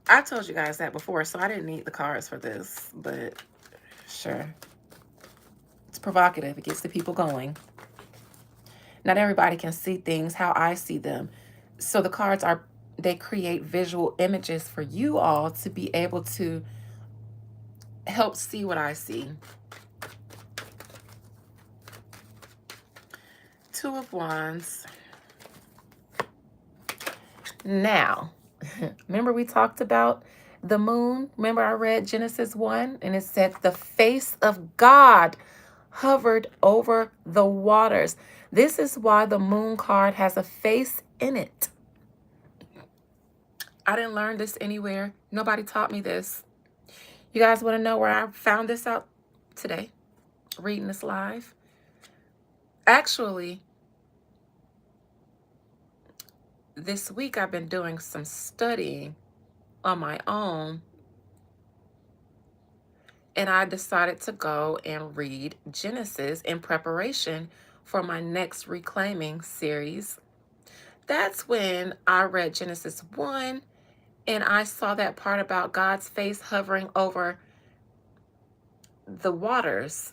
I told you guys that before, so I didn't need the cards for this, but sure. It's provocative. It gets the people going. Not everybody can see things how I see them. So the cards they create visual images for you all to be able to help see what I see. Two of Wands. Now, remember we talked about the moon? Remember I read Genesis 1 and it said the face of God hovered over the waters. This is why the moon card has a face in it. I didn't learn this anywhere. Nobody taught me this. You guys want to know where I found this out today? Reading this live. Actually, this week I've been doing some studying on my own. And I decided to go and read Genesis in preparation for my next Reclaiming series. That's when I read Genesis 1 and I saw that part about God's face hovering over the waters.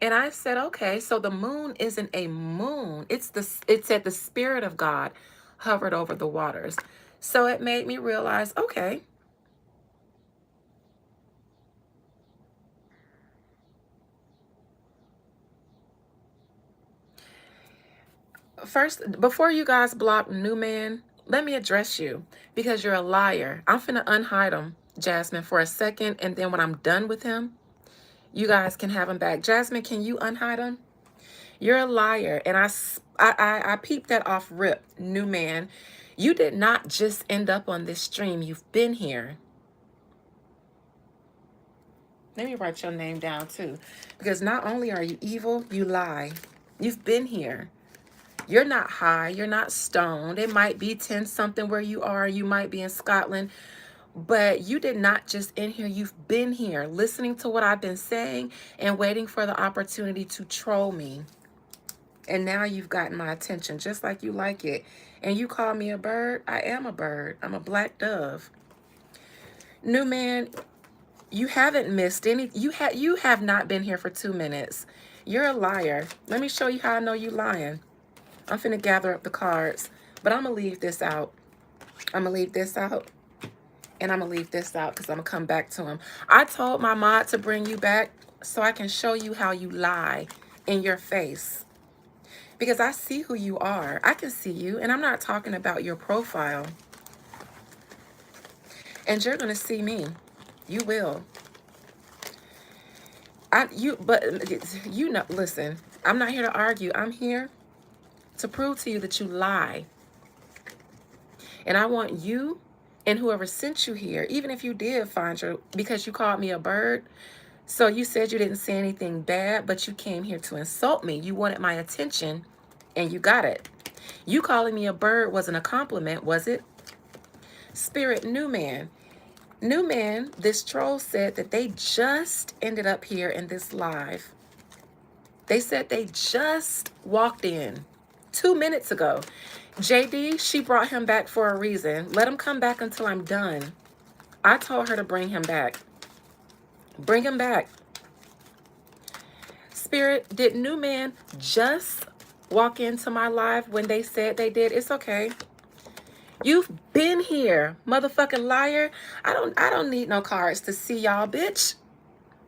And I said, okay, so the moon isn't a moon. It said the Spirit of God hovered over the waters. So it made me realize, okay, first, before you guys block New Man, let me address you because you're a liar. I'm finna unhide him, Jasmine, for a second. And then when I'm done with him, you guys can have him back. Jasmine, can you unhide him? You're a liar. And I peeped that off rip, new man. You did not just end up on this stream. You've been here. Let me write your name down too. Because not only are you evil, you lie. You've been here. You're not high. You're not stoned. It might be 10 something where you are. You might be in Scotland. But you did not just in here. You've been here listening to what I've been saying and waiting for the opportunity to troll me. And now you've gotten my attention just like you like it. And you call me a bird? I am a bird. I'm a black dove. New man, you haven't missed any. You have not been here for 2 minutes. You're a liar. Let me show you how I know you lying. I'm finna gather up the cards, but I'm gonna leave this out. I'm gonna leave this out, and I'm gonna leave this out because I'm gonna come back to him. I told my mod to bring you back so I can show you how you lie in your face. Because I see who you are. I can see you, and I'm not talking about your profile. And you're gonna see me. You will. But you know, listen, I'm not here to argue. I'm here to prove to you that you lie. And I want you and whoever sent you here, even if you did find because you called me a bird, so you said you didn't say anything bad, but you came here to insult me. You wanted my attention, and you got it. You calling me a bird wasn't a compliment, was it? Spirit, new man. New man, this troll said that they just ended up here in this live. They said they just walked in 2 minutes ago. JD, she brought him back for a reason. Let him come back until I'm done. I told her to bring him back. Bring him back. Spirit, did new man just walk into my live when they said they did? It's okay. You've been here, motherfucking liar. I don't need no cards to see y'all, bitch.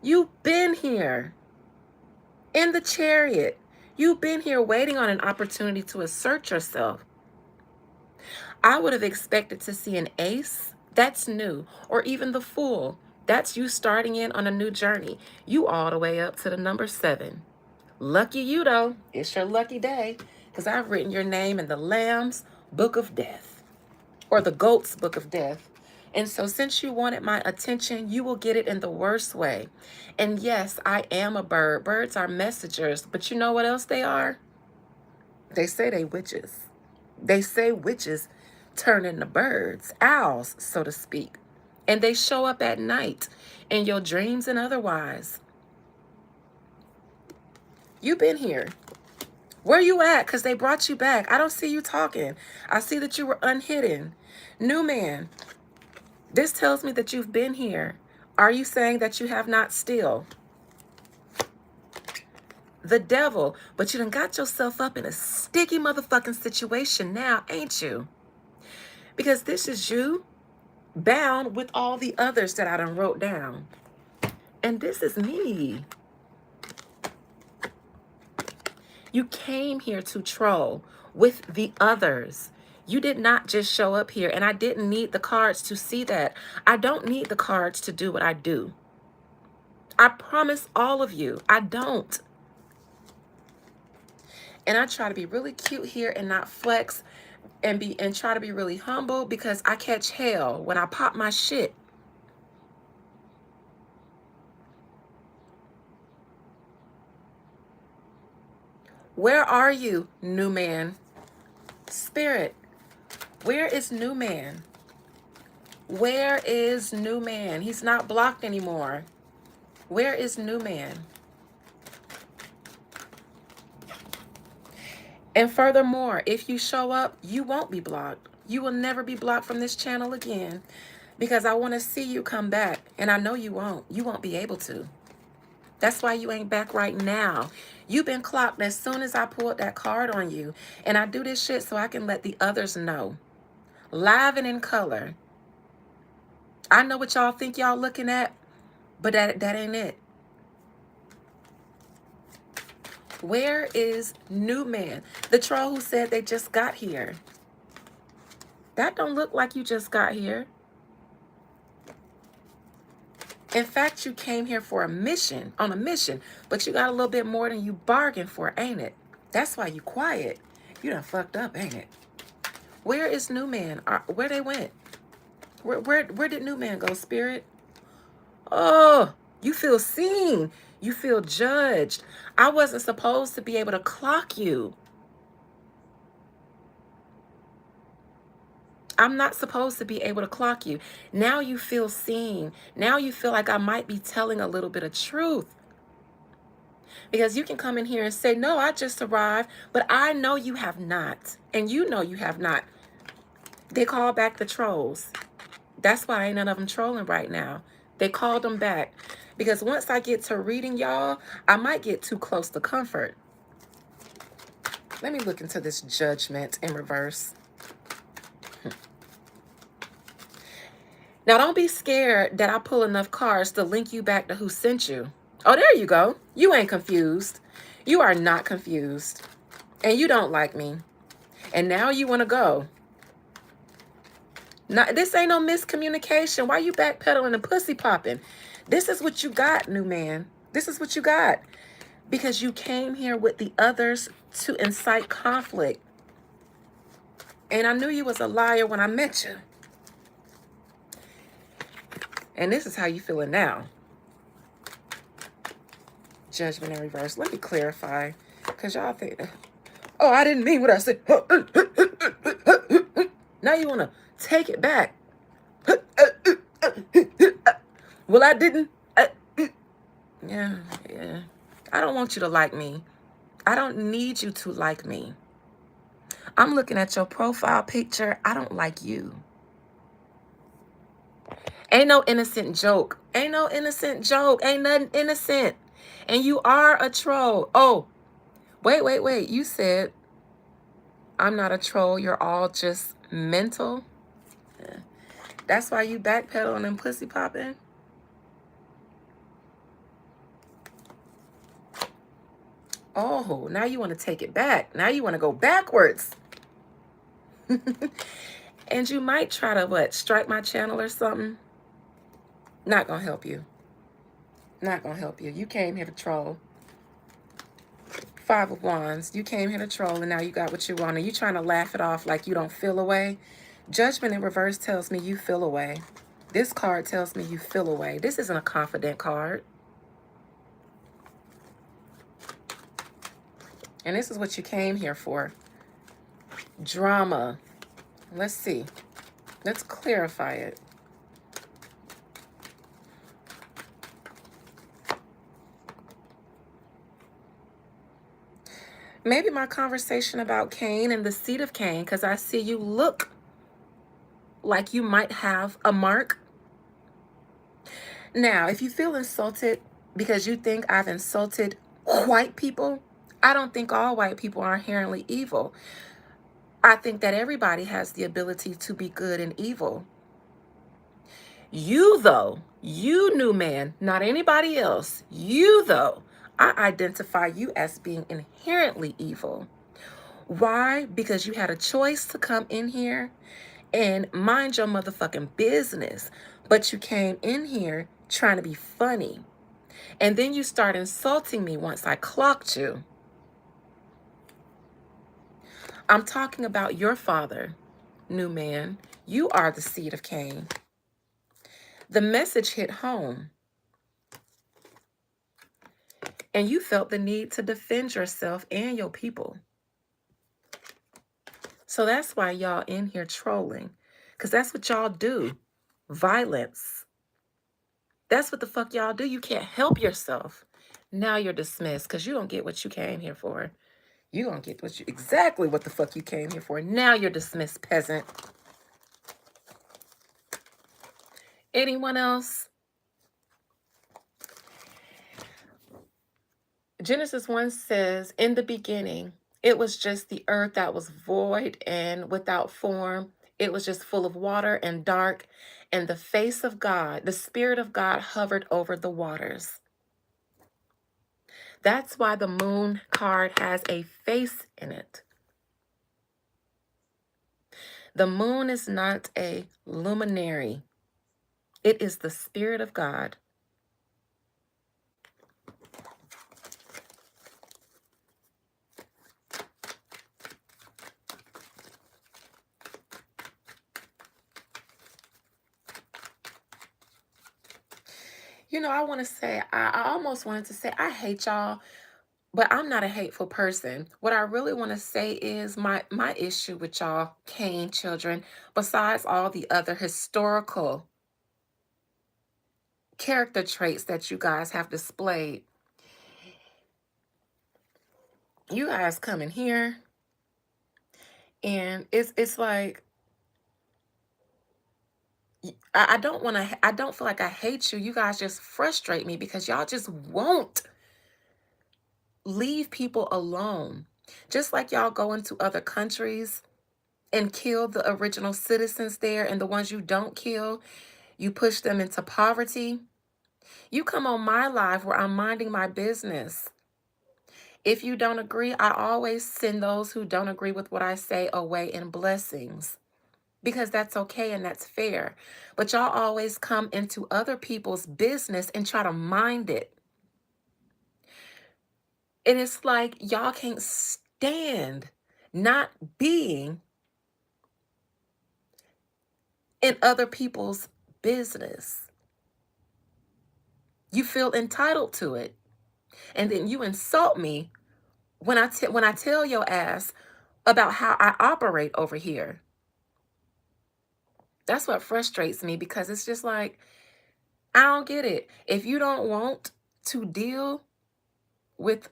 You've been here. In the chariot. You've been here waiting on an opportunity to assert yourself. I would have expected to see an ace. That's new. Or even the fool. That's you starting in on a new journey. You all the way up to the number 7. Lucky you, though. It's your lucky day. Because I've written your name in the Lamb's Book of Death. Or the Goat's Book of Death. And so since you wanted my attention, you will get it in the worst way. And yes, I am a bird. Birds are messengers. But you know what else they are? They say they witches. They say witches turn into birds, owls, so to speak. And they show up at night in your dreams and otherwise. You've been here. Where you at? Because they brought you back. I don't see you talking. I see that you were unhidden. New man, this tells me that you've been here. Are you saying that you have not still? The devil. But you done got yourself up in a sticky motherfucking situation now, ain't you? Because this is you bound with all the others that I done wrote down. And this is me. You came here to troll with the others. You did not just show up here, and I didn't need the cards to see that. I don't need the cards to do what I do. I promise all of you, I don't. And I try to be really cute here and not flex and try to be really humble because I catch hell when I pop my shit. Where are you, new man? Spirit, where is new man? Where is new man? He's not blocked anymore. Where is new man? And furthermore, if you show up, you won't be blocked. You will never be blocked from this channel again because I want to see you come back. And I know you won't. You won't be able to. That's why you ain't back right now. You've been clocked as soon as I pulled that card on you. And I do this shit so I can let the others know. Live and in color. I know what y'all think y'all looking at, but that ain't it. Where is new man? The troll who said they just got here. That don't look like you just got here. In fact, you came here for a mission, on a mission, but you got a little bit more than you bargained for, ain't it? That's why you quiet. You done fucked up, ain't it? Where is new man? Where they went? Where did new man go, spirit? Oh, you feel seen. You feel judged. I wasn't supposed to be able to clock you. I'm not supposed to be able to clock you. Now you feel seen. Now you feel like I might be telling a little bit of truth. Because you can come in here and say, no, I just arrived, but I know you have not. And you know you have not. They call back the trolls. That's why ain't none of them trolling right now. They called them back. Because once I get to reading y'all, I might get too close to comfort. Let me look into this judgment in reverse. Now, don't be scared that I pull enough cards to link you back to who sent you. Oh, there you go. You ain't confused. You are not confused. And you don't like me. And now you want to go. Now, this ain't no miscommunication. Why you backpedaling and pussy popping? This is what you got, new man. This is what you got. Because you came here with the others to incite conflict. And I knew you was a liar when I met you. And this is how you feeling now. Judgment in reverse. Let me clarify. Because y'all think, oh, I didn't mean what I said. Now you want to take it back. Well, I didn't. Yeah. I don't want you to like me. I don't need you to like me. I'm looking at your profile picture. I don't like you. Ain't no innocent joke. Ain't no innocent joke. Ain't nothing innocent. And you are a troll. Oh, wait. You said I'm not a troll. You're all just mental. Yeah. That's why you backpedaling and pussy popping. Oh, now you want to take it back. Now you want to go backwards. And you might try to, what, strike my channel or something? Not going to help you. Not going to help you. You came here to troll. 5 of Wands. You came here to troll and now you got what you want. And you trying to laugh it off like you don't feel away. Judgment in reverse tells me you feel away. This card tells me you feel away. This isn't a confident card. And this is what you came here for. Drama. Let's see. Let's clarify it. Maybe my conversation about Cain and the seed of Cain, because I see you look like you might have a mark. Now, if you feel insulted because you think I've insulted white people, I don't think all white people are inherently evil. I think that everybody has the ability to be good and evil. You, though, you, new man, not anybody else, you, though, I identify you as being inherently evil. Why? Because you had a choice to come in here and mind your motherfucking business, but you came in here trying to be funny. And then you start insulting me once I clocked you. I'm talking about your father, new man. You are the seed of Cain. The message hit home. And you felt the need to defend yourself and your people. So that's why y'all in here trolling. Because that's what y'all do. Violence. That's what the fuck y'all do. You can't help yourself. Now you're dismissed because you don't get what you came here for. You don't get exactly what the fuck you came here for. Now you're dismissed, peasant. Anyone else? Genesis 1 says, in the beginning, it was just the earth that was void and without form. It was just full of water and dark. And the face of God, the Spirit of God hovered over the waters. That's why the moon card has a face in it. The moon is not a luminary. It is the Spirit of God. I want to say, I almost wanted to say, I hate y'all, but I'm not a hateful person. What I really want to say is my issue with y'all, Cain children, besides all the other historical character traits that you guys have displayed, you guys come in here and it's like I don't want to, I don't feel like I hate you. You guys just frustrate me because y'all just won't leave people alone. Just like y'all go into other countries and kill the original citizens there, and the ones you don't kill, you push them into poverty. You come on my live where I'm minding my business. If you don't agree, I always send those who don't agree with what I say away in blessings, because that's okay and that's fair. But y'all always come into other people's business and try to mind it. And it's like y'all can't stand not being in other people's business. You feel entitled to it. And then you insult me when I tell your ass about how I operate over here. That's what frustrates me, because it's just like, I don't get it. If you don't want to deal with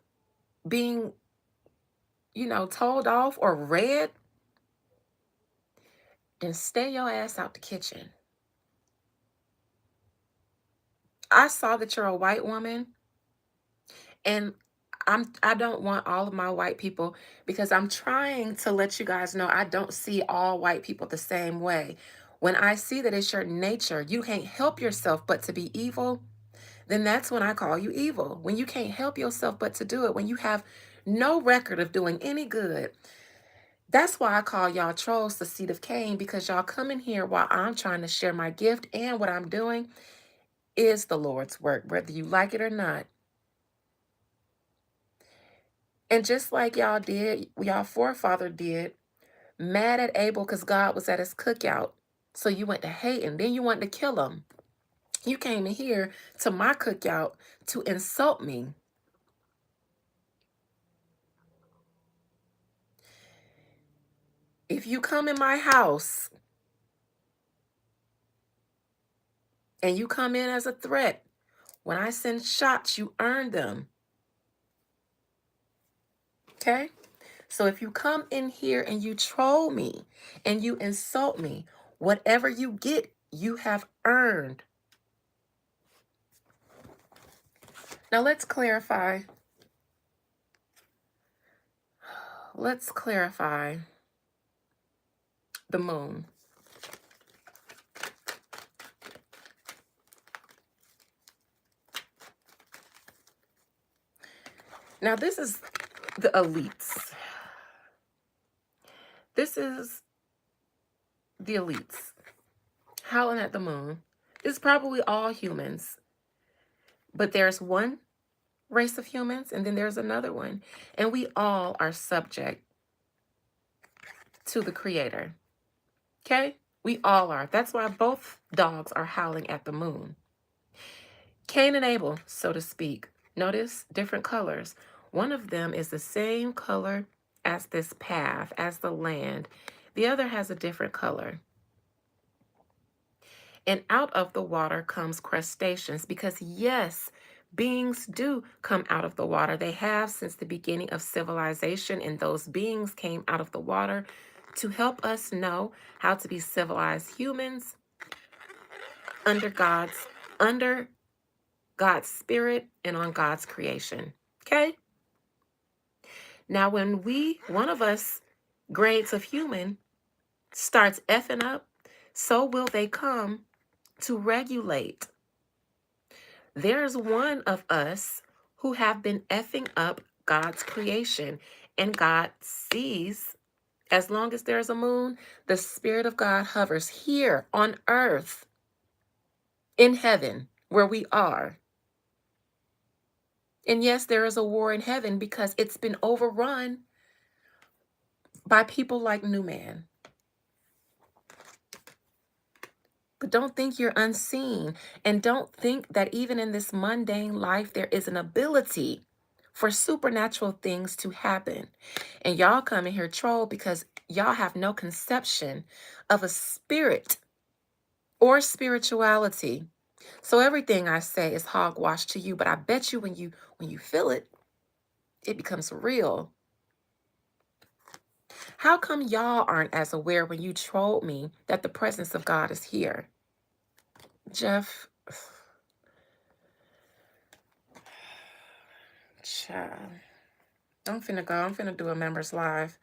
being, told off or read, then stay your ass out the kitchen. I saw that you're a white woman, and I don't want all of my white people, because I'm trying to let you guys know I don't see all white people the same way. When I see that it's your nature, you can't help yourself but to be evil, then that's when I call you evil. When you can't help yourself but to do it, when you have no record of doing any good. That's why I call y'all trolls the seed of Cain, because y'all come in here while I'm trying to share my gift, and what I'm doing is the Lord's work, whether you like it or not. And just like y'all forefather did, mad at Abel because God was at his cookout. So you went to hate him. Then you wanted to kill him. You came in here to my cookout to insult me. If you come in my house and you come in as a threat, when I send shots, you earn them. Okay? So if you come in here and you troll me and you insult me, whatever you get, you have earned. Now let's clarify. Let's clarify the moon. Now this is the elites. This is the elites howling at the moon. It's probably all humans, but there's one race of humans and then there's another one, and we all are subject to the Creator. Okay? We all are. That's why both dogs are howling at the moon. Cain and Abel, so to speak. Notice different colors. One of them is the same color as this path, as the land. The other has a different color. And out of the water comes crustaceans, because yes, beings do come out of the water. They have since the beginning of civilization, and those beings came out of the water to help us know how to be civilized humans under God's spirit and on God's creation. Okay? Now, when one of us grades of human starts effing up, so will they come to regulate. There's one of us who have been effing up God's creation, and God sees, as long as there's a moon, the Spirit of God hovers here on earth, in heaven, where we are. And yes, there is a war in heaven because it's been overrun by people like New Man. But don't think you're unseen. And don't think that even in this mundane life, there is an ability for supernatural things to happen. And y'all come in here troll because y'all have no conception of a spirit or spirituality. So everything I say is hogwash to you, but I bet you when you feel it, it becomes real. How come y'all aren't as aware when you trolled me that the presence of God is here? Jeff, child. I'm finna go. I'm finna do a members live.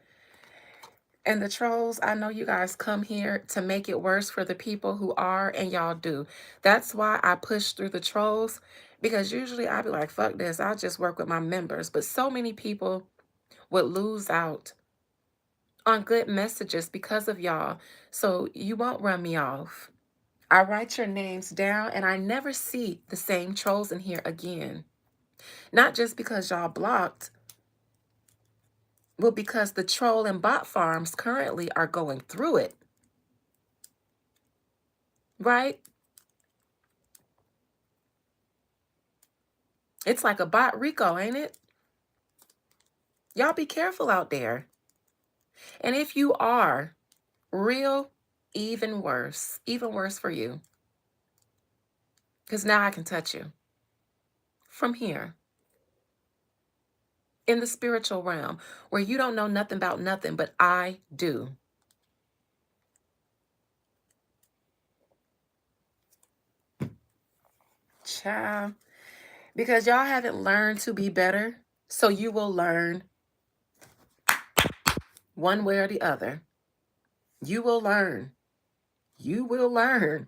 And the trolls, I know you guys come here to make it worse for the people who are, and y'all do. That's why I push through the trolls, because usually I'd be like, fuck this, I'll just work with my members. But so many people would lose out on good messages because of y'all. So you won't run me off. I write your names down and I never see the same trolls in here again. Not just because y'all blocked, but because the troll and bot farms currently are going through it. Right? It's like a bot Rico, ain't it? Y'all be careful out there. And if you are real, even worse for you. Because now I can touch you from here in the spiritual realm where you don't know nothing about nothing, but I do. Child. Because y'all haven't learned to be better, so you will learn one way or the other. You will learn. You will learn.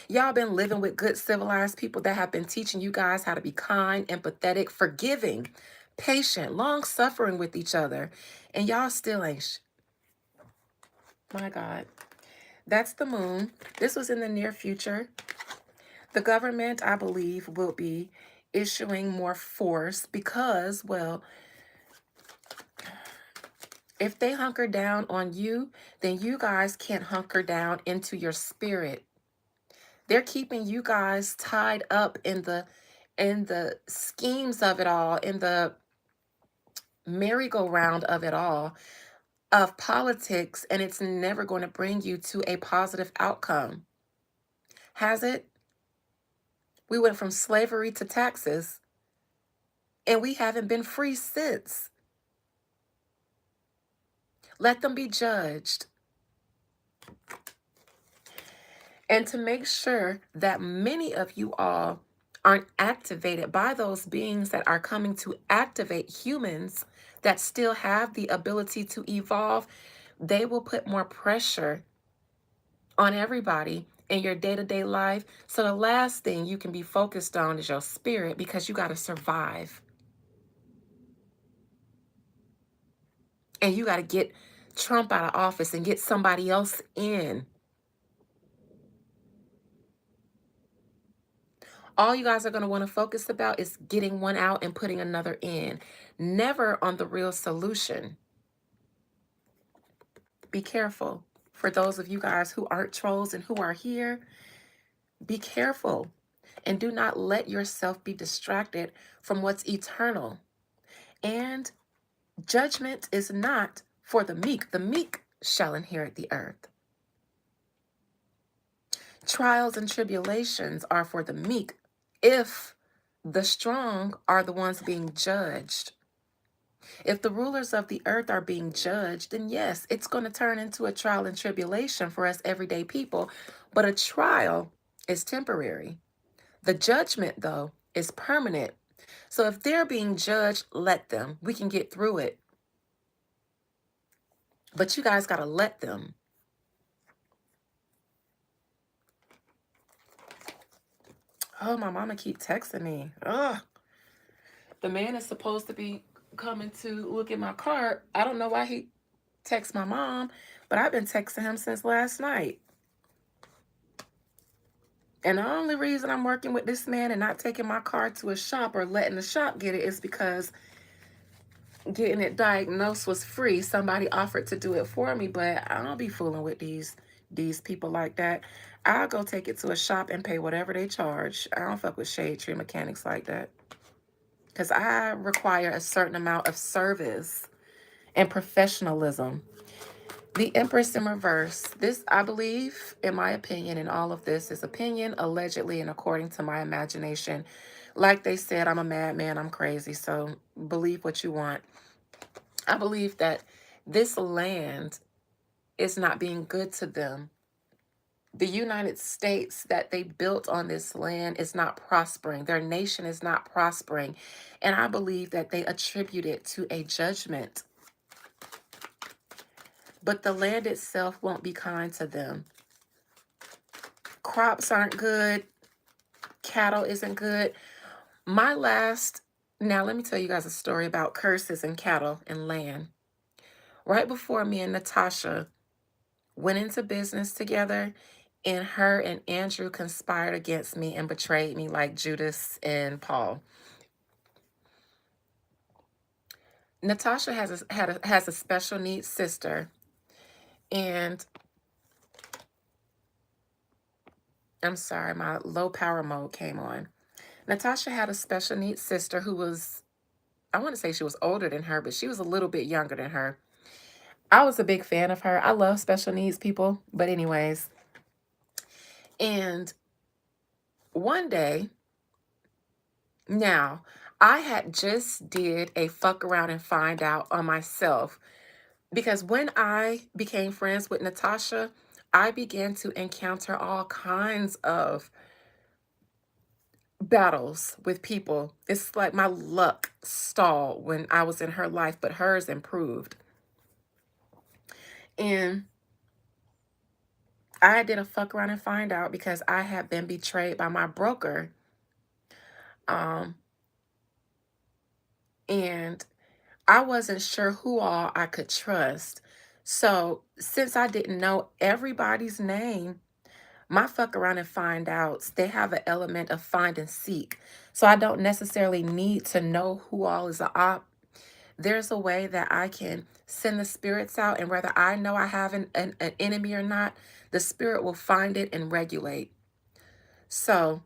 Y'all been living with good civilized people that have been teaching you guys how to be kind, empathetic, forgiving, patient, long-suffering with each other. And y'all still ain't. My God. That's the moon. This was in the near future. The government, I believe, will be issuing more force because, well, if they hunker down on you, then you guys can't hunker down into your spirit. They're keeping you guys tied up in the schemes of it all, in the merry-go-round of it all, of politics, and it's never going to bring you to a positive outcome. Has it? We went from slavery to taxes, and we haven't been free since. Let them be judged. And to make sure that many of you all aren't activated by those beings that are coming to activate humans that still have the ability to evolve, they will put more pressure on everybody in your day-to-day life. So the last thing you can be focused on is your spirit, because you got to survive. And you got to get Trump out of office and get somebody else in. All you guys are going to want to focus about is getting one out and putting another in. Never on the real solution. Be careful. For those of you guys who aren't trolls and who are here, be careful. And do not let yourself be distracted from what's eternal. And judgment is not for the meek. The meek shall inherit the earth. Trials and tribulations are for the meek, if the strong are the ones being judged. If the rulers of the earth are being judged, then yes, it's going to turn into a trial and tribulation for us everyday people. But a trial is temporary. The judgment, though, is permanent. So if they're being judged, let them. We can get through it. But you guys got to let them. Oh, my mama keep texting me. Ugh. The man is supposed to be coming to look at my car. I don't know why he texts my mom, but I've been texting him since last night. And the only reason I'm working with this man and not taking my car to a shop or letting the shop get it is because getting it diagnosed was free. Somebody offered to do it for me, but I don't be fooling with these these people like that. I'll go take it to a shop and pay whatever they charge. I don't fuck with shade tree mechanics like that. Because I require a certain amount of service and professionalism. The Empress in reverse. This, I believe, in my opinion, and all of this is opinion, allegedly, and according to my imagination. Like they said, I'm a madman, I'm crazy, so believe what you want. I believe that this land is not being good to them. The United States that they built on this land is not prospering. Their nation is not prospering. And I believe that they attribute it to a judgment. But the land itself won't be kind to them. Crops aren't good. Cattle isn't good. Now let me tell you guys a story about curses and cattle and land. Right before me and Natasha went into business together, and her and Andrew conspired against me and betrayed me like Judas and Paul. Natasha has a special needs sister, and I'm sorry, my low power mode came on. Natasha had a special needs sister who was, I want to say she was older than her, but she was a little bit younger than her. I was a big fan of her. I love special needs people, but anyways. And one day, now, I had just did a fuck around and find out on myself, because when I became friends with Natasha, I began to encounter all kinds of battles with people. It's like my luck stalled when I was in her life, but hers improved. And I did a fuck around and find out because I had been betrayed by my broker. And I wasn't sure who all I could trust. So since I didn't know everybody's name, my fuck around and find outs, they have an element of find and seek. So I don't necessarily need to know who all is a op. There's a way that I can send the spirits out, and whether I know I have an enemy or not, the spirit will find it and regulate. So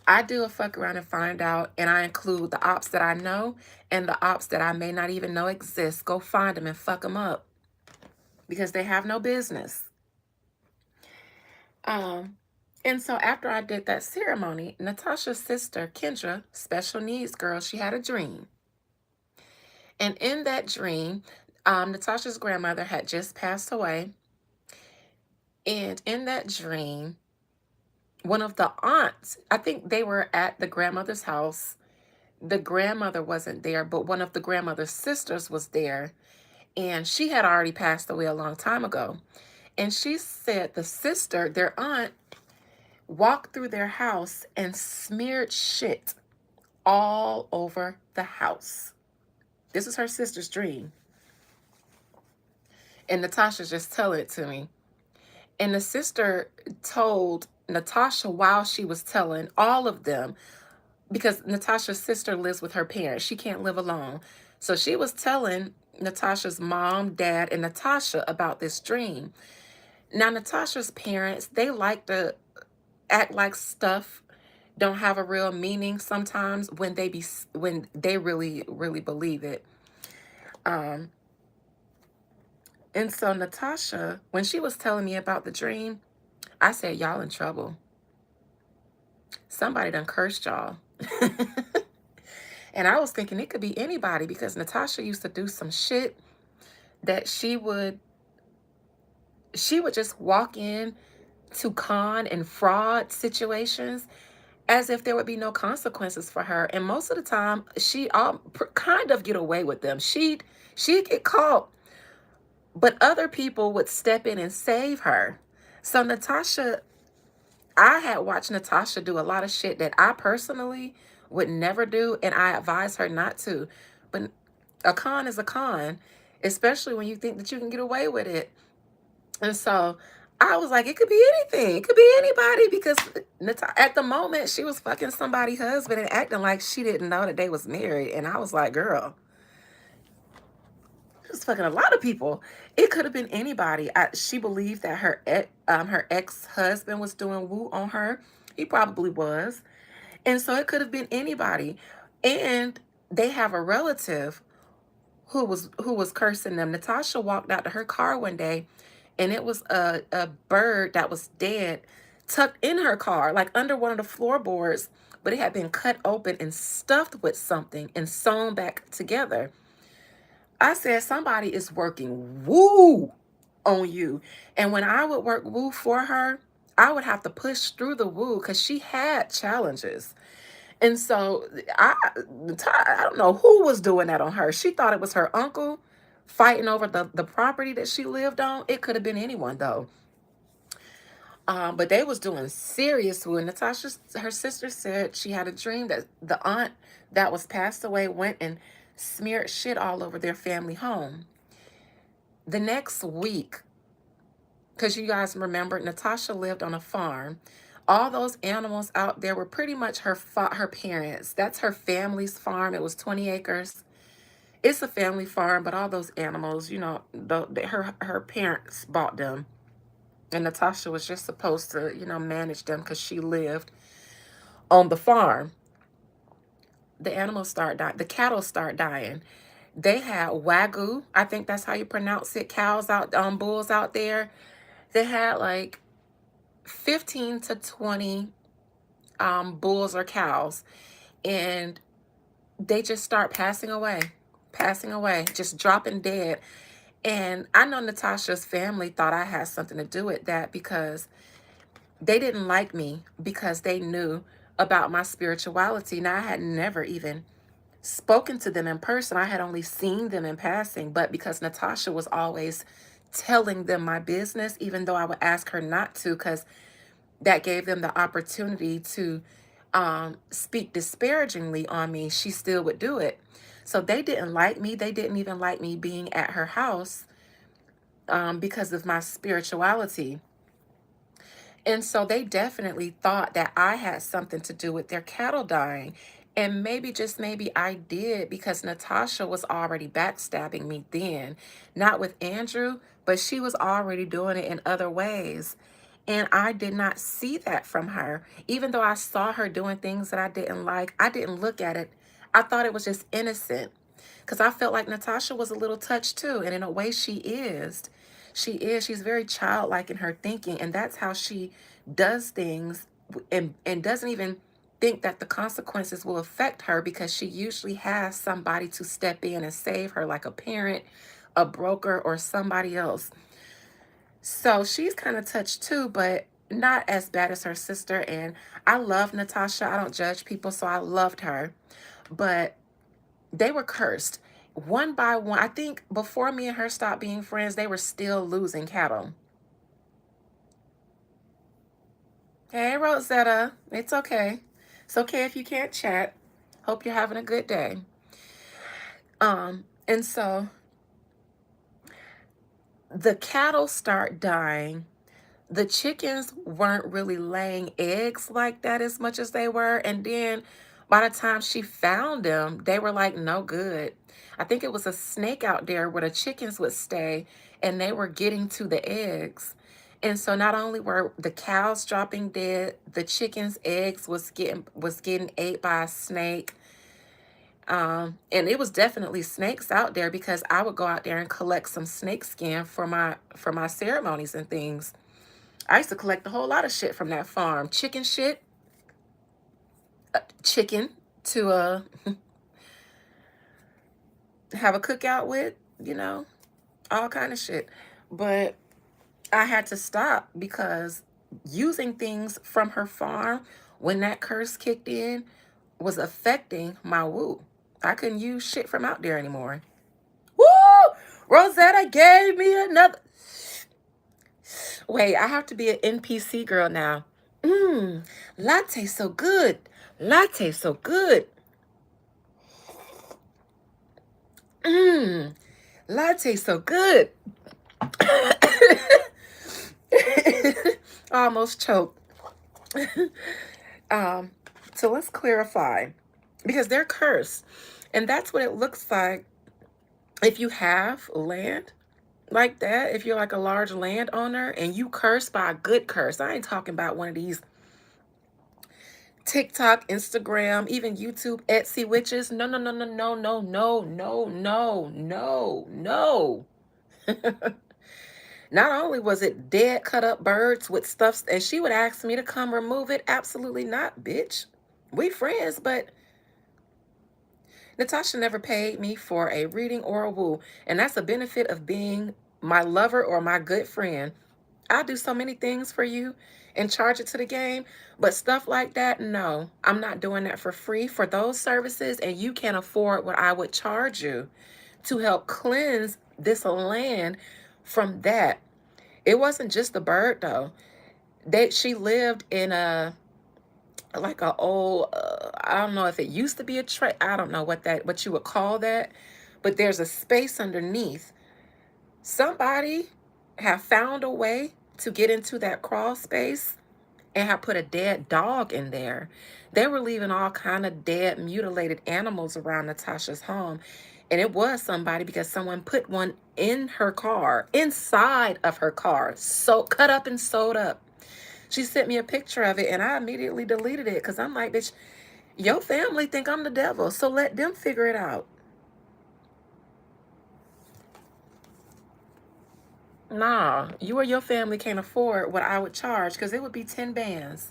I do a fuck around and find out, and I include the ops that I know and the ops that I may not even know exist. Go find them and fuck them up because they have no business. And so after I did that ceremony, Natasha's sister, Kendra, special needs girl, she had a dream. And in that dream, Natasha's grandmother had just passed away. And in that dream, one of the aunts, I think they were at the grandmother's house. The grandmother wasn't there, but one of the grandmother's sisters was there. And she had already passed away a long time ago. And she said the sister, their aunt, walked through their house and smeared shit all over the house. This is her sister's dream. And Natasha just telling it to me. And the sister told Natasha while she was telling all of them, because Natasha's sister lives with her parents. She can't live alone. So she was telling Natasha's mom, dad, and Natasha about this dream. Now, Natasha's parents, they like to act like stuff don't have a real meaning sometimes when they really, really believe it. And so Natasha, when she was telling me about the dream, I said, y'all in trouble. Somebody done cursed y'all. And I was thinking it could be anybody, because Natasha used to do some shit that she would just walk in to con and fraud situations as if there would be no consequences for her. And most of the time, she kind of get away with them. She'd get caught, but other people would step in and save her. So Natasha, I had watched Natasha do a lot of shit that I personally would never do, and I advise her not to. But a con is a con, especially when you think that you can get away with it. And so I was like, it could be anything. It could be anybody, because at the moment she was fucking somebody's husband and acting like she didn't know that they was married. And I was like, girl, was fucking a lot of people. It could have been anybody. She believed that her ex-husband was doing woo on her. He probably was. And so it could have been anybody. And they have a relative who was cursing them. Natasha walked out to her car one day, and it was a bird that was dead tucked in her car, like under one of the floorboards, but it had been cut open and stuffed with something and sewn back together. I said, somebody is working woo on you. And when I would work woo for her, I would have to push through the woo because she had challenges. And so I don't know who was doing that on her. She thought it was her uncle fighting over the property that she lived on. It could have been anyone though. But they was doing serious woo. And her sister said she had a dream that the aunt that was passed away went and smeared shit all over their family home. The next week, because you guys remember, Natasha lived on a farm. All those animals out there were pretty much her parents. That's her family's farm. It was 20 acres. It's a family farm, but all those animals, her parents bought them. And Natasha was just supposed to, manage them because she lived on the farm. The animals start dying. The cattle start dying. They had Wagyu. I think that's how you pronounce it. Bulls out there. They had like 15 to 20 bulls or cows, and they just start passing away, just dropping dead. And I know Natasha's family thought I had something to do with that because they didn't like me because they knew about my spirituality. Now, I had never even spoken to them in person. I had only seen them in passing, but because Natasha was always telling them my business, even though I would ask her not to, because that gave them the opportunity to speak disparagingly on me, she still would do it. So they didn't like me. They didn't even like me being at her house because of my spirituality. And so they definitely thought that I had something to do with their cattle dying. And maybe, just maybe, I did, because Natasha was already backstabbing me then. Not with Andrew, but she was already doing it in other ways. And I did not see that from her. Even though I saw her doing things that I didn't like, I didn't look at it. I thought it was just innocent. Because I felt like Natasha was a little touched too. And in a way, she is. She's very childlike in her thinking. And that's how she does things, and doesn't even think that the consequences will affect her, because she usually has somebody to step in and save her, like a parent, a broker, or somebody else. So she's kind of touched too, but not as bad as her sister. And I love Natasha. I don't judge people, so I loved her. But they were cursed one by one. I think before me and her stopped being friends, they were still losing cattle. Hey, Rosetta. It's okay. It's okay if you can't chat. Hope you're having a good day. And so the cattle start dying. The chickens weren't really laying eggs like that as much as they were. And then by the time she found them, they were like no good. I think it was a snake out there where the chickens would stay, and they were getting to the eggs. And so not only were the cows dropping dead, the chickens' eggs was getting ate by a snake. And it was definitely snakes out there, because I would go out there and collect some snake skin for my ceremonies and things. I used to collect a whole lot of shit from that farm. Chicken shit. Chicken to have a cookout with, all kind of shit. But I had to stop, because using things from her farm, when that curse kicked in, was affecting my woo. I couldn't use shit from out there anymore. Woo! Rosetta gave me another. Wait, I have to be an NPC girl now. Latte so good. Latte so good. Latte so good. Almost choked. So let's clarify, because they're cursed, and that's what it looks like if you have land like that, if you're like a large landowner and you curse by a good curse, I ain't talking about one of these TikTok, Instagram, even YouTube, Etsy witches. No, no, no, no, no, no, no, no, no, no, no. Not only was it dead, cut up birds with stuff, and she would ask me to come remove it. Absolutely not, bitch. We friends, but Natasha never paid me for a reading or a woo. And that's a benefit of being my lover or my good friend. I'll do so many things for you and charge it to the game. But stuff like that, no. I'm not doing that for free for those services. And you can't afford what I would charge you to help cleanse this land from that. It wasn't just the bird, though. She lived in a like a old I don't know if it used to be a tray. I don't know what you would call that, but there's a space underneath. Somebody have found a way to get into that crawl space and have put a dead dog in there. They were leaving all kind of dead, mutilated animals around Natasha's home. And it was somebody because someone put one in her car, inside of her car, so cut up and sewed up. She sent me a picture of it and I immediately deleted it because I'm like, bitch, your family think I'm the devil, so let them figure it out. Nah, you or your family can't afford what I would charge because it would be 10 bands.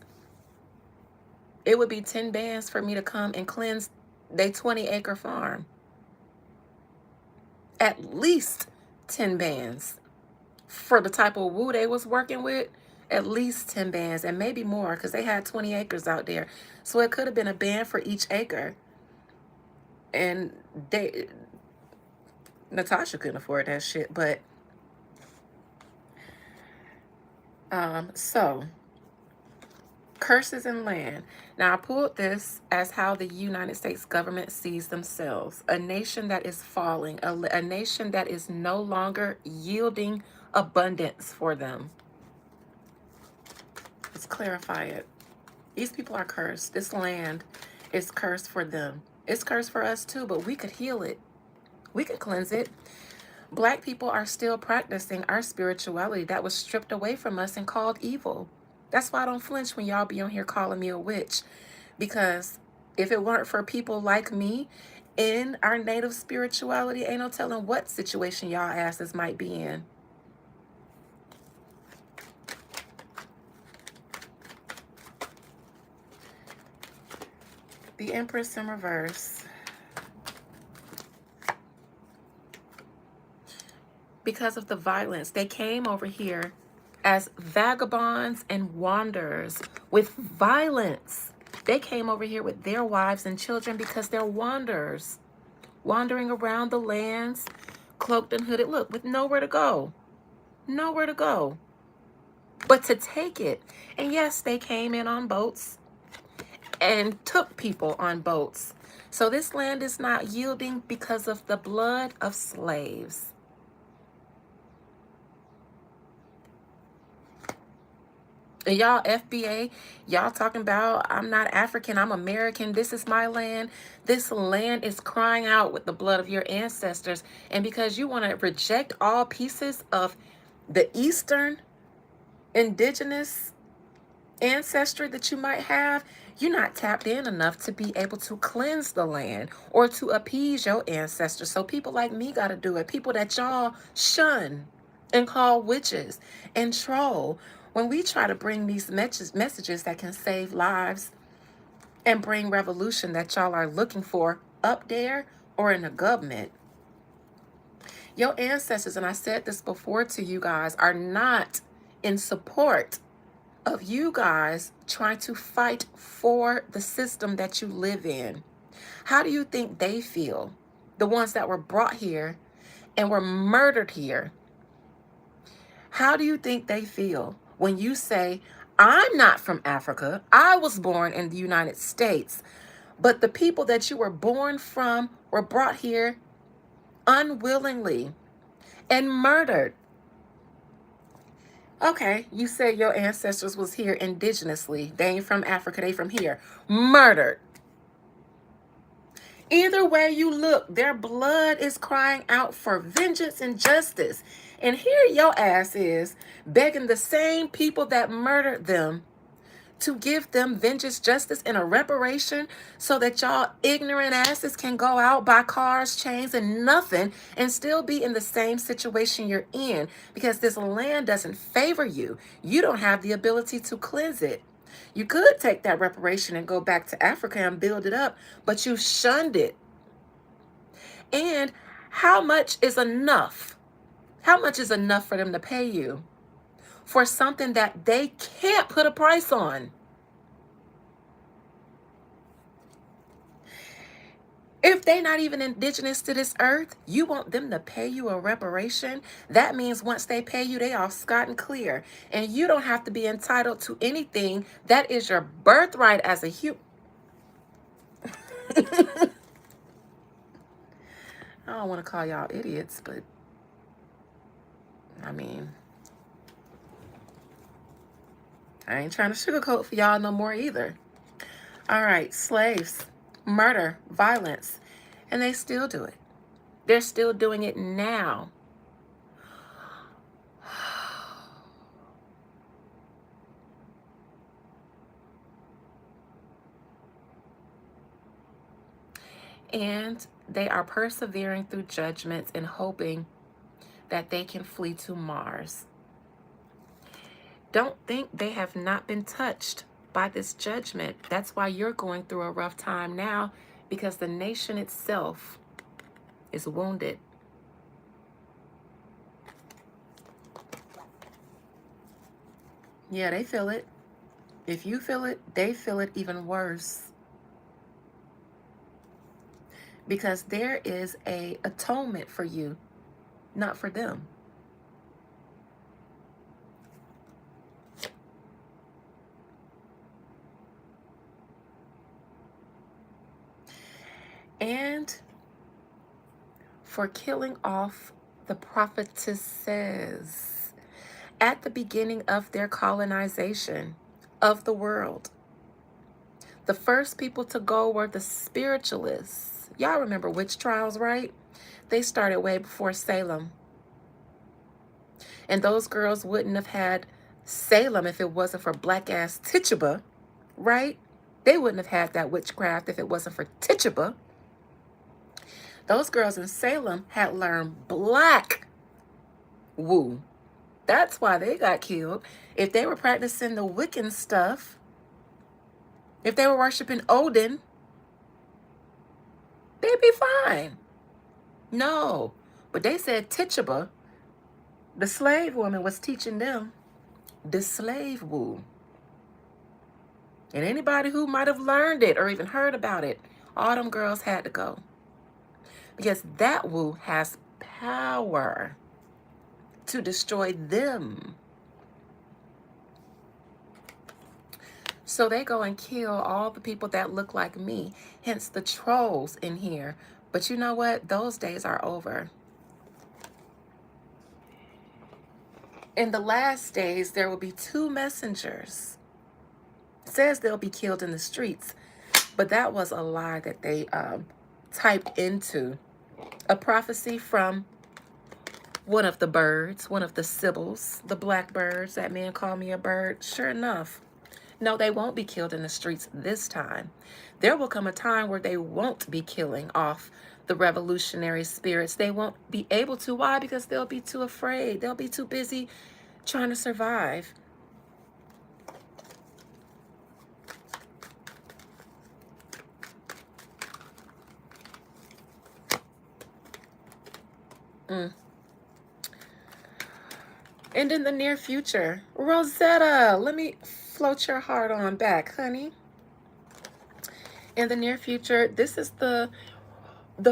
It would be 10 bands for me to come and cleanse their 20-acre farm. At least 10 bands. For the type of woo they was working with, at least 10 bands and maybe more because they had 20 acres out there. So it could have been a band for each acre. And Natasha couldn't afford that shit, but so curses in land. Now I pulled this as how the United States government sees themselves. A nation that is falling, a nation that is no longer yielding abundance for them. Let's clarify it. These people are cursed. This land is cursed for them. It's cursed for us too, but we could heal it. We could cleanse it. Black people are still practicing our spirituality that was stripped away from us and called evil. That's why I don't flinch when y'all be on here calling me a witch. Because if it weren't for people like me in our native spirituality, ain't no telling what situation y'all asses might be in. The Empress in reverse. Because of the violence, they came over here as vagabonds and wanderers with violence. They came over here with their wives and children because they're wanderers, wandering around the lands, cloaked and hooded, look, with nowhere to go. Nowhere to go but to take it. And yes, they came in on boats and took people on boats. So this land is not yielding because of the blood of slaves. And y'all FBA, y'all talking about I'm not African, I'm American, this is my land. This land is crying out with the blood of your ancestors. And because you want to reject all pieces of the Eastern indigenous ancestry that you might have, you're not tapped in enough to be able to cleanse the land or to appease your ancestors. So people like me got to do it. People that y'all shun and call witches and troll. When we try to bring these messages that can save lives and bring revolution that y'all are looking for up there or in the government, your ancestors, and I said this before to you guys, are not in support of you guys trying to fight for the system that you live in. How do you think they feel? The ones that were brought here and were murdered here. How do you think they feel when you say, I'm not from Africa, I was born in the United States, but the people that you were born from were brought here unwillingly and murdered? Okay, you said your ancestors was here indigenously. They ain't from Africa, they from here. Murdered. Either way you look, their blood is crying out for vengeance and justice. And here your ass is begging the same people that murdered them to give them vengeance, justice, and a reparation so that y'all ignorant asses can go out, buy cars, chains, and nothing and still be in the same situation you're in because this land doesn't favor you. You don't have the ability to cleanse it. You could take that reparation and go back to Africa and build it up, but you shunned it. And how much is enough? How much is enough for them to pay you for something that they can't put a price on? If they're not even indigenous to this earth, you want them to pay you a reparation? That means once they pay you, they are scot and clear. And you don't have to be entitled to anything. That is your birthright as a human. I don't want to call y'all idiots, but I mean, I ain't trying to sugarcoat for y'all no more either. All right, slaves, murder, violence, and they still do it. They're still doing it now. And they are persevering through judgments and hoping that they can flee to Mars. Don't think they have not been touched by this judgment. That's why you're going through a rough time now, because the nation itself is wounded. Yeah, they feel it. If you feel it, they feel it even worse. Because there is an atonement for you, not for them. And for killing off the prophetesses at the beginning of their colonization of the world. The first people to go were the spiritualists. Y'all remember witch trials, right? They started way before Salem. And those girls wouldn't have had Salem if it wasn't for black ass Tituba, right? They wouldn't have had that witchcraft if it wasn't for Tituba. Those girls in Salem had learned black woo. That's why they got killed. If they were practicing the Wiccan stuff, if they were worshiping Odin, they'd be fine. No, but they said Tituba, the slave woman, was teaching them the slave woo. And anybody who might have learned it or even heard about it, all them girls had to go. Because that woo has power to destroy them. So they go and kill all the people that look like me, hence the trolls in here. But you know what? Those days are over. In the last days, there will be 2 messengers. It says they'll be killed in the streets, but that was a lie that they typed into a prophecy from one of the birds, one of the sibyls, the blackbirds. That man called me a bird. Sure enough. No, they won't be killed in the streets this time. There will come a time where they won't be killing off the revolutionary spirits. They won't be able to. Why? Because they'll be too afraid. They'll be too busy trying to survive. And in the near future, Rosetta, let me float your heart on back, honey. In the near future, this is the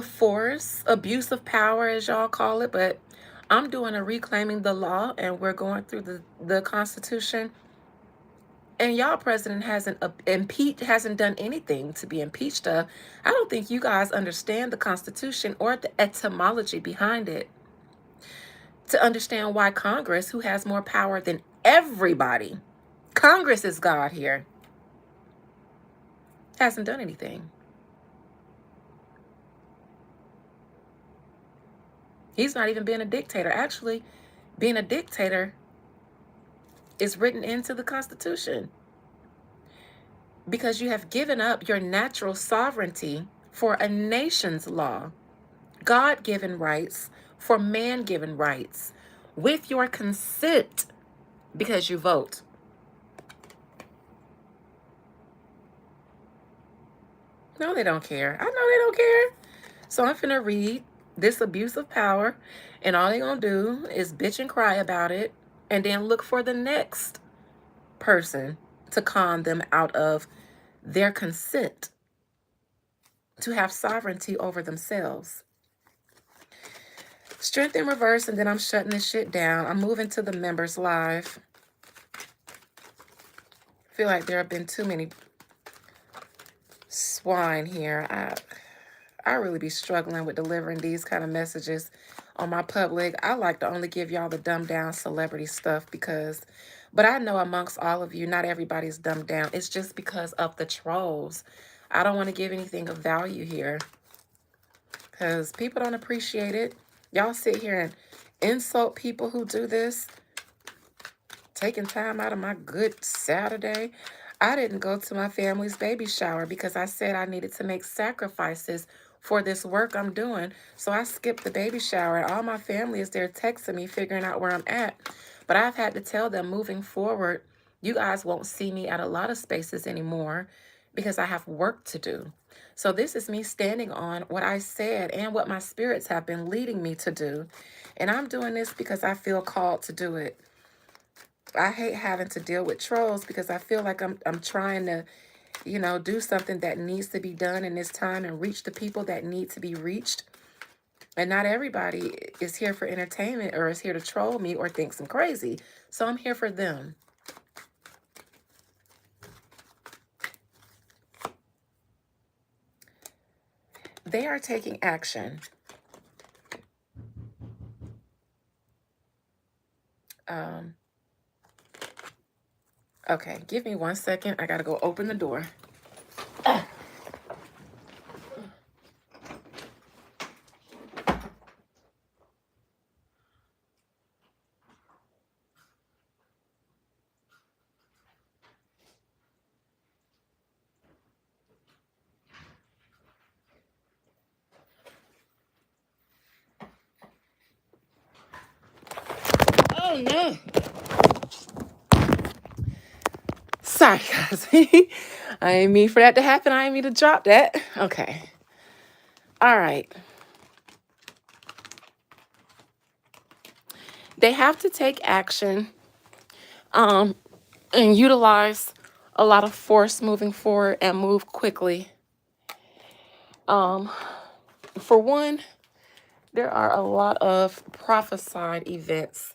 force, abuse of power, as y'all call it, but I'm doing a reclaiming the law, and we're going through the Constitution. And y'all president hasn't done anything to be impeached of. I don't think you guys understand the Constitution or the etymology behind it. To understand why Congress, who has more power than everybody, Congress is God here, hasn't done anything. He's not even being a dictator. Actually, being a dictator is written into the Constitution, because you have given up your natural sovereignty for a nation's law, God-given rights for man-given rights, with your consent, because you vote. No, they don't care. I know they don't care. So I'm finna read this abuse of power, and all they gonna do is bitch and cry about it, and then look for the next person to con them out of their consent to have sovereignty over themselves. Strength in reverse, and then I'm shutting this shit down. I'm moving to the members live. I feel like there have been too many swine here. I really be struggling with delivering these kind of messages on my public. I like to only give y'all the dumbed down celebrity stuff but I know amongst all of you, not everybody's dumbed down. It's just because of the trolls. I don't want to give anything of value here because people don't appreciate it. Y'all sit here and insult people who do this, taking time out of my good Saturday. I didn't go to my family's baby shower because I said I needed to make sacrifices for this work I'm doing. So I skipped the baby shower. All my family is there texting me, figuring out where I'm at. But I've had to tell them moving forward, you guys won't see me at a lot of spaces anymore because I have work to do. So this is me standing on what I said and what my spirits have been leading me to do. And I'm doing this because I feel called to do it. I hate having to deal with trolls because I feel like I'm trying to, do something that needs to be done in this time and reach the people that need to be reached. And not everybody is here for entertainment or is here to troll me or thinks I'm crazy. So I'm here for them. They are taking action. Okay, give me 1 second. I gotta go open the door. Oh no. Sorry, guys. I didn't mean for that to happen. I didn't mean to drop that. Okay. All right. They have to take action and utilize a lot of force moving forward and move quickly. For one, there are a lot of prophesied events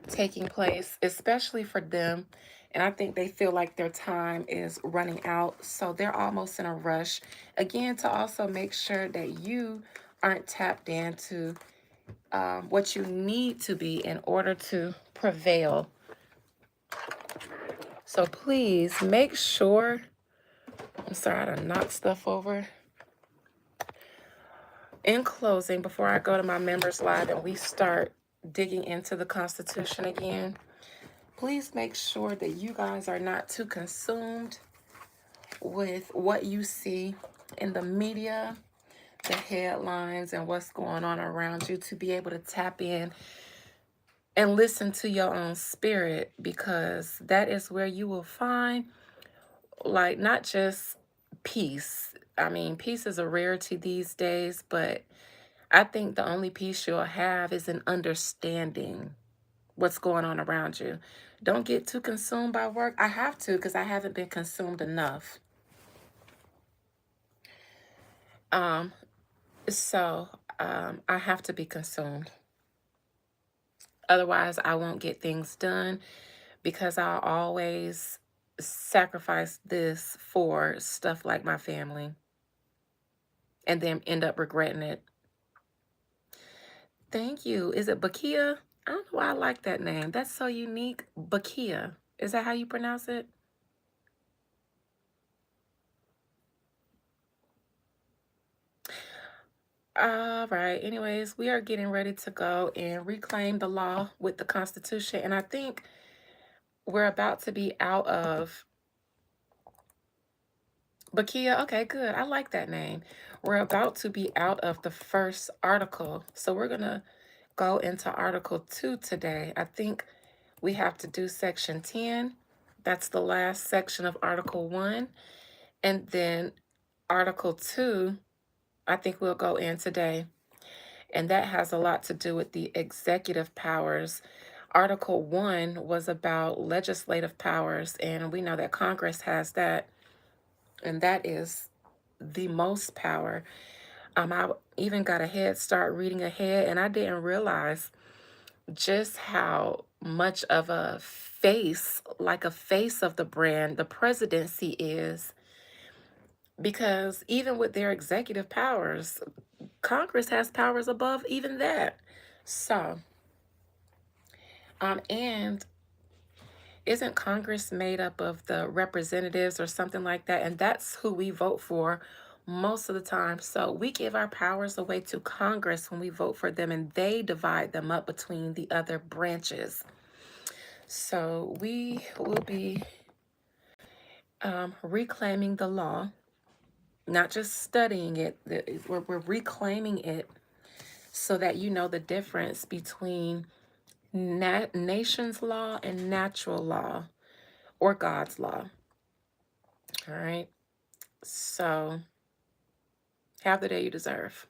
taking place, especially for them. And I think they feel like their time is running out. So they're almost in a rush. Again, to also make sure that you aren't tapped into what you need to be in order to prevail. So please make sure, I'm sorry, I done knocked stuff over. In closing, before I go to my members live and we start digging into the Constitution again, please make sure that you guys are not too consumed with what you see in the media, the headlines, and what's going on around you, to be able to tap in and listen to your own spirit, because that is where you will find, like, not just peace. I mean, peace is a rarity these days, but I think the only peace you'll have is an understanding what's going on around you. Don't get too consumed by work. I have to, because I haven't been consumed enough. So I have to be consumed. Otherwise, I won't get things done, because I'll always sacrifice this for stuff like my family and then end up regretting it. Thank you. Is it Bakia? I don't know why I like that name. That's so unique. Bakia. Is that how you pronounce it? All right. Anyways, we are getting ready to go and reclaim the law with the Constitution. And I think we're about to be out of Bakia. Okay, good. I like that name. We're about to be out of the first article. So we're going to go into Article 2 today. I think we have to do Section 10. That's the last section of Article 1. And then Article 2, I think we'll go in today. And that has a lot to do with the executive powers. Article 1 was about legislative powers, and we know that Congress has that, and that is the most power. I even got a head start reading ahead, and I didn't realize just how much of a face, like a face of the brand, the presidency is, because even with their executive powers, Congress has powers above even that. So, and isn't Congress made up of the representatives or something like that? And that's who we vote for most of the time. So we give our powers away to Congress when we vote for them, and they divide them up between the other branches. So we will be reclaiming the law, not just studying it. We're reclaiming it so that you know the difference between nation's law and natural law or God's law. All right. So have the day you deserve.